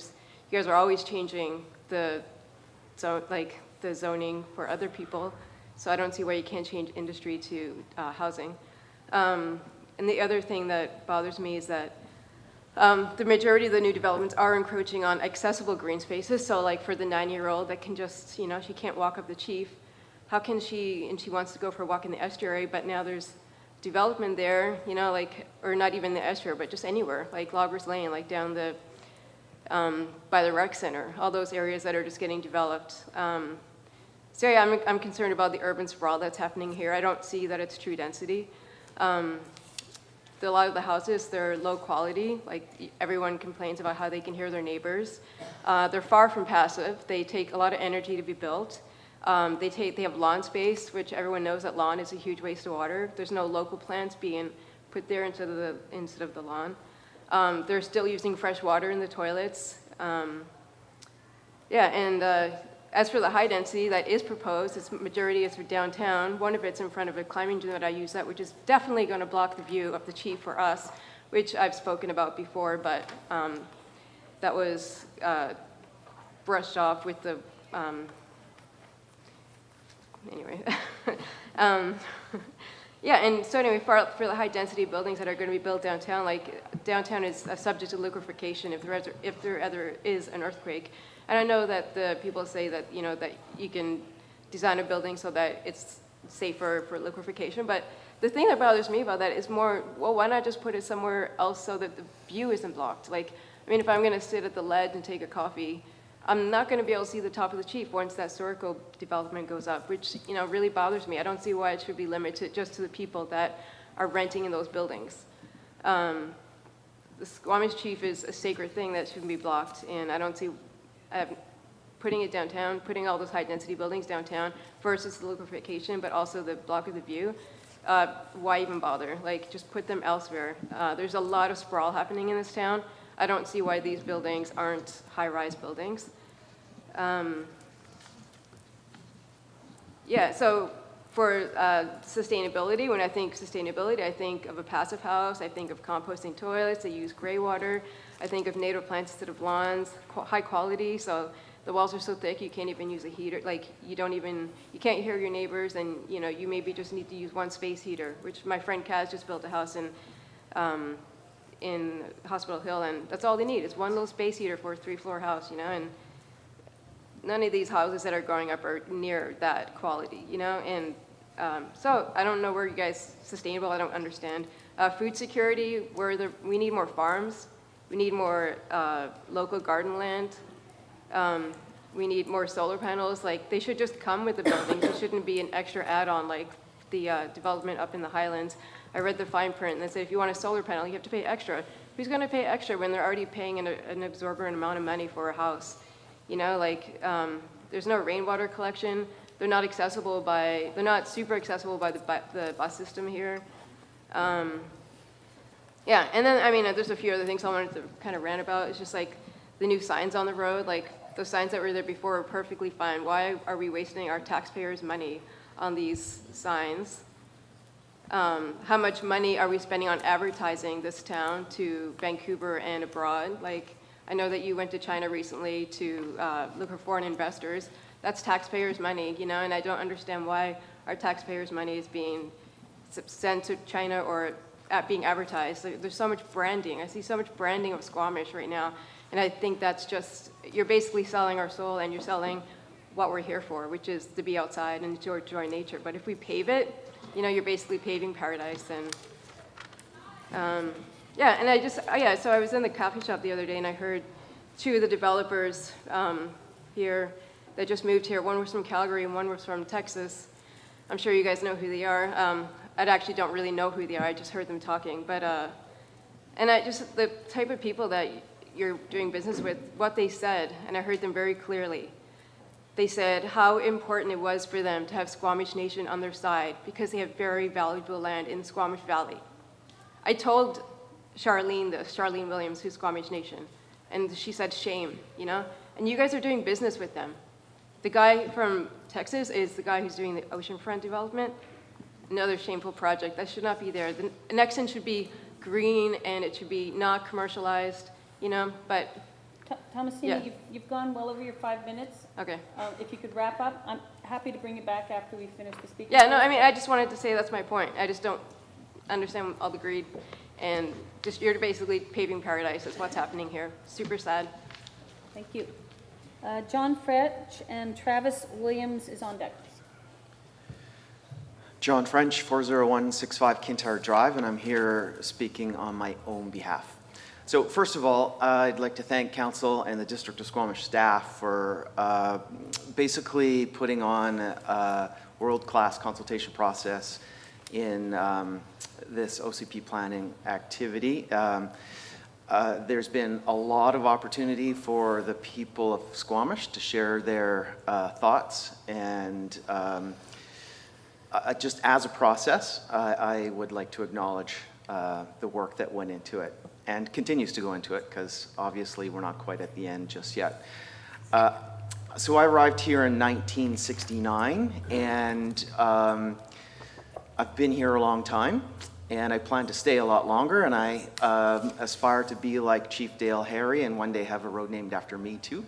guys are always changing the zoning for other people, so I don't see why you can't change industry to housing. And the other thing that bothers me is that the majority of the new developments are encroaching on accessible green spaces, so like for the 9-year-old that can just, she can't walk up the Chief, how can she, and she wants to go for a walk in the estuary, but now there's development there, or not even the estuary, but just anywhere, like Loggers Lane, like down the, by the rec center, all those areas that are just getting developed. So yeah, I'm concerned about the urban sprawl that's happening here. I don't see that it's true density. A lot of the houses, they're low quality, like everyone complains about how they can hear their neighbors. They're far from passive. They take a lot of energy to be built. They have lawn space, which everyone knows that lawn is a huge waste of water. There's no local plants being put there instead of the lawn. They're still using fresh water in the toilets. As for the high density that is proposed, its majority is for downtown. One of it's in front of a climbing gym that I use that, which is definitely going to block the view of the Chief for us, which I've spoken about before, but that was brushed off with the, anyway. Yeah, and so anyway, for the high density buildings that are going to be built downtown, like downtown is subject to liquefaction if there ever is an earthquake. And I know that the people say that, that you can design a building so that it's safer for liquefaction, but the thing that bothers me about that is more, well, why not just put it somewhere else so that the view isn't blocked? If I'm gonna sit at the ledge and take a coffee, I'm not gonna be able to see the top of the Chief once that Soroco development goes up, which, really bothers me. I don't see why it should be limited just to the people that are renting in those buildings. The Squamish Chief is a sacred thing that shouldn't be blocked, and I don't see putting it downtown, putting all those high-density buildings downtown versus the liquefaction, but also the block of the view. Why even bother? Just put them elsewhere. There's a lot of sprawl happening in this town. I don't see why these buildings aren't high-rise buildings. Yeah, so for sustainability, when I think sustainability, I think of a passive house, I think of composting toilets, I use gray water, I think of native plants instead of lawns, high quality, so the walls are so thick you can't even use a heater, like you can't hear your neighbors, and you maybe just need to use one space heater, which my friend Kaz just built a house in Hospital Hill, and that's all they need, is one little space heater for a 3-floor house, and none of these houses that are growing up are near that quality, and so I don't know where you guys, sustainable, I don't understand. Food security, we need more farms, we need more local garden land, we need more solar panels, like they should just come with the buildings, it shouldn't be an extra add-on like the development up in the Highlands. I read the fine print and they said if you want a solar panel, you have to pay extra. Who's gonna pay extra when they're already paying an exorbitant amount of money for a house? There's no rainwater collection. They're not super accessible by the bus system here. Yeah, and then, there's a few other things I wanted to kind of rant about. It's just like the new signs on the road, like those signs that were there before were perfectly fine. Why are we wasting our taxpayers' money on these signs? How much money are we spending on advertising this town to Vancouver and abroad? Like, I know that you went to China recently to look for foreign investors. That's taxpayers' money, and I don't understand why our taxpayers' money is being sent to China or being advertised. There's so much branding. I see so much branding of Squamish right now, and I think that's just, you're basically selling our soul and you're selling what we're here for, which is to be outside and to enjoy nature. But if we pave it, you're basically paving paradise. And yeah, and so I was in the coffee shop the other day and I heard two of the developers here that just moved here. One was from Calgary and one was from Texas. I'm sure you guys know who they are. I actually don't really know who they are. I just heard them talking. But, the type of people that you're doing business with, what they said, and I heard them very clearly. They said how important it was for them to have Squamish Nation on their side because they have very valuable land in the Squamish Valley. I told Charlene Williams, who's Squamish Nation, and she said, shame, And you guys are doing business with them. The guy from Texas is the guy who's doing the oceanfront development. Another shameful project. That should not be there. The Nexon should be green and it should be not commercialized, but... Thomasina, Yeah. you've gone well over your 5 minutes. Okay. If you could wrap up, I'm happy to bring it back after we finish the speaking. Yeah, no, I just wanted to say that's my point. I just don't understand all the greed, and just you're basically paving paradise is what's happening here. Super sad. Thank you. John French and Travis Williams is on deck. John French, 40165 Kintyre Drive, and I'm here speaking on my own behalf. So first of all, I'd like to thank Council and the District of Squamish staff for basically putting on a world-class consultation process in this OCP planning activity. There's been a lot of opportunity for the people of Squamish to share their thoughts, and just as a process, I would like to acknowledge the work that went into it and continues to go into it, because obviously we're not quite at the end just yet. So I arrived here in 1969, and I've been here a long time, and I plan to stay a lot longer, and I aspire to be like Chief Dale Harry and one day have a road named after me too.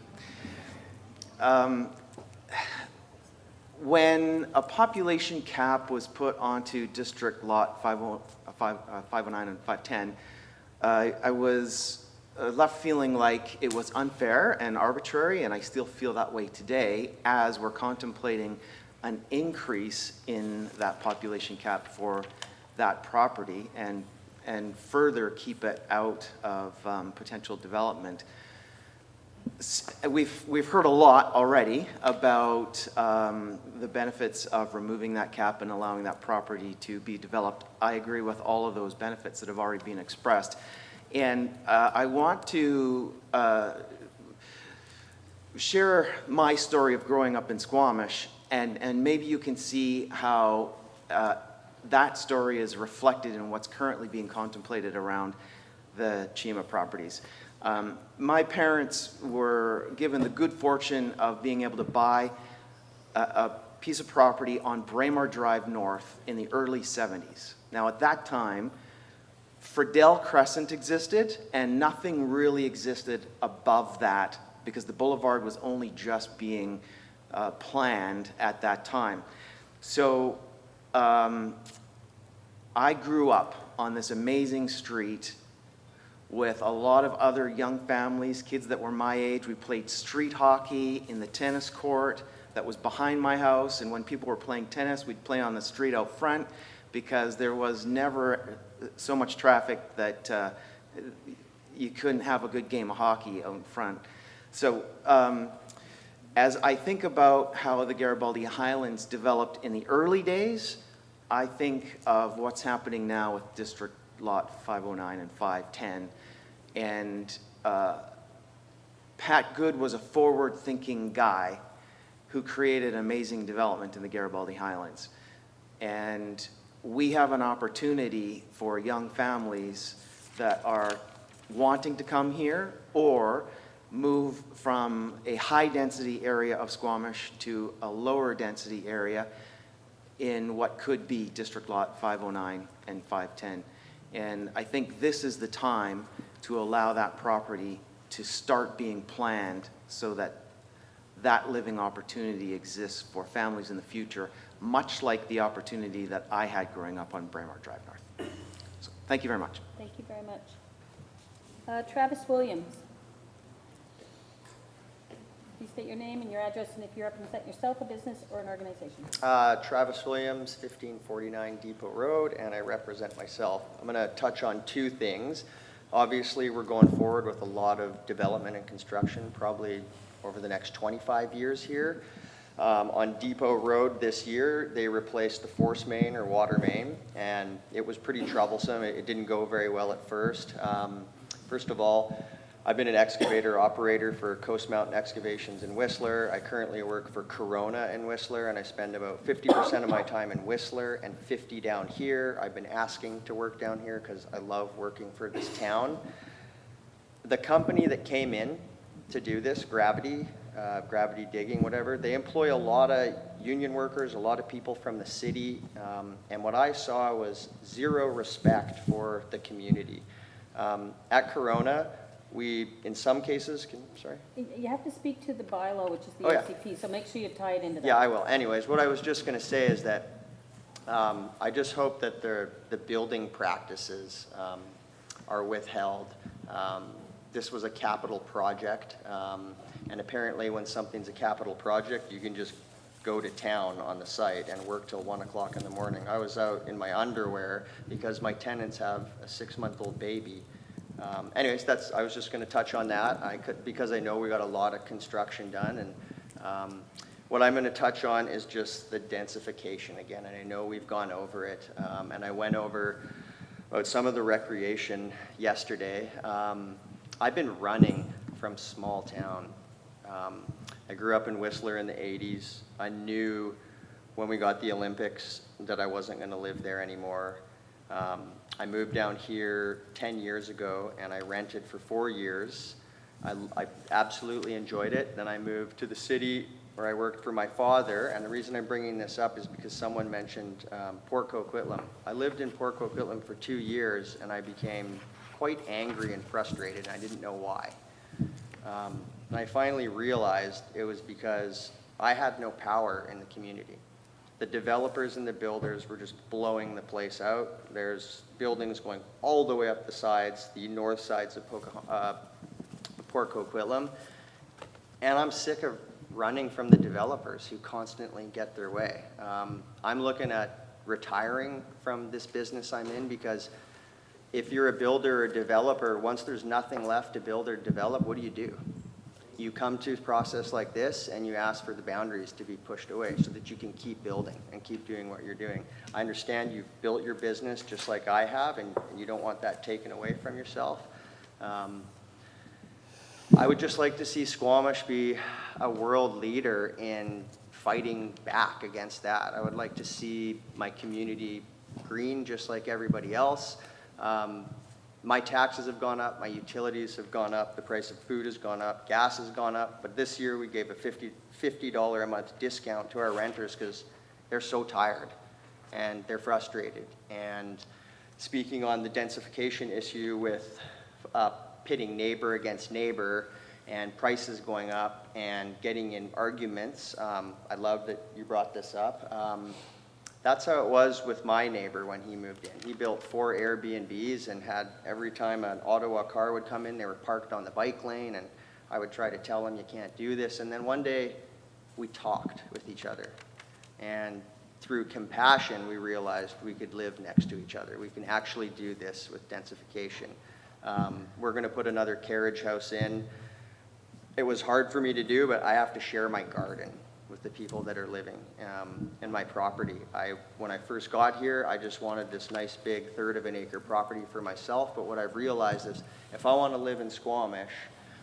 When a population cap was put onto District Lot 509 and 510, I was left feeling like it was unfair and arbitrary, and I still feel that way today as we're contemplating an increase in that population cap for that property and further keep it out of potential development. We've heard a lot already about the benefits of removing that cap and allowing that property to be developed. I agree with all of those benefits that have already been expressed. And I want to share my story of growing up in Squamish, and maybe you can see how that story is reflected in what's currently being contemplated around the Chima properties. My parents were given the good fortune of being able to buy a piece of property on Braemar Drive North in the early 70s. Now, at that time, Friedel Crescent existed, and nothing really existed above that because the boulevard was only just being planned at that time. So I grew up on this amazing street with a lot of other young families, kids that were my age. We played street hockey in the tennis court that was behind my house, and when people were playing tennis, we'd play on the street out front because there was never so much traffic that you couldn't have a good game of hockey out in front. So as I think about how the Garibaldi Highlands developed in the early days, I think of what's happening now with District Lot 509 and 510. And Pat Good was a forward-thinking guy who created an amazing development in the Garibaldi Highlands. And we have an opportunity for young families that are wanting to come here or move from a high-density area of Squamish to a lower-density area in what could be District Lot 509 and 510. And I think this is the time to allow that property to start being planned so that that living opportunity exists for families in the future, much like the opportunity that I had growing up on Braemar Drive North. So, thank you very much. Thank you very much. Travis Williams. Please state your name and your address, and if you represent yourself, a business, or an organization. Travis Williams, 1549 Depot Road, and I represent myself. I'm going to touch on two things. Obviously, we're going forward with a lot of development and construction, probably over the next 25 years here. On Depot Road this year, they replaced the force main or water main, and it was pretty troublesome. It didn't go very well at first. First of all, I've been an excavator operator for Coast Mountain Excavations in Whistler. I currently work for Corona in Whistler, and I spend about 50% of my time in Whistler and 50% down here. I've been asking to work down here because I love working for this town. The company that came in to do this, Gravity Digging, whatever, they employ a lot of union workers, a lot of people from the city, and what I saw was zero respect for the community. At Corona, we, in some cases, You have to speak to the bylaw, which is the Oh, yeah. ACP, so make sure you tie it into that. Yeah, I will. Anyways, what I was just going to say is that I just hope that the building practices are withheld. This was a capital project, and apparently when something's a capital project, you can just go to town on the site and work till 1 o'clock in the morning. I was out in my underwear because my tenants have a 6-month-old baby. Anyways, I was just going to touch on that. Because I know we got a lot of construction done, and what I'm going to touch on is just the densification again. And I know we've gone over it, and I went over about some of the recreation yesterday. I've been running from small town. I grew up in Whistler in the 80s. I knew when we got the Olympics that I wasn't going to live there anymore. I moved down here 10 years ago, and I rented for 4 years. I absolutely enjoyed it. Then I moved to the city where I worked for my father, and the reason I'm bringing this up is because someone mentioned Port Coquitlam. I lived in Port Coquitlam for 2 years, and I became quite angry and frustrated, and I didn't know why. And I finally realized it was because I had no power in the community. The developers and the builders were just blowing the place out. There's buildings going all the way up the sides, the north sides of Port Coquitlam. And I'm sick of running from the developers who constantly get their way. I'm looking at retiring from this business I'm in because if you're a builder or developer, once there's nothing left to build or develop, what do? You come to a process like this and you ask for the boundaries to be pushed away so that you can keep building and keep doing what you're doing. I understand you've built your business just like I have, and you don't want that taken away from yourself. I would just like to see Squamish be a world leader in fighting back against that. I would like to see my community green just like everybody else. My taxes have gone up, my utilities have gone up, the price of food has gone up, gas has gone up, but this year we gave a $50 a month discount to our renters because they're so tired and they're frustrated. And speaking on the densification issue with pitting neighbor against neighbor and prices going up and getting in arguments, I love that you brought this up. That's how it was with my neighbor when he moved in. He built 4 Airbnbs and had every time an Ottawa car would come in, they were parked on the bike lane, and I would try to tell him, you can't do this. And then one day, we talked with each other. And through compassion, we realized we could live next to each other. We can actually do this with densification. We're going to put another carriage house in. It was hard for me to do, but I have to share my garden with the people that are living in my property. When I first got here, I just wanted this nice big 1/3 of an acre property for myself, but what I've realized is if I want to live in Squamish,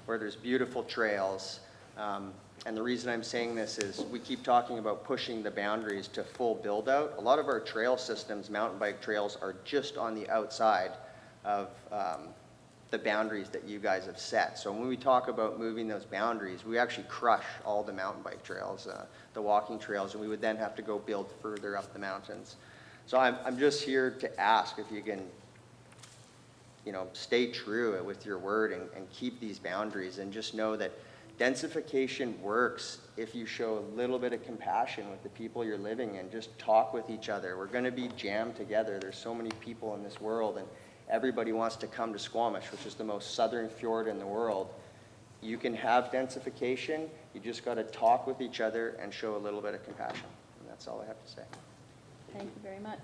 where there's beautiful trails, and the reason I'm saying this is we keep talking about pushing the boundaries to full build out. A lot of our trail systems, mountain bike trails, are just on the outside of the boundaries that you guys have set. So when we talk about moving those boundaries, we actually crush all the mountain bike trails, the walking trails, and we would then have to go build further up the mountains. So I'm just here to ask if you can, stay true with your word and keep these boundaries, and just know that densification works if you show a little bit of compassion with the people you're living in. Just talk with each other. We're going to be jammed together. There's so many people in this world, and everybody wants to come to Squamish, which is the most southern fjord in the world. You can have densification. You just got to talk with each other and show a little bit of compassion. And that's all I have to say. Thank you very much.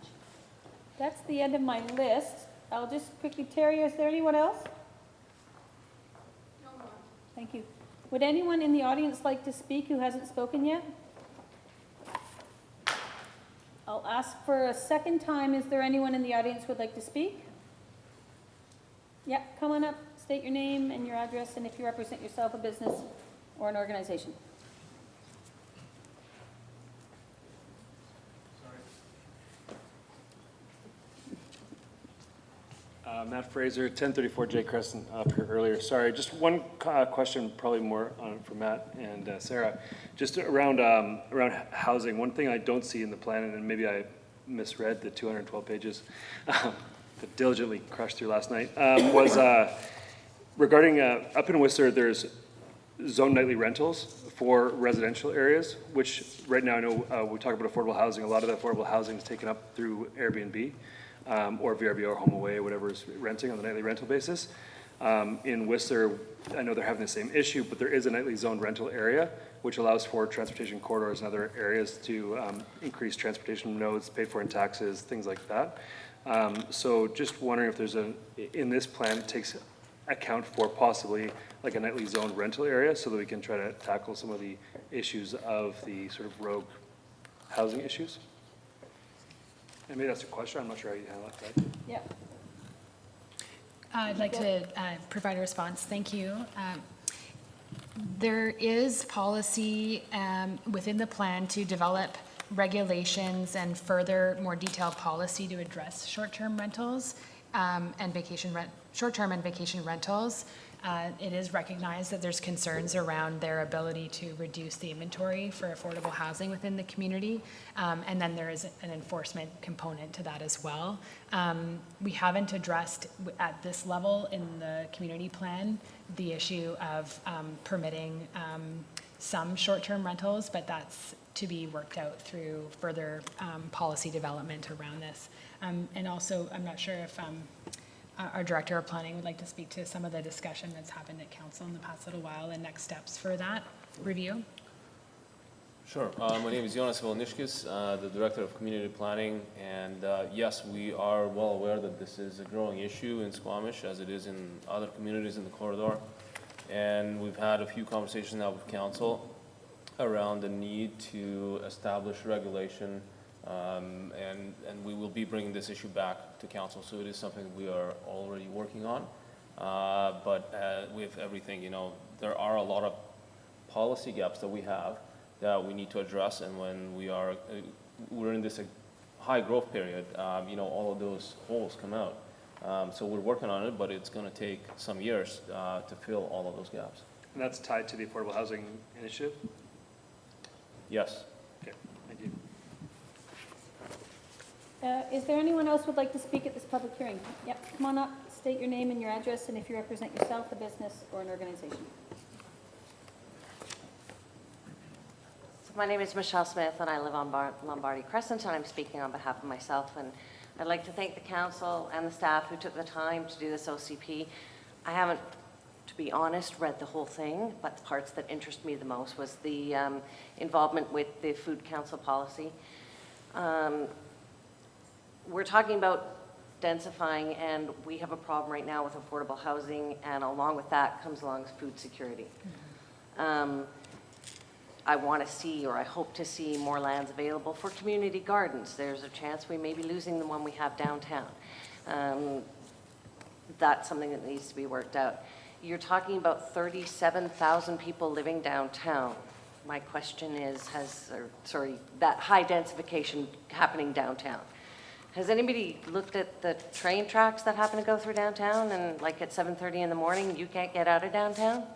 That's the end of my list. I'll just quickly, Terry, is there anyone else? No more. Thank you. Would anyone in the audience like to speak who hasn't spoken yet? I'll ask for a second time. Is there anyone in the audience who would like to speak? Yeah, come on up, state your name and your address, and if you represent yourself, a business or an organization. Matt Fraser, 1034 J Crescent, up here earlier. Sorry, just one question, probably more for Matt and Sarah. Just around housing, one thing I don't see in the plan, and maybe I misread the 212 pages, that diligently crushed through last night, was regarding up in Whistler, there's zone nightly rentals for residential areas, which right now I know we talk about affordable housing. A lot of the affordable housing is taken up through Airbnb or VRBO or HomeAway, whatever is renting on the nightly rental basis. In Whistler, I know they're having the same issue, but there is a nightly zoned rental area, which allows for transportation corridors and other areas to increase transportation nodes, paid for in taxes, things like that. So just wondering if there's in this plan, it takes account for possibly like a nightly zoned rental area so that we can try to tackle some of the issues of the sort of rogue housing issues. And maybe that's a question, I'm not sure how you handle that. Yeah. I'd like to provide a response. Thank you. There is policy within the plan to develop regulations and further more detailed policy to address short-term rentals and short-term and vacation rentals. It is recognized that there's concerns around their ability to reduce the inventory for affordable housing within the community, and then there is an enforcement component to that as well. We haven't addressed at this level in the community plan the issue of permitting some short-term rentals, but that's to be worked out through further policy development around this. And also, I'm not sure if our Director of Planning would like to speak to some of the discussion that's happened at Council in the past little while and next steps for that review. Sure. My name is Jonas Volnishkis, the Director of Community Planning, and yes, we are well aware that this is a growing issue in Squamish, as it is in other communities in the corridor. And we've had a few conversations now with Council around the need to establish regulation, and we will be bringing this issue back to Council, so it is something we are already working on. But with everything, there are a lot of policy gaps that we have that we need to address, and when we're in this high growth period, all of those holes come out. So we're working on it, but it's going to take some years to fill all of those gaps. And that's tied to the Affordable Housing Initiative? Yes. Okay, thank you. Is there anyone else who would like to speak at this public hearing? Yep, come on up, state your name and your address, and if you represent yourself, a business, or an organization. My name is Michelle Smith, and I live on Lombardy Crescent, and I'm speaking on behalf of myself. And I'd like to thank the council and the staff who took the time to do this OCP. I haven't, to be honest, read the whole thing, but the parts that interest me the most was the involvement with the Food Council policy. We're talking about densifying, and we have a problem right now with affordable housing, and along with that comes along food security. I want to see, or I hope to see, more lands available for community gardens. There's a chance we may be losing the one we have downtown. That's something that needs to be worked out. You're talking about 37,000 people living downtown. My question is, that high densification happening downtown. Has anybody looked at the train tracks that happen to go through downtown, and like at 7:30 in the morning, you can't get out of downtown?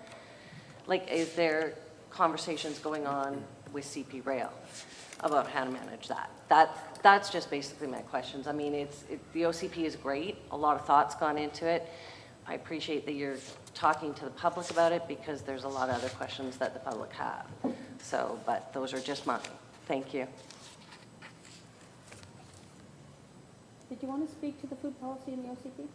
Like, is there conversations going on with CP Rail about how to manage that? That's just basically my questions. I mean, the OCP is great. A lot of thought's gone into it. I appreciate that you're talking to the public about it, because there's a lot of other questions that the public have. So, but those are just mine. Thank you. Did you want to speak to the food policy in the OCP?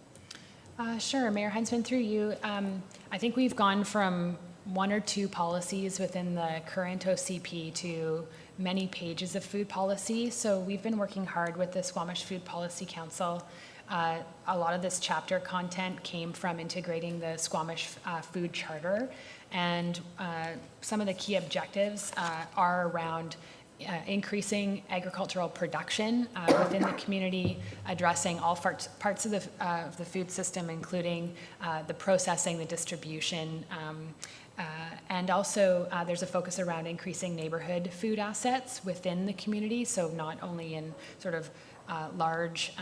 Sure, Mayor Heinzman, through you. I think we've gone from one or two policies within the current OCP to many pages of food policy. So we've been working hard with the Squamish Food Policy Council. A lot of this chapter content came from integrating the Squamish Food Charter, and some of the key objectives are around increasing agricultural production within the community, addressing all parts of the food system, including the processing, the distribution, and also there's a focus around increasing neighborhood food assets within the community, so not only in sort of large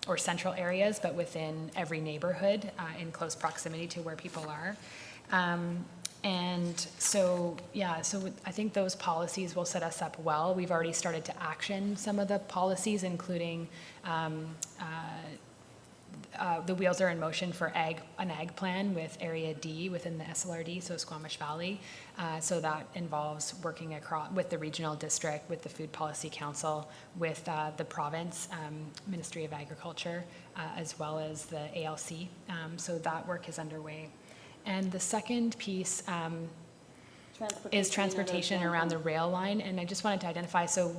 or central areas, but within every neighborhood in close proximity to where people are. And so, yeah, so I think those policies will set us up well. We've already started to action some of the policies, including the wheels are in motion for an ag plan with Area D within the SLRD, so Squamish Valley. So that involves working across with the regional district, with the Food Policy Council, with the province, Ministry of Agriculture, as well as the ALC. So that work is underway. And the second piece is transportation around the rail line. And I just wanted to identify, so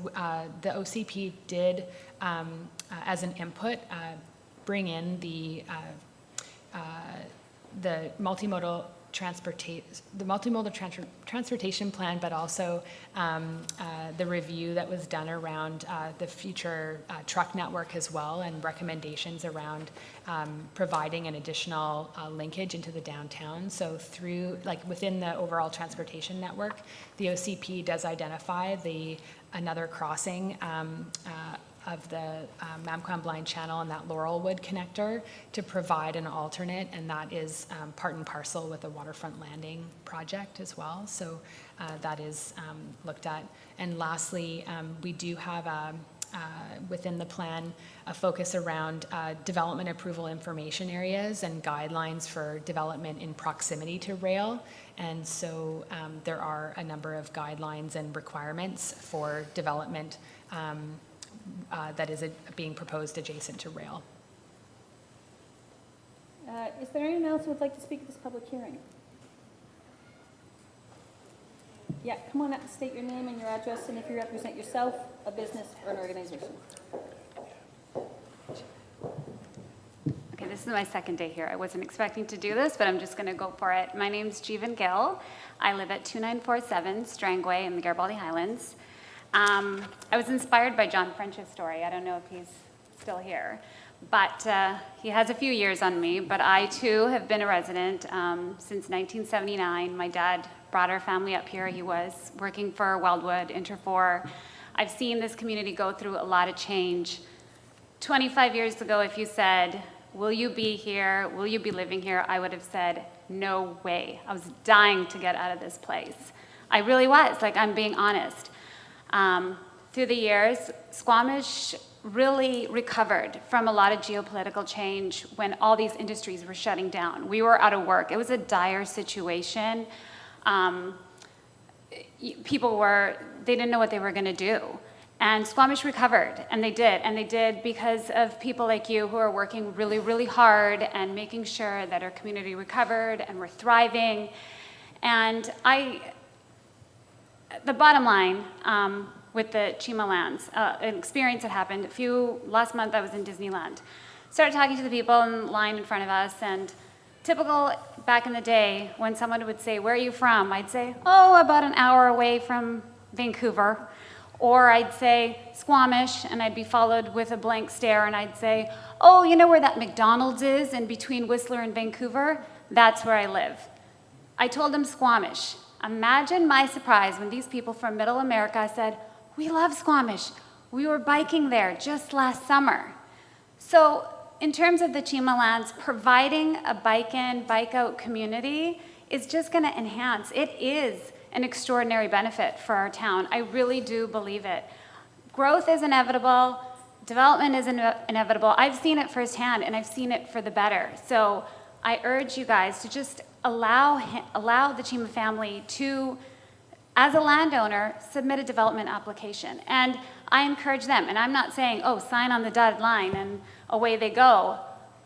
the OCP did, as an input, bring in the multimodal transportation plan, but also the review that was done around the future truck network as well, and recommendations around providing an additional linkage into the downtown. So through, like within the overall transportation network, the OCP does identify another crossing of the Mamquam Blind Channel and that Laurelwood connector to provide an alternate, and that is part and parcel with the waterfront landing project as well. So that is looked at. And lastly, we do have within the plan a focus around development approval information areas and guidelines for development in proximity to rail. And so there are a number of guidelines and requirements for development that is being proposed adjacent to rail. Is there anyone else who would like to speak at this public hearing? Yeah, come on up and state your name and your address, and if you represent yourself, a business, or an organization. Okay, this is my second day here. I wasn't expecting to do this, but I'm just going to go for it. My name's Jeevan Gill. I live at 2947 Strangway in the Garibaldi Highlands. I was inspired by John French's story. I don't know if he's still here, but he has a few years on me. But I, too, have been a resident since 1979. My dad brought our family up here. He was working for Weldwood, Interfor. I've seen this community go through a lot of change. 25 years ago, if you said will you be here? Will you be living here? I would have said, no way. I was dying to get out of this place. I really was, like, I'm being honest. Through the years, Squamish really recovered from a lot of geopolitical change when all these industries were shutting down. We were out of work. It was a dire situation. They didn't know what they were going to do. And Squamish recovered, and they did because of people like you who are working really, really hard and making sure that our community recovered and we're thriving. And the bottom line, with the Chima lands, an experience that happened last month. I was in Disneyland. Started talking to the people in line in front of us, and typical back in the day when someone would say, where are you from? I'd say, oh, about an hour away from Vancouver. Or I'd say Squamish, and I'd be followed with a blank stare, and I'd say, oh, you know where that McDonald's is in between Whistler and Vancouver? That's where I live. I told them Squamish. Imagine my surprise when these people from Middle America said, we love Squamish. We were biking there just last summer. So in terms of the Chima lands, providing a bike-in, bike-out community is just going to enhance. It is an extraordinary benefit for our town. I really do believe it. Growth is inevitable. Development is inevitable. I've seen it firsthand, and I've seen it for the better. So I urge you guys to just allow the Chima family to, as a landowner, submit a development application. And I encourage them, and I'm not saying, oh, sign on the dotted line and away they go.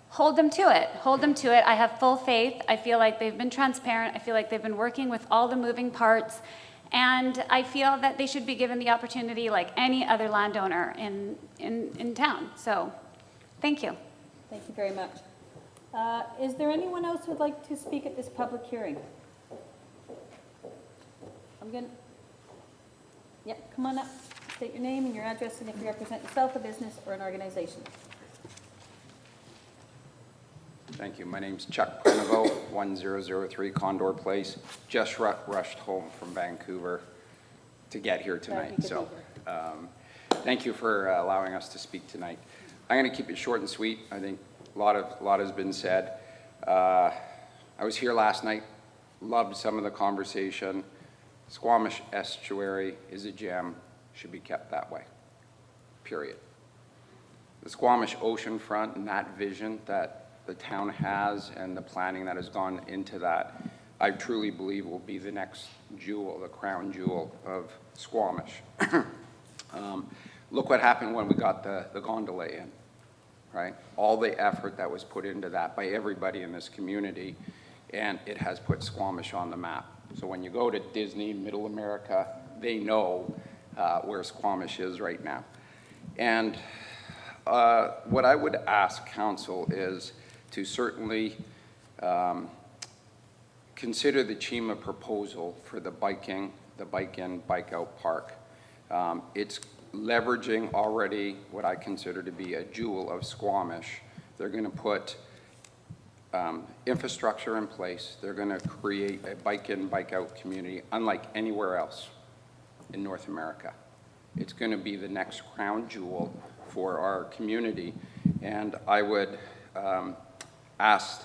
Hold them to it. Hold them to it. I have full faith. I feel like they've been transparent. I feel like they've been working with all the moving parts. And I feel that they should be given the opportunity like any other landowner in town. So, thank you. Thank you very much. Is there anyone else who would like to speak at this public hearing? Come on up. State your name and your address, and if you represent yourself, a business, or an organization. Thank you. My name's Chuck Prenovo, 1003 Condor Place. Just rushed home from Vancouver to get here tonight. So thank you for allowing us to speak tonight. I'm going to keep it short and sweet. I think a lot has been said. I was here last night, loved some of the conversation. Squamish Estuary is a gem, should be kept that way, period. The Squamish oceanfront and that vision that the town has and the planning that has gone into that, I truly believe will be the next jewel, the crown jewel of Squamish. Look what happened when we got the gondola in, right? All the effort that was put into that by everybody in this community, and it has put Squamish on the map. So when you go to Disney, Middle America, they know where Squamish is right now. And what I would ask council is to certainly consider the Chima proposal for the bike-in, bike-out park. It's leveraging already what I consider to be a jewel of Squamish. They're going to put infrastructure in place. They're going to create a bike-in, bike-out community unlike anywhere else in North America. It's going to be the next crown jewel for our community, and I would ask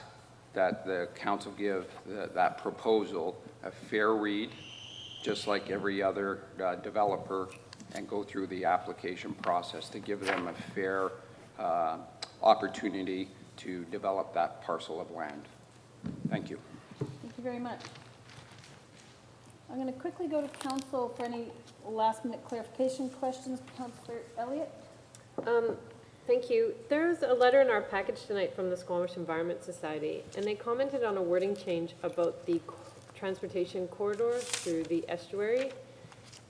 that the council give that proposal a fair read, just like every other developer, and go through the application process to give them a fair opportunity to develop that parcel of land. Thank you. Thank you very much. I'm going to quickly go to council for any last-minute clarification questions. Councillor Elliott? Thank you. There's a letter in our package tonight from the Squamish Environment Society, and they commented on a wording change about the transportation corridor through the estuary.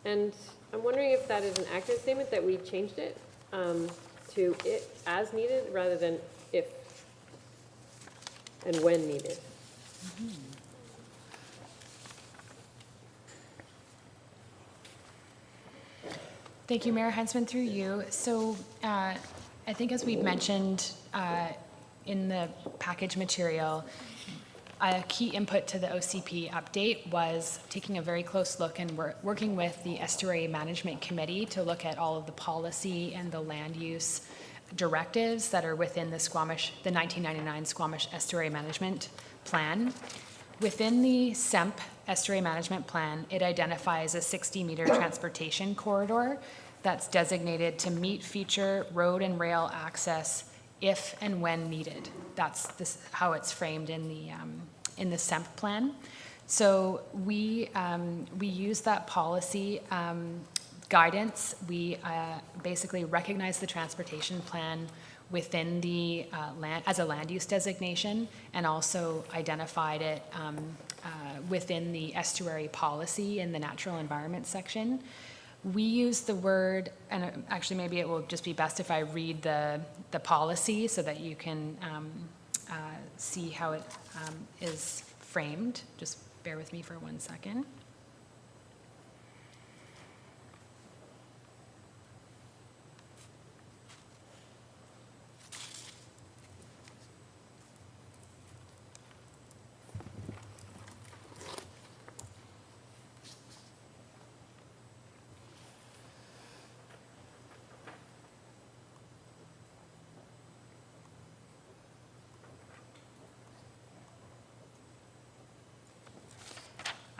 And I'm wondering if that is an accurate statement, that we changed it to it as needed rather than if and when needed. Thank you, Mayor Heinzman, through you. So I think as we've mentioned in the package material, a key input to the OCP update was taking a very close look and working with the Estuary Management Committee to look at all of the policy and the land use directives that are within the 1999 Squamish Estuary Management Plan. Within the SEMP Estuary Management Plan, it identifies a 60-meter transportation corridor that's designated to meet future road and rail access if and when needed. That's how it's framed in the SEMP plan. So we use that policy guidance. We basically recognize the transportation plan within the land as a land use designation, and also identified it within the estuary policy in the natural environment section. We use the word, and actually maybe it will just be best if I read the policy so that you can see how it is framed. Just bear with me for 1 second.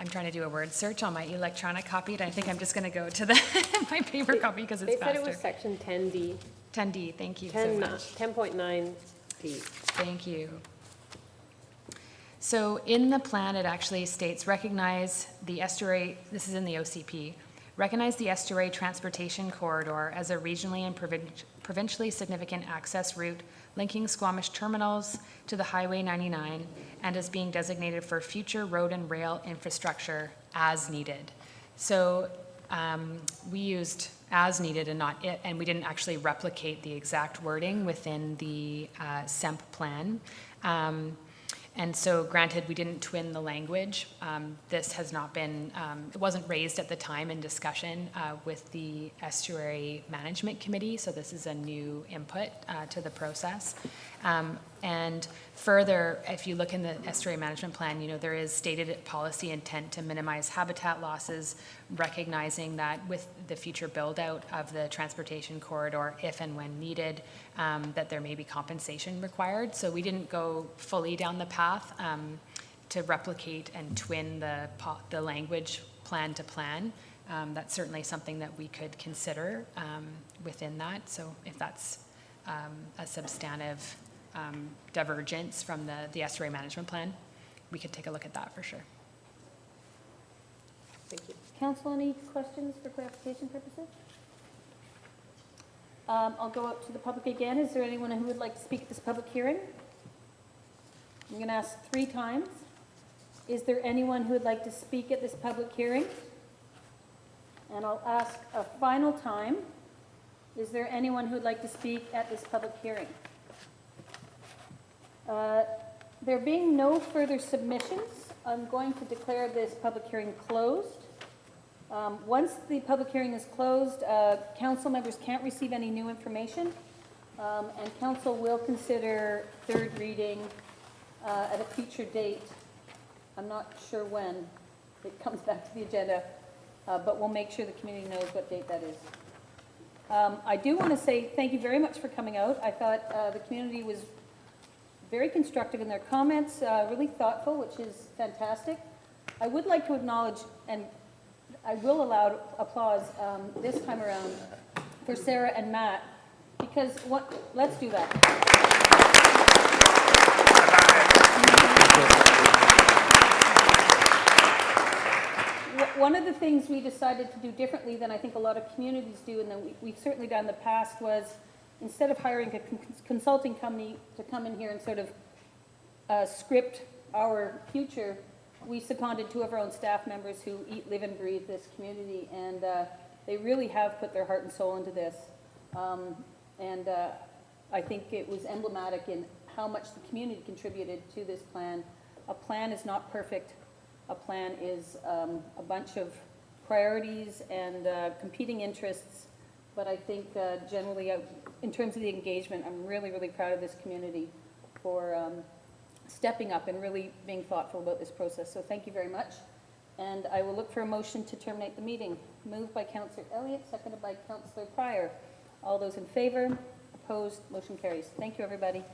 I'm trying to do a word search on my electronic copy, and I think I'm just going to go to my paper copy because it's faster. They said it was section 10D. 10D, thank you so much. 10.9D. Thank you. So in the plan, it actually states, recognize the estuary, this is in the OCP, recognize the estuary transportation corridor as a regionally and provincially significant access route linking Squamish terminals to the Highway 99 and as being designated for future road and rail infrastructure as needed. So we used as needed and not it, and we didn't actually replicate the exact wording within the SEMP plan. And so granted, we didn't twin the language. This has not been, it wasn't raised at the time in discussion with the Estuary Management Committee, so this is a new input to the process. And further, if you look in the Estuary Management Plan, there is stated policy intent to minimize habitat losses, recognizing that with the future build out of the transportation corridor, if and when needed, that there may be compensation required. So we didn't go fully down the path to replicate and twin the language plan to plan. That's certainly something that we could consider within that. So if that's a substantive divergence from the estuary management plan, we could take a look at that for sure. Thank you. Council, any questions for clarification purposes? I'll go out to the public again. Is there anyone who would like to speak at this public hearing? I'm going to ask 3 times. Is there anyone who would like to speak at this public hearing? And I'll ask a final time. Is there anyone who would like to speak at this public hearing? There being no further submissions, I'm going to declare this public hearing closed. Once the public hearing is closed, council members can't receive any new information, and council will consider third reading at a future date. I'm not sure when it comes back to the agenda, but we'll make sure the community knows what date that is. I do want to say thank you very much for coming out. I thought the community was very constructive in their comments, really thoughtful, which is fantastic. I would like to acknowledge, and I will allow applause this time around for Sarah and Matt, because let's do that. One of the things we decided to do differently than I think a lot of communities do, and that we've certainly done in the past, was instead of hiring a consulting company to come in here and sort of script our future, we seconded 2 of our own staff members who eat, live, and breathe this community, and they really have put their heart and soul into this. And I think it was emblematic in how much the community contributed to this plan. A plan is not perfect. A plan is a bunch of priorities and competing interests, but I think generally, in terms of the engagement, I'm really, really proud of this community for stepping up and really being thoughtful about this process. So thank you very much. And I will look for a motion to terminate the meeting. Moved by Councillor Elliott, seconded by Councillor Pryor. All those in favor? Opposed? Motion carries. Thank you, everybody.